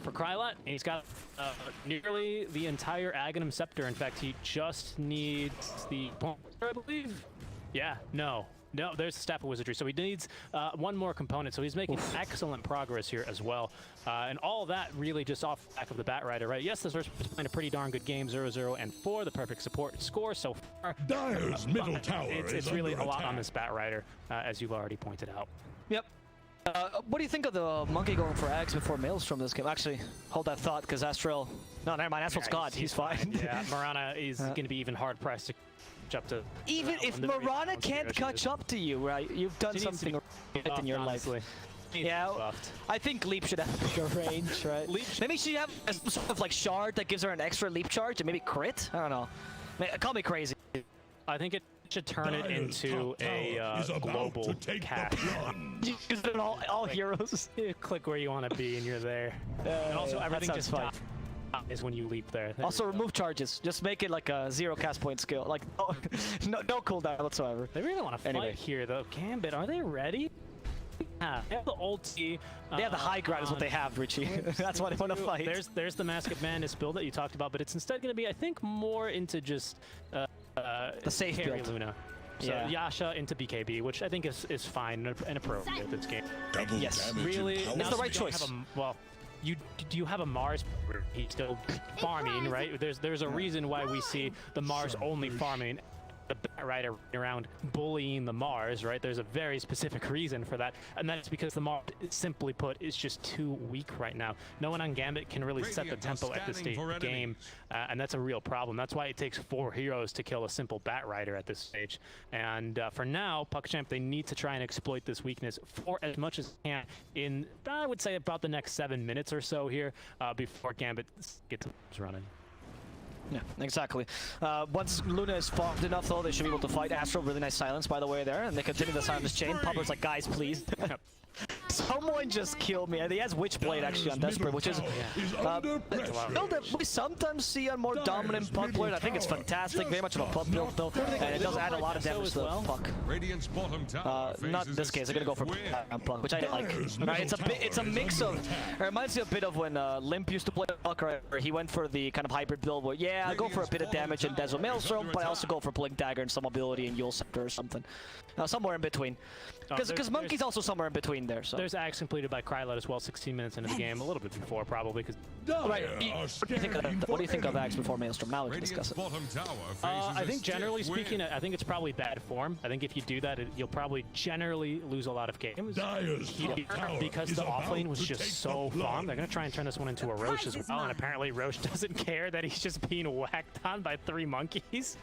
for Krylat, and he's got nearly the entire Aghanim Scepter. In fact, he just needs the point, I believe. Yeah, no, there's the Staff of Wizardry. So he needs one more component. So he's making excellent progress here as well. And all that really just off the back of the Bat Rider, right? Yes, this first is playing a pretty darn good game, 0-0 and 4, the perfect support score so far. Dire's middle tower it's really a lot on this Bat Rider, as you've already pointed out. Yep. What do you think of the Monkey going for Ags before Maelstrom this game? Actually, hold that thought, because Astral... No, never mind, Astral's God. He's fine. Yeah, Marana is going to be even hard-pressed to catch up to... Even if Marana can't catch up to you, right? You've done something right in your life. Yeah, I think Leap should have a bigger range, right? Maybe she have a sort of like shard that gives her an extra leap charge and maybe crit? I don't know. Call me crazy. I think it should turn it into a global cache. Use it on all heroes. You click where you want to be and you're there. And also everything just fine. Is when you leap there. Also remove charges. Just make it like a 0 cast point skill. Like no cooldown whatsoever. They really want to fight here though. Gambit, are they ready? Yeah, they have the ulti. They have the high ground is what they have, Richie. That's why they want to fight. There's the Mask of Madness build that you talked about, but it's instead going to be, I think, more into just the safe build. Luna. So Yasha into BKB, which I think is fine and appropriate this game. Yes, really. It's the right choice. Well, do you have a Mars? He's still farming, right? There's a reason why we see the Mars only farming. The Bat Rider around bullying the Mars, right? There's a very specific reason for that, and that's because the Mars, simply put, is just too weak right now. No one on Gambit can really set the tempo at this stage of the game, and that's a real problem. That's why it takes 4 heroes to kill a simple Bat Rider at this stage. And for now, PuckChamp, they need to try and exploit this weakness for as much as they can in, I would say, about the next 7 minutes or so here before Gambit gets running. Yeah, exactly. Once Luna is farmed enough, though, they should be able to fight. Astro, really nice silence, by the way, there. And they continue the silence chain. Pupper's like, guys, please. Someone just killed me. He has Witchblade actually on Desperate, which is build we sometimes see on more dominant Puck players. I think it's fantastic. Very much of a Puck build though, and it does add a lot of damage to the Puck. Not in this case. I'm gonna go for Puck, which I like. Right, it's a mix of. It reminds me a bit of when Limp used to play Puck, right? Where he went for the kind of hybrid build where I go for a bit of damage in Desert Maelstrom, but I also go for Blink Dagger and some mobility in Yule Scepter or something. Somewhere in between. Because Monkey's also somewhere in between there. So there's Axe completed by Krylot as well, 16 minutes into the game, a little bit before probably. Because right. What do you think of Axe before Maelstrom? Now we can discuss it. I think generally speaking, I think it's probably bad form. I think if you do that, you'll probably generally lose a lot of games. Because the offlane was just so farm, they're gonna try and turn this one into a Roche as well. And apparently Roche doesn't care that he's just being whacked on by 3 monkeys.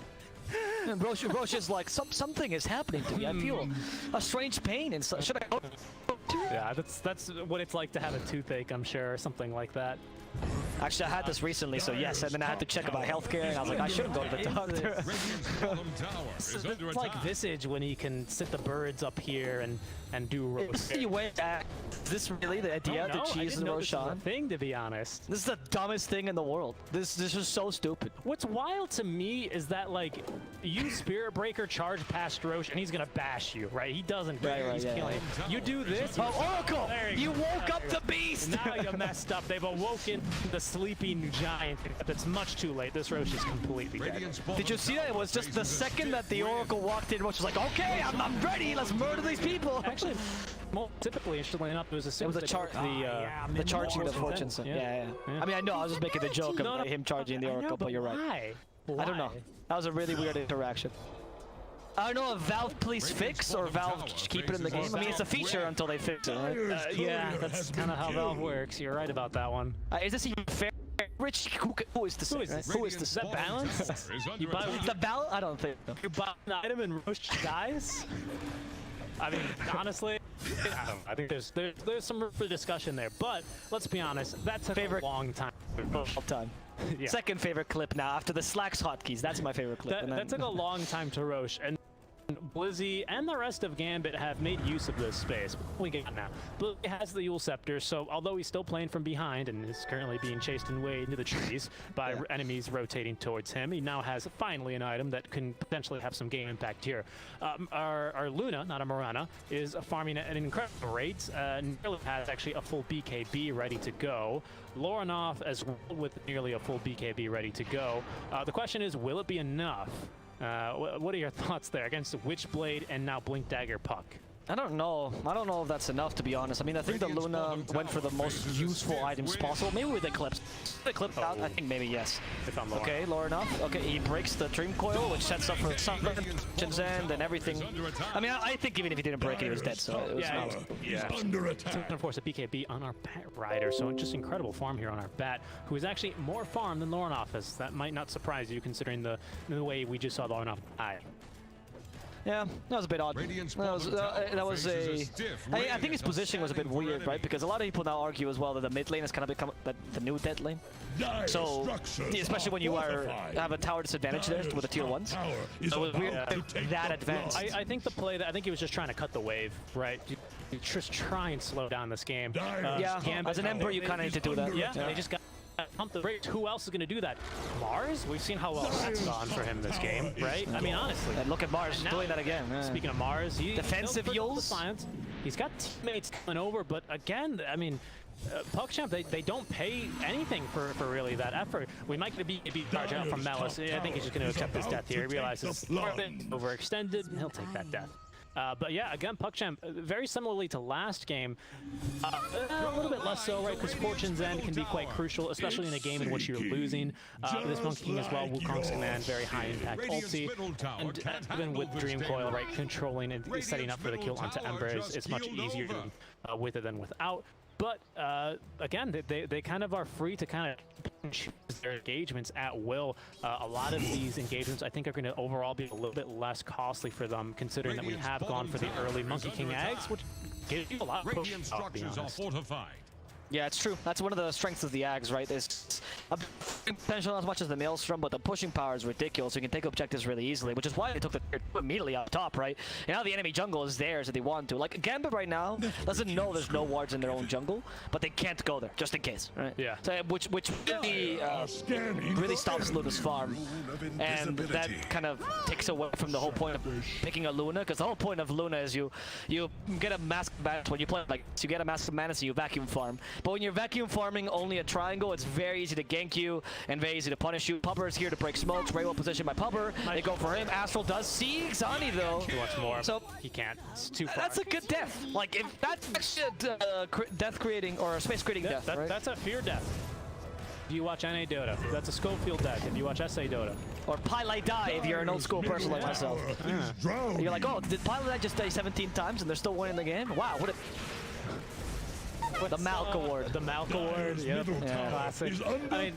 And Roche is like, something is happening to me. I feel a strange pain inside. Should I go? Yeah, that's what it's like to have a toothache, I'm sure, or something like that. Actually, I had this recently, so yes, and then I had to check about healthcare, and I was like, I shouldn't go to the doctor. It's like Visage when he can sit the birds up here and do roast. Is this really the idea to cheese and Roshan? Thing, to be honest. This is the dumbest thing in the world. This is so stupid. What's wild to me is that like you Spirit Breaker charge past Roche and he's gonna bash you, right? He doesn't care. He's killing you. You do this. Oh, Oracle! You woke up the beast! Now you messed up. They've awoken the sleeping giant. It's much too late. This Roche is completely dead. Did you see that? It was just the second that the Oracle walked in, Roche was like, okay, I'm ready. Let's murder these people. Actually, more typically, interestingly enough, it was the charging the Fortune. Yeah. I mean, I know I was just making the joke of him charging the Oracle, but you're right. I don't know. That was a really weird interaction. I don't know if Valve please fix or Valve keep it in the game. I mean, it's a feature until they fix it, right? Yeah, that's kind of how Valve works. You're right about that one. Is this even fair? Rich, who is this? Who is this? Is that balance? You buy the balance? I don't think so. You buy an item and Roche dies? I mean, honestly, I think there's some room for discussion there. But let's be honest, that took a long time. Yeah. Second favorite clip now after the Slacks hotkeys. That's my favorite clip. That took a long time to Roche, and Blizzy and the rest of Gambit have made use of this space. We get now. Blizzy has the Yule Scepter, so although he's still playing from behind and is currently being chased away into the trees by enemies rotating towards him, he now has finally an item that can potentially have some game impact here. Our Luna, not a Morana, is farming at an incredible rate and has actually a full BKB ready to go. Loranov as well with nearly a full BKB ready to go. The question is, will it be enough? What are your thoughts there against Witchblade and now Blink Dagger Puck? I don't know. I don't know if that's enough, to be honest. I mean, I think the Luna went for the most useful items possible. Maybe with Eclipse. Out, I think maybe yes. Okay, lower enough. Okay, he breaks the Dream Coil, which sets up for Sun's End and everything. I mean, I think even if he didn't break it, he was dead, so it was not. Yeah. And of course, a BKB on our Bat Rider, so just incredible farm here on our Bat, who is actually more farm than Loranov is. That might not surprise you, considering the way we just saw Loranov die. Yeah, that was a bit odd. That was a... I think his positioning was a bit weird, right? Because a lot of people now argue as well that the mid lane has kind of become the new dead lane. So, especially when you have a tower disadvantage there with the tier 1s. So it was weird that advanced. I think the play, I think he was just trying to cut the wave, right? You just try and slow down this game. Yeah, as an Emperor, you kind of need to do that. Yeah, they just got pump the brakes. Who else is going to do that? Mars? We've seen how well that's gone for him this game, right? I mean, honestly. And look at Mars doing that again. Speaking of Mars, defensive Yules. He's got teammates coming over, but again, I mean, PuckChamp, they don't pay anything for really that effort. We might get a BKB charge out from Malice. I think he's just going to accept his death here. He realizes it's overextended, and he'll take that death. But yeah, again, PuckChamp, very similarly to last game, a little bit less so, right? Because Fortune's End can be quite crucial, especially in a game in which you're losing. This Monkey King as well, Wukong's command, very high impact ulti. And even with Dream Coil, right, controlling and setting up for the kill onto Ember is much easier with it than without. But again, they kind of are free to kind of choose their engagements at will. A lot of these engagements, I think, are going to overall be a little bit less costly for them, considering that we have gone for the early Monkey King Eggs, which gives you a lot of push, to be honest. Yeah, it's true. That's one of the strengths of the Ags, right? There's a potential not as much as the Maelstrom, but the pushing power is ridiculous. You can take objectives really easily, which is why they took the tier 2 immediately up top, right? And now the enemy jungle is theirs if they want to. Like, Gambit right now doesn't know there's no wards in their own jungle, but they can't go there, just in case, right? Yeah. So, which really stops Luna's farm. And that kind of takes away from the whole point of picking a Luna, because the whole point of Luna is you get a mask balance when you play like this. You get a mask of mana, so you vacuum farm. But when you're vacuum farming only a triangle, it's very easy to gank you and very easy to punish you. Pupper is here to break smokes, very well positioned by Pupper. They go for him. Astral does see Xani though. He wants more. So he can't. It's too far. That's a good death. Like, if that's actually death creating or a space creating death, right? That's a fear death. If you watch NA Dota, that's a Schofield death. If you watch SA Dota. Or Pilot die if you're an old school person like myself. You're like, oh, did Pilot just die 17 times and they're still winning the game? Wow, what a... The Malk Award. The Malk Award, yep. Yeah. Classic. I mean,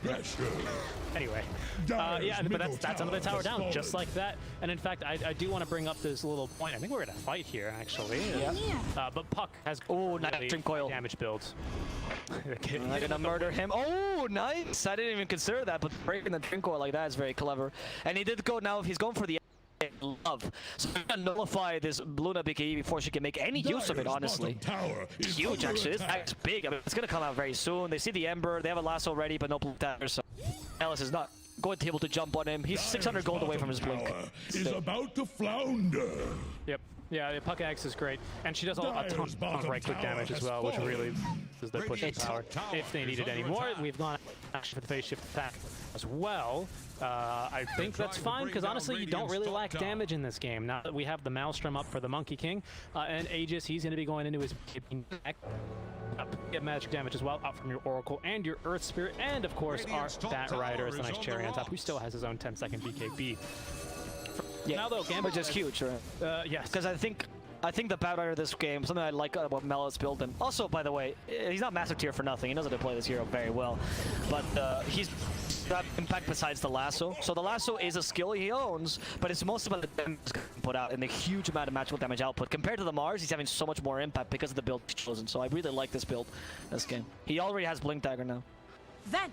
anyway. Yeah, but that's another tower down, just like that. And in fact, I do want to bring up this little point. I think we're going to fight here, actually. Yeah. But Puck has nice Dream Coil damage builds. I'm gonna murder him. Oh, nice! I didn't even consider that, but breaking the Dream Coil like that is very clever. And he did go now, if he's going for the love. So I'm gonna nullify this Luna BKE before she can make any use of it, honestly. It's huge, actually. This is big. I mean, it's gonna come out very soon. They see the Ember. They have a lasso ready, but no blue dagger, so Alice is not going to be able to jump on him. He's 600 gold away from his blink. Is about to flounder. Yep. Yeah, Puck Axe is great, and she does a ton of right-click damage as well, which really is their pushing power. If they need it anymore, we've gone actually for the phase shift attack as well. I think that's fine, because honestly, you don't really lack damage in this game. Now that we have the Maelstrom up for the Monkey King, and Aegis, he's going to be going into his deck. Get magic damage as well, out from your Oracle and your Earth Spirit, and of course our Bat Rider is the nice cherry on top, who still has his own 10-second BKB. Yeah, now though, Gambit, which is huge, right? Yes. Because I think the Bat Rider of this game, something I like about Mello's build, and also, by the way, he's not massive tier for nothing. He knows how to play this hero very well, but he's got impact besides the lasso. So the lasso is a skill he owns, but it's most about the damage put out and the huge amount of magical damage output. Compared to the Mars, he's having so much more impact because of the build he's chosen. So I really like this build, this game. He already has Blink Dagger now. Then.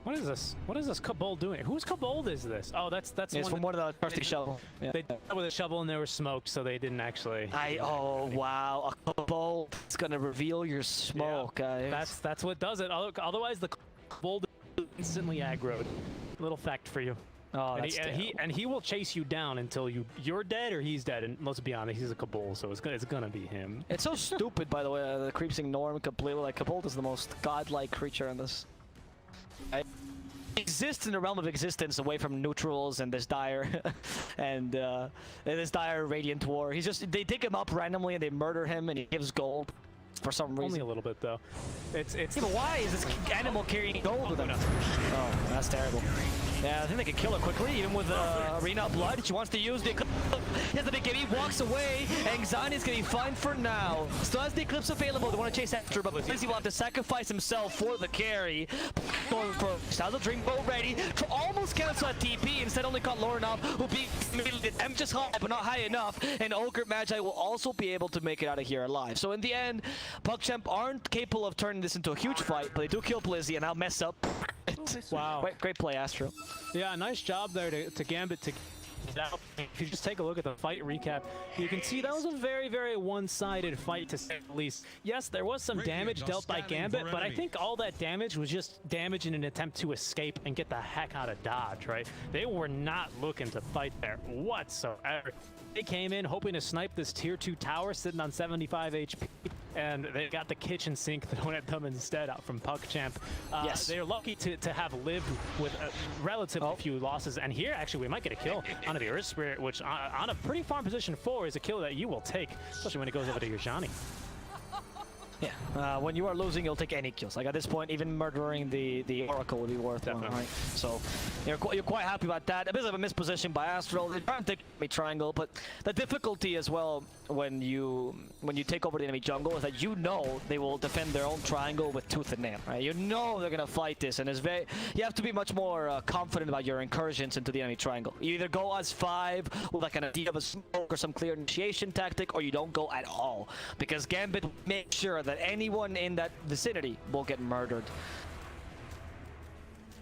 What is this? What is this Kabold doing? Whose Kabold is this? Oh, that's it's from one of the Thirsty Shovel. Yeah. They did that with a shovel and there was smoke, so they didn't actually. Oh wow, a Kabold. It's gonna reveal your smoke, guys. That's what does it. Otherwise, the Kabold is instantly aggroed. Little fact for you. Oh, and he will chase you down until you're dead or he's dead. And let's be honest, he's a Kabold, so it's gonna be him. It's so stupid, by the way. The creeps ignore him completely. Like, Kabold is the most godlike creature in this. He exists in the realm of existence away from neutrals and this dire and this dire Radiant War. They dig him up randomly and they murder him and he gives gold for some reason. Only a little bit though. It's yeah, but why is this animal carrying gold with him? Oh, that's terrible. Yeah, I think they can kill her quickly, even with Arena Blood. She wants to use the Eclipse. He has the BKB, walks away, and Xani's getting fine for now. Still has the Eclipse available. They want to chase after, but Blizzy will have to sacrifice himself for the carry. Going for Styles of Dreamboat ready to almost cancel that TP. Instead, only caught low enough, who beat I'm just high, but not high enough. And Ogre Magi will also be able to make it out of here alive. So in the end, PuckChamp aren't capable of turning this into a huge fight, but they do kill Blizzy and now mess up. Wow. Great play, Astro. Yeah, nice job there to Gambit to get out. If you just take a look at the fight recap, you can see that was a very, very one-sided fight, to say the least. Yes, there was some damage dealt by Gambit, but I think all that damage was just damage in an attempt to escape and get the heck out of Dodge, right? They were not looking to fight there whatsoever. They came in hoping to snipe this tier 2 tower sitting on 75 HP, and they got the kitchen sink thrown at them instead out from PuckChamp. Yes. They're lucky to have lived with relatively few losses, and here actually we might get a kill onto the Earth Spirit, which on a pretty farm position 4 is a kill that you will take, especially when it goes over to your Johnny. Yeah, when you are losing, you'll take any kills. Like at this point, even murdering the Oracle would be worth one, right? So you're quite happy about that. A bit of a misposition by Astral. They're trying to take me triangle, but the difficulty as well when you take over the enemy jungle is that you know they will defend their own triangle with tooth and nail, right? You know they're gonna fight this, and you have to be much more confident about your incursions into the enemy triangle. You either go as 5 with like an idea of a smoke or some clear initiation tactic, or you don't go at all, because Gambit makes sure that that anyone in that vicinity will get murdered.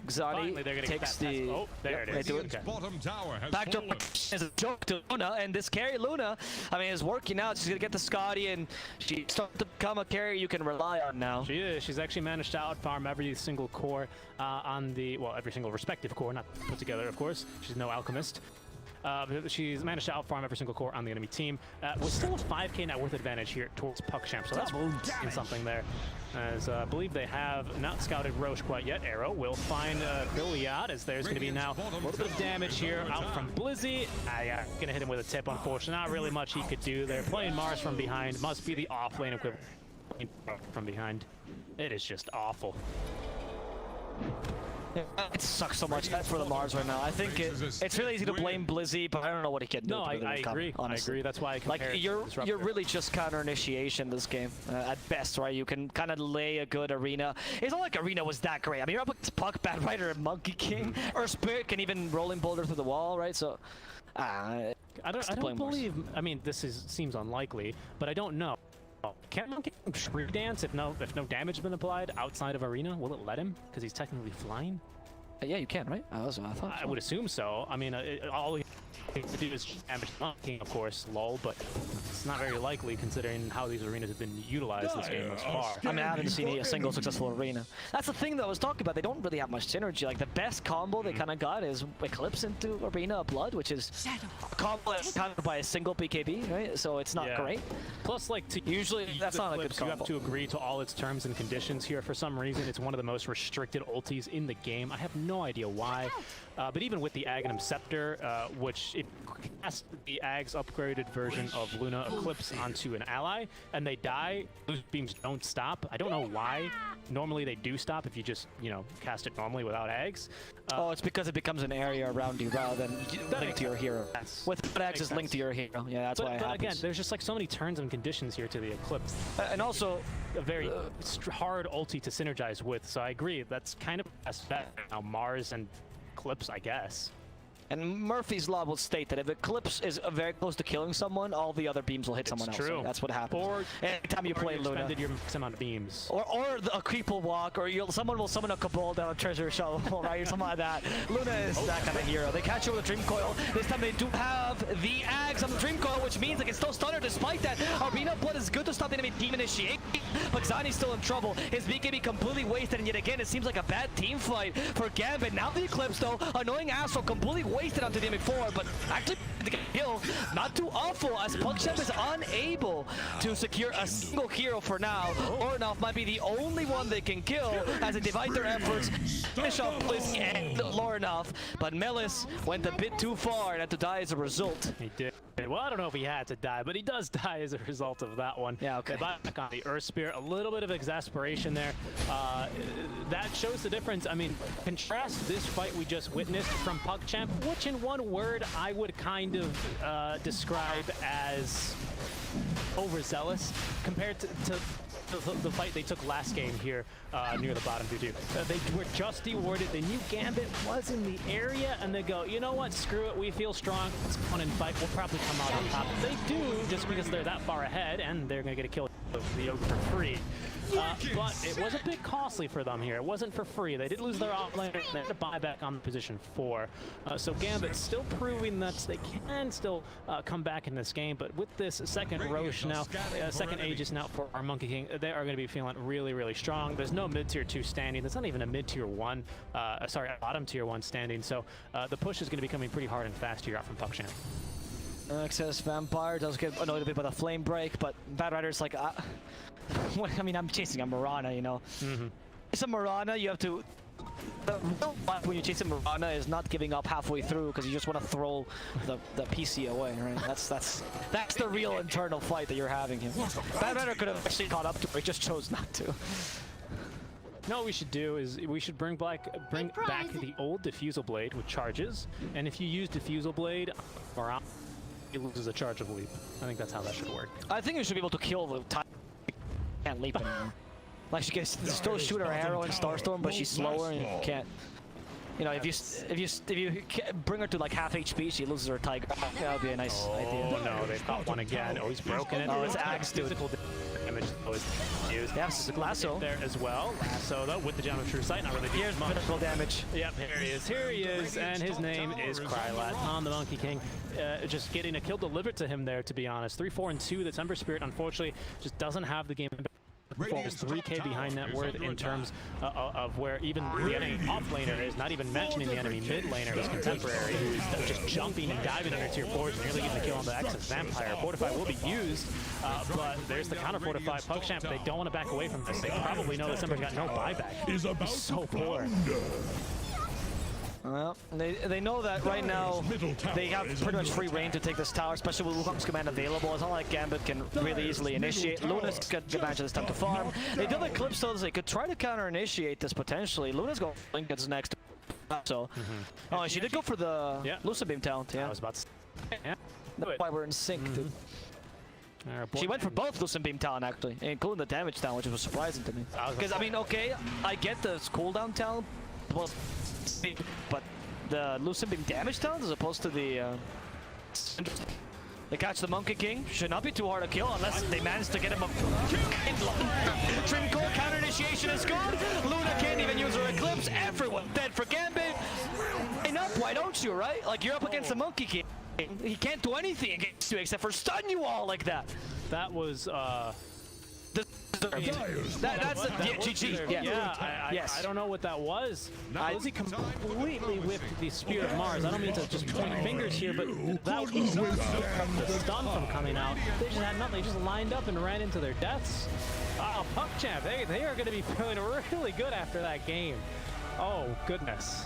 Xani takes the... Oh, there it is. Okay. Bottom tower has Backdoor fallen. is a joke to Luna, and this carry Luna, I mean, is working out. She's gonna get the Scotty, and she's starting to become a carry you can rely on now. She is. She's actually managed to outfarm every single core on the, well, every single respective core, not put together, of course. She's no alchemist. But she's managed to outfarm every single core on the enemy team with still a 5k net worth advantage here towards PuckChamp. So that's in something there. As I believe they have not scouted Roche quite yet. Arrow will find Billiard as there's going to be now a little bit of damage here out from Blizzy. Going to hit him with a tip, unfortunately. Not really much he could do there. Playing Mars from behind. Must be the off-lane equivalent from behind. It is just awful. It sucks so much for the Mars right now. I think it's really easy to blame Blizzy, but I don't know what he can do. No, I agree. Honestly. I agree. That's why I compare like you're really just counter initiation this game at best, right? You can kind of lay a good arena. It's not like arena was that great. I mean, you're up against Puck, Bad Rider, and Monkey King, or Spirit can even rolling boulder through the wall, right? So I don't believe. I mean, this seems unlikely, but I don't know. Can't Monkey King Shriek Dance if no damage has been applied outside of arena? Will it let him? Because he's technically flying. Yeah, you can, right? I thought. I would assume so. I mean, all he has to do is damage Monkey King, of course, lol, but it's not very likely considering how these arenas have been utilized this game thus far. I mean, I haven't seen a single successful arena. That's the thing that I was talking about. They don't really have much synergy. Like, the best combo they kind of got is Eclipse into Arena of Blood, which is a combo that's countered by a single BKB, right? So it's not great. Plus, like, usually that's not a good combo. You have to agree to all its terms and conditions here. For some reason, it's one of the most restricted ultis in the game. I have no idea why. But even with the Aghanim Scepter, which it casts the Ag's upgraded version of Luna Eclipse onto an ally, and they die, those beams don't stop. I don't know why. Normally they do stop if you just, cast it normally without Ags. Oh, it's because it becomes an area around you rather than linked to your hero. Yes. With Ags is linked to your hero. Yeah, that's why it happens. Again, there's just like so many terms and conditions here to the Eclipse. And also, a very hard ulti to synergize with, so I agree. That's kind of a bet now. Mars and Eclipse, I guess. And Murphy's Law will state that if Eclipse is very close to killing someone, all the other beams will hit someone else. True. That's what happens. Or anytime you play Luna. Your max amount of beams. Or a creep will walk, or someone will summon a Cabal down a treasure shovel, right? Or something like that. Luna is that kind of hero. They catch you with a Dream Coil. This time they do have the Ags on the Dream Coil, which means they can still stun her despite that. Arena Blood is good to stop the enemy team initiate, but Xani's still in trouble. His BKB completely wasted, and yet again, it seems like a bad team fight for Gambit. Now the Eclipse, though, annoying Astral completely wasted onto the MX4, but actually to get a kill, not too awful, as PuckChamp is unable to secure a single hero for now. Ornoff might be the only one they can kill as they divide their efforts. Finish off Blizzy and Lornoff, but Melis went a bit too far and had to die as a result. He did. Well, I don't know if he had to die, but he does die as a result of that one. Yeah, okay. Back on the Earth Spear, a little bit of exasperation there. That shows the difference. I mean, contrast this fight we just witnessed from PuckChamp, which in one word I would kind of describe as overzealous compared to the fight they took last game here near the bottom 2-2. They were just dewarded. They knew Gambit was in the area, and they go, you know what, screw it, we feel strong. Let's come on and fight. We'll probably come out on top. They do, just because they're that far ahead, and they're going to get a kill with the Yoke for free. But it was a bit costly for them here. It wasn't for free. They did lose their offlaner. They had to buy back on position 4. So Gambit still proving that they can still come back in this game. But with this second Roche now, second Aegis now for our Monkey King, they are going to be feeling really, really strong. There's no mid-tier 2 standing. There's not even a mid-tier 1, sorry, a bottom tier 1 standing. So the push is going to be coming pretty hard and fast here out from PuckChamp. Access Vampire does get annoyed a bit by the flame break, but Bad Rider's like, I mean, I'm chasing a Mirana, you know. It's a Mirana, you have to... The real fight when you chase a Mirana is not giving up halfway through because you just want to throw the PC away, right? That's the real internal fight that you're having here. Bad Rider could have actually caught up to it, he just chose not to. No, what we should do is we should bring back the old Diffusal Blade with charges, and if you use Diffusal Blade, he loses a charge of leap. I think that's how that should work. I think you should be able to kill the time. Can't leap anymore. Like she can still shoot her arrow in Starstorm, but she's slower and you can't. You know, if you bring her to like half HP, she loses her Tiger. That would be a nice idea. Oh no, they've got one again. Oh, he's broken it. Oh, it's Axe, dude. damage was used. Yes, Lasso there as well. Lasso though with the Gem of True Sight, not really. Here's critical damage. Yep, here he is, and his name is Krylat on the Monkey King. Just getting a kill delivered to him there, to be honest. 3-4-2. The Temper Spirit, unfortunately, just doesn't have the game. Falls 3k behind net worth in terms of where even the enemy off laner is, not even mentioning the enemy mid laner, his contemporary, who is just jumping and diving under tier 4s and nearly getting the kill on the Exodus Vampire. Fortify will be used, but there's the counter Fortify. PuckChamp, they don't want to back away from this. They probably know that Simba's got no buyback. He's so poor. Well, they know that right now they have pretty much free reign to take this tower, especially with Wukong's command available. It's not like Gambit can really easily initiate. Luna's got the advantage of this time to farm. They did the clip so they could try to counter-initiate this potentially. Luna's going Lincoln's next. So, oh, she did go for the Lucid Beam talent. Yeah, I was about to say. Yeah. That's why we're in sync, dude. She went for both Lucid Beam talent actually, including the damage talent, which was surprising to me. Because I mean, okay, I get the cooldown talent, but the Lucid Beam damage talent as opposed to the they catch the Monkey King. Should not be too hard to kill unless they manage to get him a Trim Core counter initiation is good. Luna can't even use her Eclipse. Everyone dead for Gambit. Enough, why don't you, right? Like, you're up against the Monkey King. He can't do anything against you except for stun you all like that. That was that's the GG. I don't know what that was. He completely whipped the Spear of Mars. I don't mean to just point fingers here, but that was the stun from coming out. They just had nothing. They just lined up and ran into their deaths. Oh, PuckChamp, they are going to be feeling really good after that game. Oh, goodness.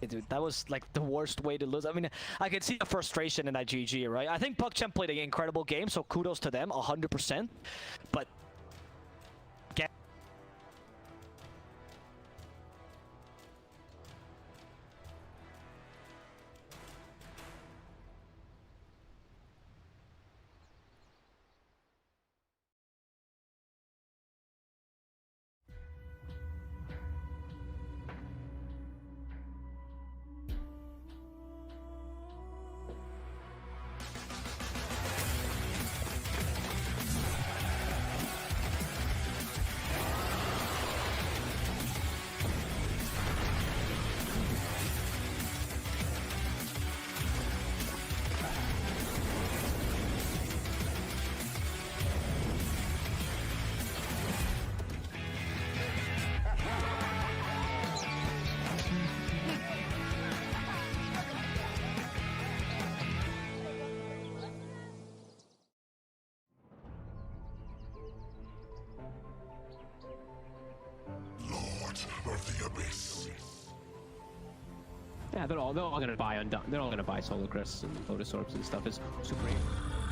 Dude, that was like the worst way to lose. I mean, I could see the frustration in that GG, right? I think PuckChamp played an incredible game, so kudos to them, 100%. But of the Abyss. Yeah, they're all gonna buy They're all gonna buy Solar Crests and Lotus Orbs and stuff. It's super great.